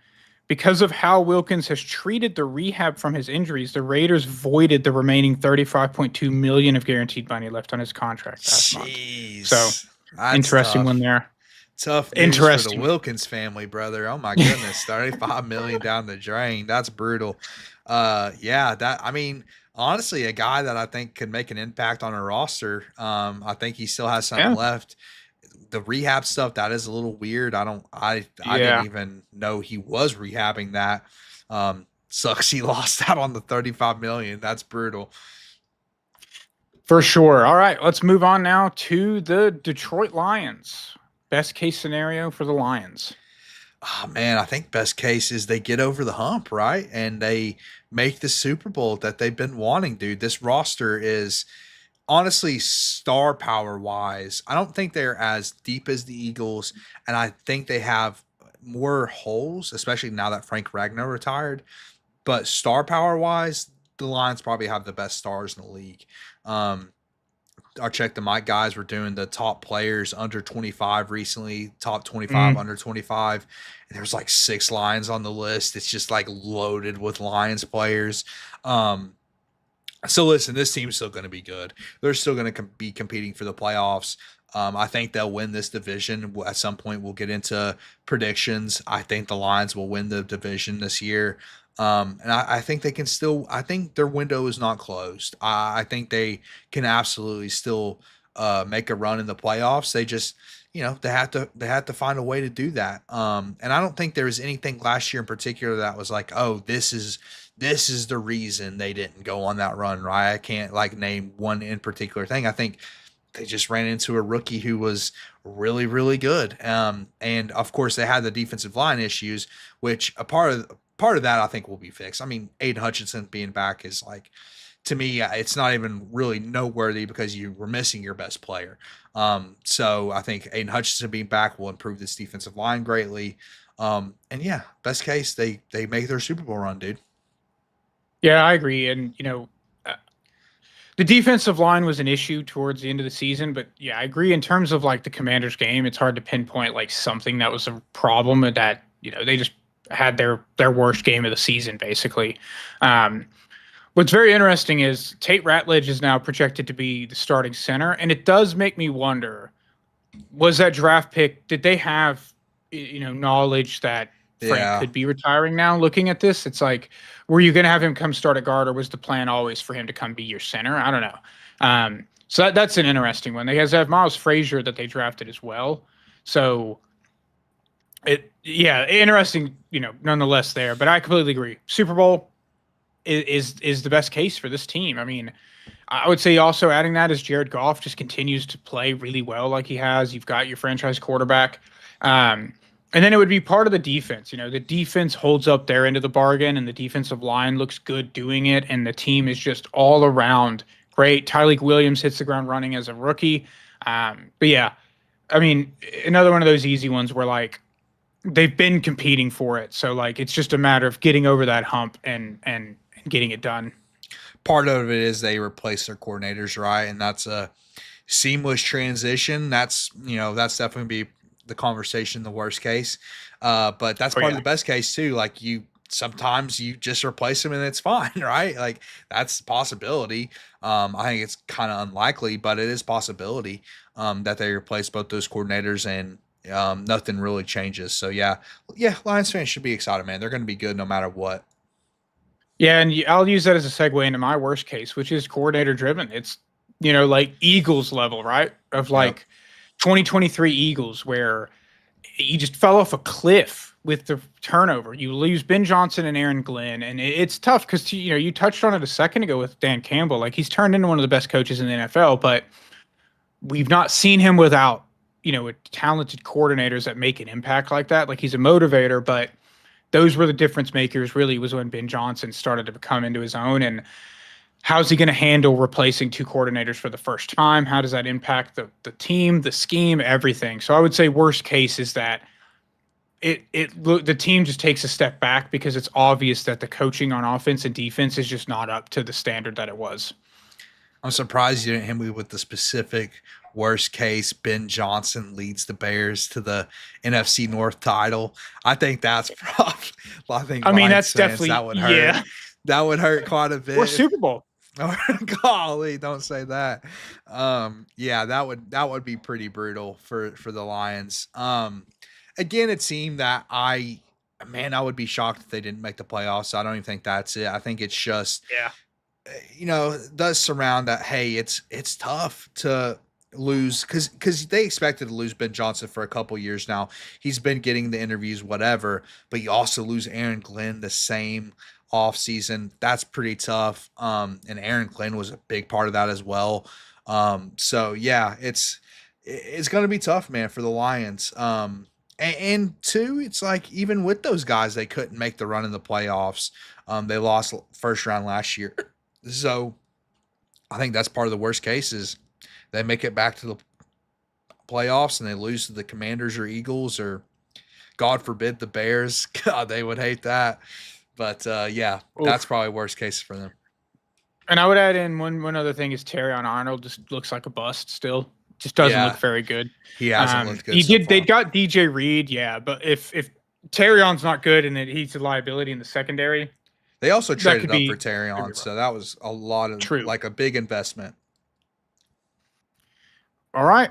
because of how Wilkins has treated the rehab from his injuries, the Raiders voided the remaining $35.2 million of guaranteed money left on his contract last month. So interesting one there. Tough news for the Wilkins family, brother. Oh my goodness, $35 million down the drain. That's brutal. I mean, honestly, a guy that I think could make an impact on a roster. I think he still has something left. The rehab stuff, that is a little weird. I didn't even know he was rehabbing that. Sucks he lost out on the $35 million. That's brutal. For sure. All right, let's move on now to the Detroit Lions. Best case scenario for the Lions. Oh, man, I think best case is they get over the hump, right? And they make the Super Bowl that they've been wanting, dude. This roster is honestly star power wise. I don't think they're as deep as the Eagles, and I think they have more holes, especially now that Frank Ragnow retired. But star power wise, the Lions probably have the best stars in the league. our check the mic guys were doing the top players under 25 recently, top 25 Mm. under 25. And there was like 6 Lions on the list. It's just like loaded with Lions players. Um, so listen, this team's still going to be good. They're still going to be competing for the playoffs. I think they'll win this division. At some point, we'll get into predictions. I think the Lions will win the division this year. And I think they can still. I think their window is not closed. I think they can absolutely still make a run in the playoffs. They just, they have to find a way to do that. And I don't think there was anything last year in particular that was like, oh, this is the reason they didn't go on that run, right? I can't like name one in particular thing. I think they just ran into a rookie who was really, really good. And of course they had the defensive line issues, which a part of that I think will be fixed. I mean, Aiden Hutchinson being back is like, to me, it's not even really noteworthy because you were missing your best player. So I think Aiden Hutchinson being back will improve this defensive line greatly. And yeah, best case, they make their Super Bowl run, dude. Yeah, I agree. And, the defensive line was an issue towards the end of the season, but yeah, I agree in terms of like the Commanders game, it's hard to pinpoint like something that was a problem and that, they just had their worst game of the season basically. Um, what's very interesting is Tate Ratledge is now projected to be the starting center, and it does make me wonder, was that draft pick, did they have knowledge that Frank Yeah. could be retiring now? Looking at this, it's like, were you going to have him come start at guard, or was the plan always for him to come be your center? I don't know. So that's an interesting one. They have Miles Frazier that they drafted as well. So yeah, interesting, nonetheless there. But I completely agree. Super Bowl is the best case for this team. I mean, I would say also adding that is Jared Goff just continues to play really well like he has. You've got your franchise quarterback. And then it would be part of the defense. The defense holds up their end of the bargain, and the defensive line looks good doing it, and the team is just all around great. Tyreek Williams hits the ground running as a rookie. But yeah, I mean, another one of those easy ones where like they've been competing for it, so like it's just a matter of getting over that hump and getting it done. Part of it is they replace their coordinators, right? And that's a seamless transition. That's definitely be the conversation, the worst case. But that's Oh part of yeah, the best case too. Like sometimes you just replace them and it's fine, right? Like that's a possibility. I think it's kind of unlikely, but it is possibility that they replace both those coordinators and nothing really changes. So yeah, Lions fans should be excited, man. They're going to be good no matter what. yeah, and I'll use that as a segue into my worst case, which is coordinator driven. It's like Eagles level, right? Of Yep. like 2023 Eagles, where you just fell off a cliff with the turnover. You lose Ben Johnson and Aaron Glenn, and it's tough because you touched on it a second ago with Dan Campbell. Like he's turned into one of the best coaches in the NFL, but we've not seen him without talented coordinators that make an impact like that. Like he's a motivator, but those were the difference makers. Really, was when Ben Johnson started to come into his own. And how's he going to handle replacing two coordinators for the first time? How does that impact the team, the scheme, everything? So I would say worst case is that the team just takes a step back because it's obvious that the coaching on offense and defense is just not up to the standard that it was. I'm surprised you didn't hit me with the specific worst case. Ben Johnson leads the Bears to the NFC North title. I think that's probably. I think I mean, Lions that's fans, definitely, that would hurt. yeah. That would hurt quite a Or bit. Super Bowl. Oh, golly, don't say that. Yeah, that would be pretty brutal for the Lions. Again, a team that I would be shocked if they didn't make the playoffs. I don't even think that's it. I think it's just Yeah. does surround that. Hey, it's tough to lose because they expected to lose Ben Johnson for a couple years now. He's been getting the interviews, whatever, but you also lose Aaron Glenn the same off season. That's pretty tough. And Aaron Glenn was a big part of that as well. So yeah, it's gonna be tough, man, for the Lions. And two, it's like even with those guys, they couldn't make the run in the playoffs. They lost first round last year. So I think that's part of the worst case is they make it back to the playoffs and they lose to the Commanders or Eagles or God forbid the Bears. God, they would hate that. But yeah, that's Oof. probably worst case for them. And I would add in one other thing is Terrion Arnold just looks like a bust still. Just doesn't look Yeah, very good. he hasn't looked good He so did. They far. got DJ Reed, yeah, but if Terrion's not good and that he's a liability in the secondary, They also that traded could up for be could be Terrion, rough. so that was a lot of True. like a big investment. All right,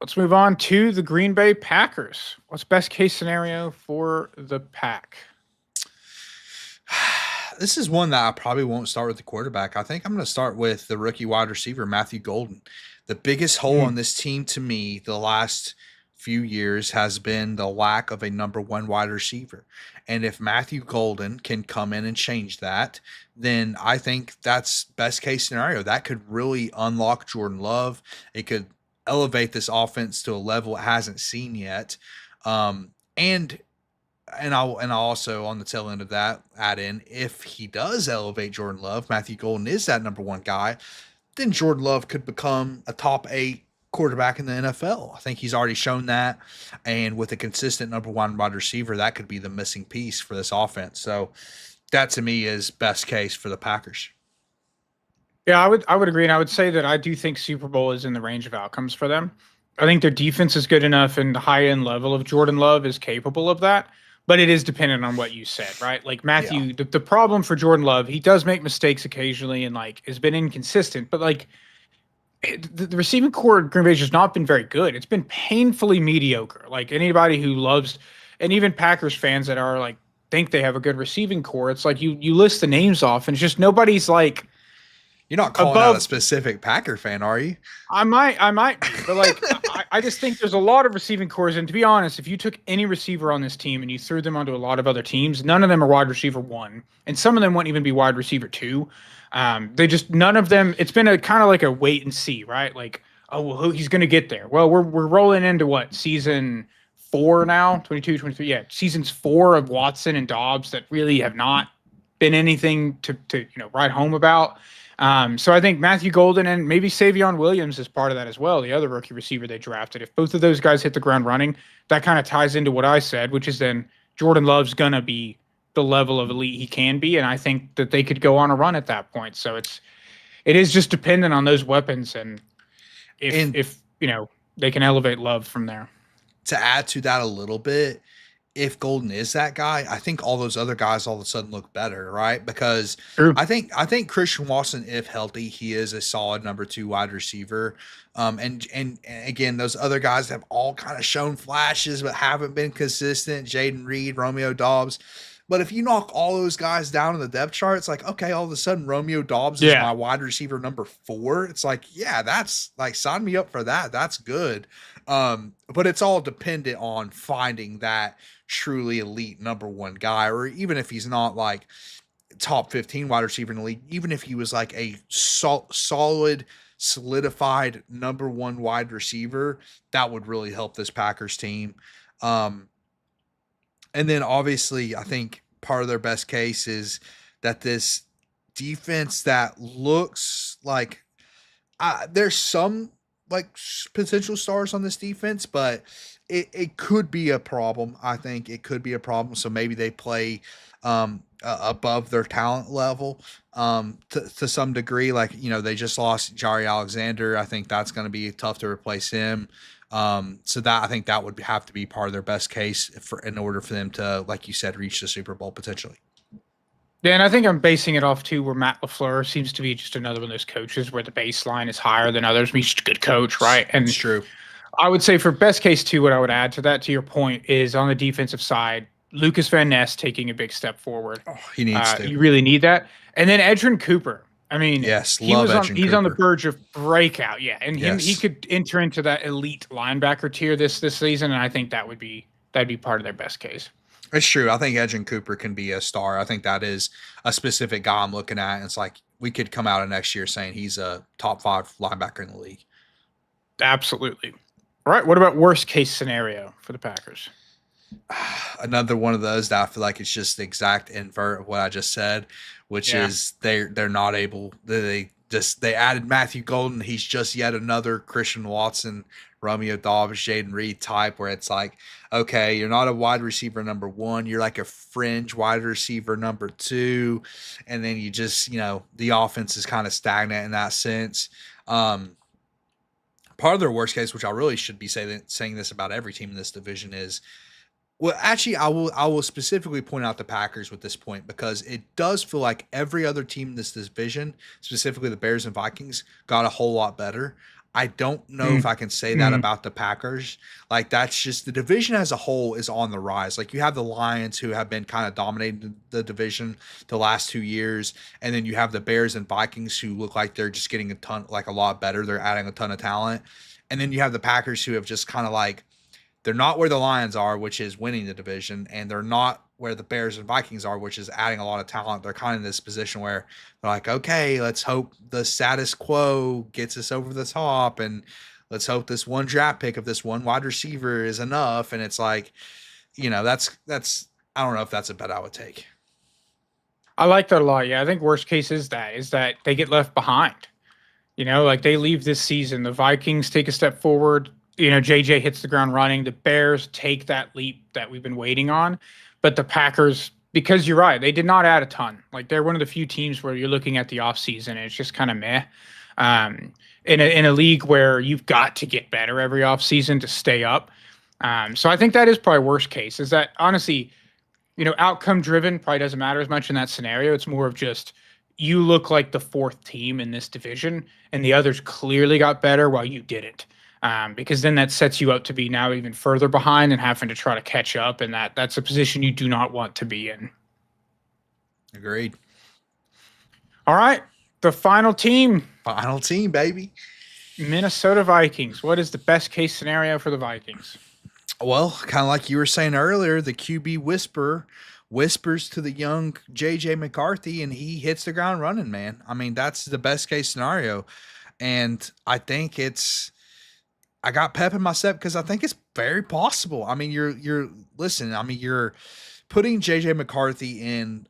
let's move on to the Green Bay Packers. What's best case scenario for the Pack? This is one that I probably won't start with the quarterback. I think I'm going to start with the rookie wide receiver, Matthew Golden. The biggest hole on this team to me the last few years has been the lack of a number one wide receiver. And if Matthew Golden can come in and change that, then I think that's best case scenario. That could really unlock Jordan Love. It could elevate this offense to a level it hasn't seen yet. And I'll also on the tail end of that add in, if he does elevate Jordan Love, Matthew Golden is that number one guy, then Jordan Love could become a top 8 quarterback in the NFL. I think he's already shown that. And with a consistent number one wide receiver, that could be the missing piece for this offense. So that to me is best case for the Packers. Yeah, I would agree, and I would say that I do think Super Bowl is in the range of outcomes for them. I think their defense is good enough, and the high end level of Jordan Love is capable of that. But it is dependent on what you said, right? Like Yeah. Matthew, the problem for Jordan Love, he does make mistakes occasionally, and like has been inconsistent. But like the receiving core at Green Bay's just not been very good. It's been painfully mediocre. Like anybody who loves, and even Packers fans that are like think they have a good receiving core, it's like you list the names off, and it's just nobody's like You're not calling out a above. specific Packer fan, are you? I might be, but like I just think there's a lot of receiving cores, and to be honest, if you took any receiver on this team and you threw them onto a lot of other teams, none of them are wide receiver one, and some of them wouldn't even be wide receiver two. They just none of them. It's been a kind of like a wait and see, right? Like, oh well, he's going to get there. Well, we're rolling into what season 4 now, 22, 23. Yeah, seasons 4 of Watson and Dobbs that really have not been anything to write home about. So I think Matthew Golden and maybe Savion Williams is part of that as well, the other rookie receiver they drafted. If both of those guys hit the ground running, that kind of ties into what I said, which is then Jordan Love's gonna be the level of elite he can be, and I think that they could go on a run at that point. So it is just dependent on those weapons and if they can elevate Love from there. To add to that a little bit, if Golden is that guy, I think all those other guys all of a sudden look better, right? Because True. I think Christian Watson, if healthy, he is a solid number 2 wide receiver. And again, those other guys have all kind of shown flashes but haven't been consistent. Jaden Reed, Romeo Dobbs. But if you knock all those guys down in the depth chart, it's like, okay, all of a sudden Romeo Dobbs is my wide receiver number 4. It's like, yeah, that's like, sign me up for that. That's good. But it's all dependent on finding that truly elite number 1 guy, or even if he's not like top 15 wide receiver in the league, even if he was like a solid, solidified number 1 wide receiver, that would really help this Packers team. And then obviously, I think part of their best case is that this defense that looks like there's some like potential stars on this defense, but it could be a problem. I think it could be a problem. So maybe they play above their talent level to some degree. Like, they just lost Jari Alexander. I think that's going to be tough to replace him. So that I think that would have to be part of their best case in order for them to, like you said, reach the Super Bowl potentially. Yeah, and I think I'm basing it off too, where Matt LaFleur seems to be just another one of those coaches where the baseline is higher than others. He's just a good coach, right? And it's true. I would say for best case too, what I would add to that, to your point, is on the defensive side, Lucas Van Ness taking a big step forward. Oh, he needs to. You really need that. And then Edgerrin Cooper. I mean, yes, he's on the verge of breakout. Yeah, and he could enter into that elite linebacker tier this season, and I think that'd be part of their best case. It's true. I think Edgerrin Cooper can be a star. I think that is a specific guy I'm looking at. And it's like we could come out of next year saying he's a top 5 linebacker in the league. Absolutely. All right. What about worst case scenario for the Packers? Another one of those that I feel like it's just the exact invert of what I just said, which is they're not able. They added Matthew Golden. He's just yet another Christian Watson Romeo Dobbs, Jaden Reed type, where it's like, okay, you're not a wide receiver number one, you're like a fringe wide receiver number two, and then you just, the offense is kind of stagnant in that sense. Part of their worst case, which I really should be saying this about every team in this division, is, well, actually, I will specifically point out the Packers with this point, because it does feel like every other team in this division, specifically the Bears and Vikings, got a whole lot better. I don't know if I can say that about the Packers. Like, that's just, the division as a whole is on the rise. Like, you have the Lions, who have been kind of dominating the division the last 2 years, and then you have the Bears and Vikings, who look like they're just getting a lot better. They're adding a ton of talent. And then you have the Packers, who have just kind of like, they're not where the Lions are, which is winning the division, and they're not where the Bears and Vikings are, which is adding a lot of talent. They're kind of in this position where they're like, okay, let's hope the status quo gets us over the top, and let's hope this one draft pick of this one wide receiver is enough. And it's like, that's I don't know if that's a bet I would take. I like that a lot. Yeah, I think worst case is that they get left behind. Like they leave this season, the Vikings take a step forward. JJ hits the ground running. The Bears take that leap that we've been waiting on. But the Packers, because you're right, they did not add a ton. Like, they're one of the few teams where you're looking at the offseason and it's just kind of meh. In a league where you've got to get better every offseason to stay up. So I think that is probably worst case, is that honestly, outcome driven probably doesn't matter as much in that scenario. It's more of just, you look like the fourth team in this division and the others clearly got better while you didn't. Because then that sets you up to be now even further behind and having to try to catch up, and that's a position you do not want to be in. Agreed. All right, the final team. Final team, baby. Minnesota Vikings. What is the best case scenario for the Vikings? Well, kind of like you were saying earlier, the QB whisperer whispers to the young J.J. McCarthy, and he hits the ground running, man. I mean, that's the best case scenario. And I think I got pep in my step because I think it's very possible. I mean, you're putting JJ McCarthy in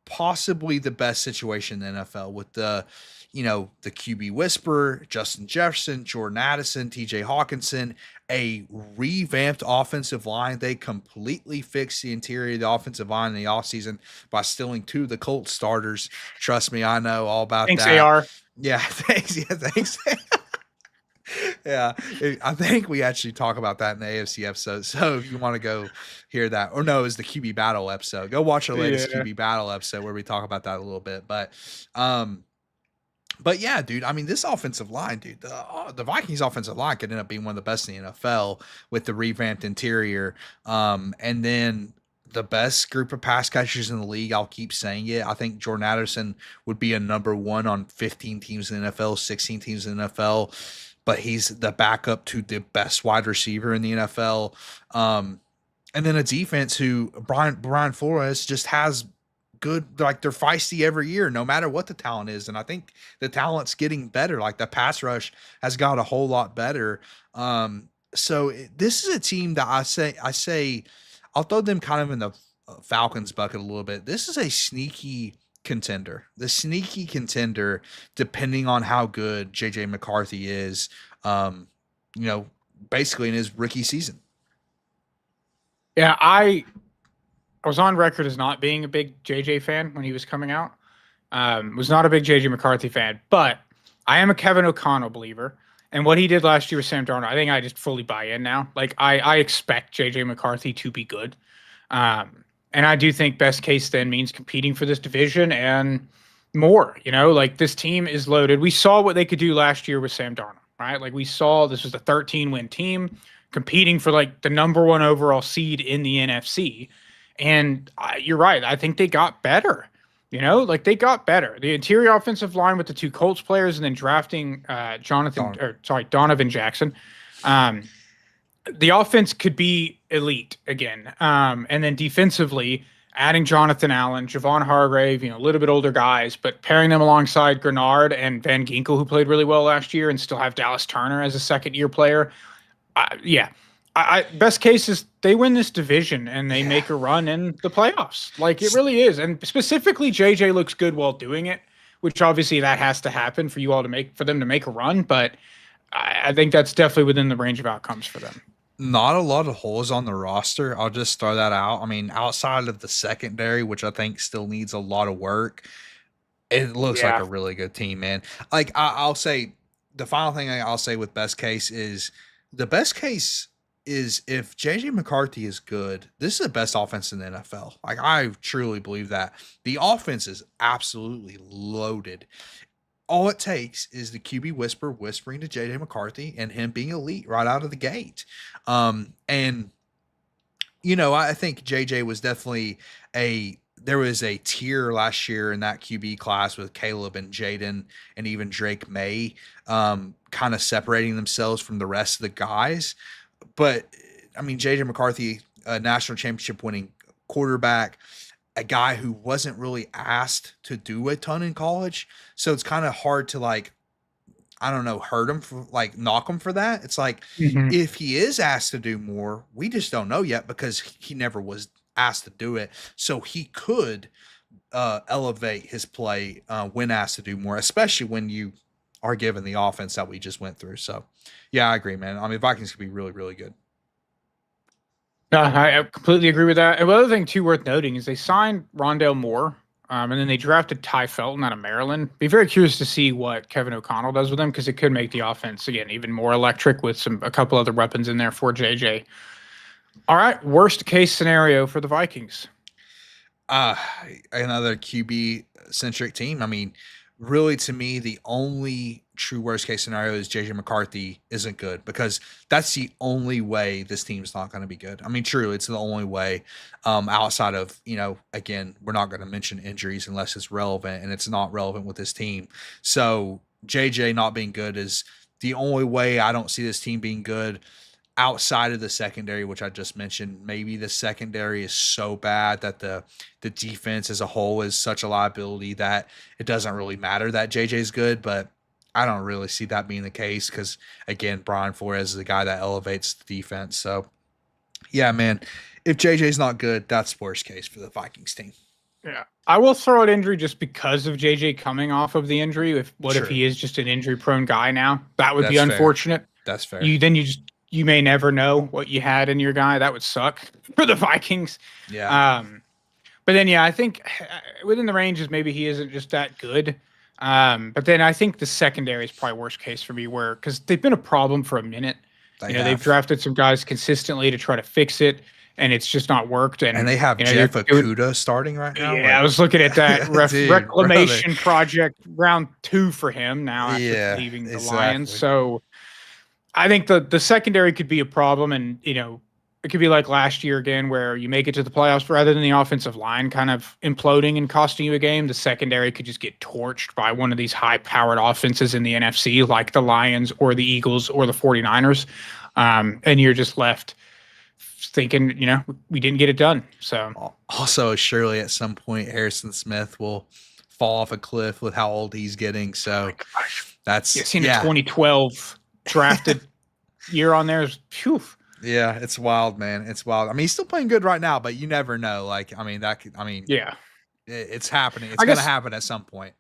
possibly the best situation in the NFL with the QB whisperer, Justin Jefferson, Jordan Addison, TJ Hawkinson, a revamped offensive line. They completely fixed the interior of the offensive line in the offseason by stealing 2 of the Colts starters. Trust me, I know all about Thanks, that. AR. Yeah, thanks. Yeah, thanks. Yeah, I think we actually talk about that in the AFC episode. So if you want to go hear that, or no, it's the QB battle episode. Go watch our latest QB battle episode where we talk about that a little bit. But yeah, dude, I mean, this offensive line, dude, the Vikings offensive line could end up being one of the best in the NFL with the revamped interior. And then the best group of pass catchers in the league. I'll keep saying it. I think Jordan Addison would be a number 1 on 15 teams in the NFL, 16 teams in the NFL. But he's the backup to the best wide receiver in the NFL. And then a defense who Brian Flores just has good, like, they're feisty every year, no matter what the talent is. And I think the talent's getting better. Like, the pass rush has got a whole lot better. So this is a team that I say I'll throw them kind of in the Falcons bucket a little bit. This is a sneaky contender. The sneaky contender, depending on how good JJ McCarthy is, basically in his rookie season. Yeah, I was on record as not being a big JJ fan when he was coming out. Was not a big JJ McCarthy fan, but I am a Kevin O'Connell believer. And what he did last year with Sam Darnold, I think I just fully buy in now. Like, I expect JJ McCarthy to be good. And I do think best case then means competing for this division and more. Like, this team is loaded. We saw what they could do last year with Sam Darnold, right? Like, we saw this was a 13-win team competing for like the number 1 overall seed in the NFC. And you're right. I think they got better. They got better. The interior offensive line with the 2 Colts players, and then drafting Donovan Jackson. The offense could be elite again. And then defensively, adding Jonathan Allen, Javon Hargrave, a little bit older guys, but pairing them alongside Grenard and Van Ginkel, who played really well last year, and still have Dallas Turner as a second-year player. Best case is they win this division and they make a run in the playoffs. Like, it really is. And specifically, JJ looks good while doing it, which obviously that has to happen for them to make a run. But I think that's definitely within the range of outcomes for them. Not a lot of holes on the roster. I'll just throw that out. I mean, outside of the secondary, which I think still needs a lot of work, it looks like Yeah. a really good team, man. Like I'll say, the final thing I'll say with best case is the best case is if JJ McCarthy is good, this is the best offense in the NFL. Like I truly believe that the offense is absolutely loaded. All it takes is the QB whisper whispering to JJ McCarthy and him being elite right out of the gate. And I think JJ was definitely there was a tier last year in that QB class with Caleb and Jaden and even Drake May kind of separating themselves from the rest of the guys. But I mean, JJ McCarthy, a national championship winning quarterback, a guy who wasn't really asked to do a ton in college. So it's kind of hard to I don't know, hurt him for knock him for that. It's like Mhm. if he is asked to do more, we just don't know yet because he never was asked to do it. So he could elevate his play when asked to do more, especially when you are given the offense that we just went through. So yeah, I agree, man. I mean, Vikings could be really, really good. I completely agree with that. And the other thing too worth noting is they signed Rondale Moore, and then they drafted Ty Felton out of Maryland. Be very curious to see what Kevin O'Connell does with him because it could make the offense again even more electric with a couple other weapons in there for JJ. All right, worst case scenario for the Vikings. Another QB centric team. I mean, really, to me, the only true worst case scenario is JJ McCarthy isn't good because that's the only way this team's not going to be good. I mean, true, it's the only way. Outside of again, we're not going to mention injuries unless it's relevant, and it's not relevant with this team. So JJ not being good is the only way. I don't see this team being good. Outside of the secondary, which I just mentioned, maybe the secondary is so bad that the defense as a whole is such a liability that it doesn't really matter that JJ's good, but I don't really see that being the case because, again, Brian Flores is the guy that elevates the defense. So, yeah, man, if JJ's not good, that's worst case for the Vikings team. Yeah, I will throw out injury just because of JJ coming off of the injury. If Sure. he is just an injury-prone guy now? That would be That's fair. unfortunate. That's fair. You may never know what you had in your guy. That would suck for the Vikings. Yeah. But then, yeah, I think within the ranges, maybe he isn't just that good. But then I think the secondary is probably worst case for me because they've been a problem for a minute. They've drafted some guys consistently to try to fix it, and it's just not worked. And they have Jeff Okudah starting right now. Yeah, I was looking at that reclamation project round 2 for him now after leaving the Lions. So I think the secondary could be a problem, and it could be like last year again, where you make it to the playoffs rather than the offensive line kind of imploding and costing you a game. The secondary could just get torched by one of these high-powered offenses in the NFC, like the Lions or the Eagles or the 49ers, and you're just left thinking, we didn't get it done. So also, surely at some point, Harrison Smith will fall off a cliff with how old he's getting. So that's seen a 2012 drafted year on there is phew. Yeah, it's wild, man. It's wild. I mean, he's still playing good right now, but you never know. Yeah, it's happening. It's going to happen at some point.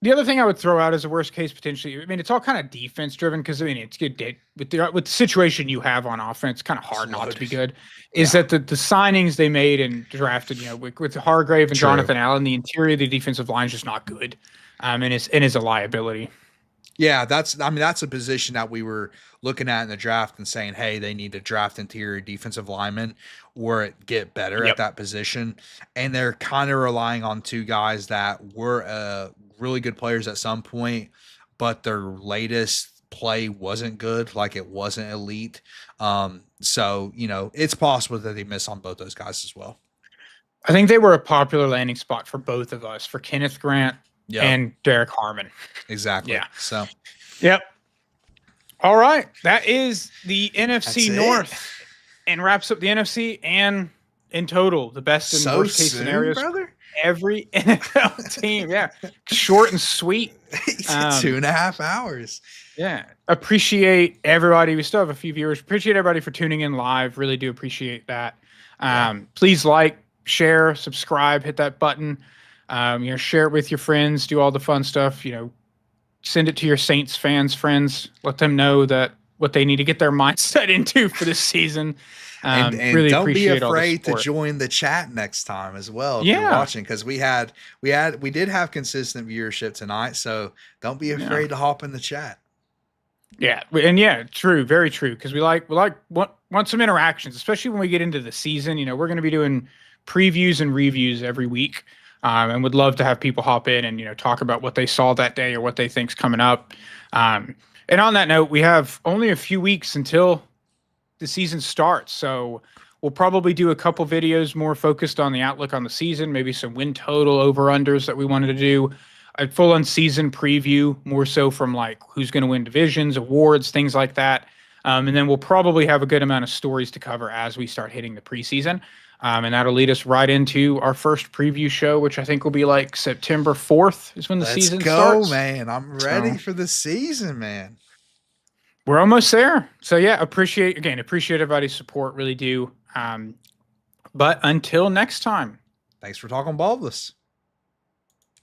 The other thing I would throw out as a worst case potentially, I mean, it's all kind of defense driven because it's good with the situation you have on offense, kind of hard not to be good. Is that the signings they made and drafted, with Hargrave and Jonathan Allen, the interior of the defensive line is just not good, and is a liability. Yeah, that's a position that we were looking at in the draft and saying, hey, they need to draft interior defensive linemen or get better at that position. And they're kind of relying on 2 guys that were really good players at some point, but their latest play wasn't good. Like it wasn't elite. So, it's possible that they miss on both those guys as well. I think they were a popular landing spot for both of us, for Kenneth Grant and Derek Harmon. Exactly. Yeah. So, yep. All right. That is the NFC North and wraps up the NFC and in total, the best and worst case scenarios. Brother? Every NFL team. Yeah. Short and sweet. 2.5 hours. Yeah. Appreciate everybody. We still have a few viewers. Appreciate everybody for tuning in live. Really do appreciate that. Please like, share, subscribe, hit that button. Share it with your friends, do all the fun stuff, send it to your Saints fans, friends. Let them know that what they need to get their mindset into for this season. And Really don't be appreciate all the afraid to support. join the chat next time as well if you're Yeah, watching, because we did have consistent viewership tonight, so don't be yeah, afraid to hop in the chat. yeah, and yeah, true, very true. Because we want some interactions, especially when we get into the season. You know, we're going to be doing previews and reviews every week, and would love to have people hop in and talk about what they saw that day or what they think's coming up. And on that note, we have only a few weeks until the season starts. So we'll probably do a couple videos more focused on the outlook on the season, maybe some win total over-unders that we wanted to do, a full-on season preview, more so from like who's going to win divisions, awards, things like that. And then we'll probably have a good amount of stories to cover as we start hitting the preseason. And that'll lead us right into our first preview show, which I think will be like September 4th is when the season starts. Man. I'm ready for the season, man. We're almost there. So yeah, appreciate everybody's support. Really do. But until next time. Thanks for talking Ballbless.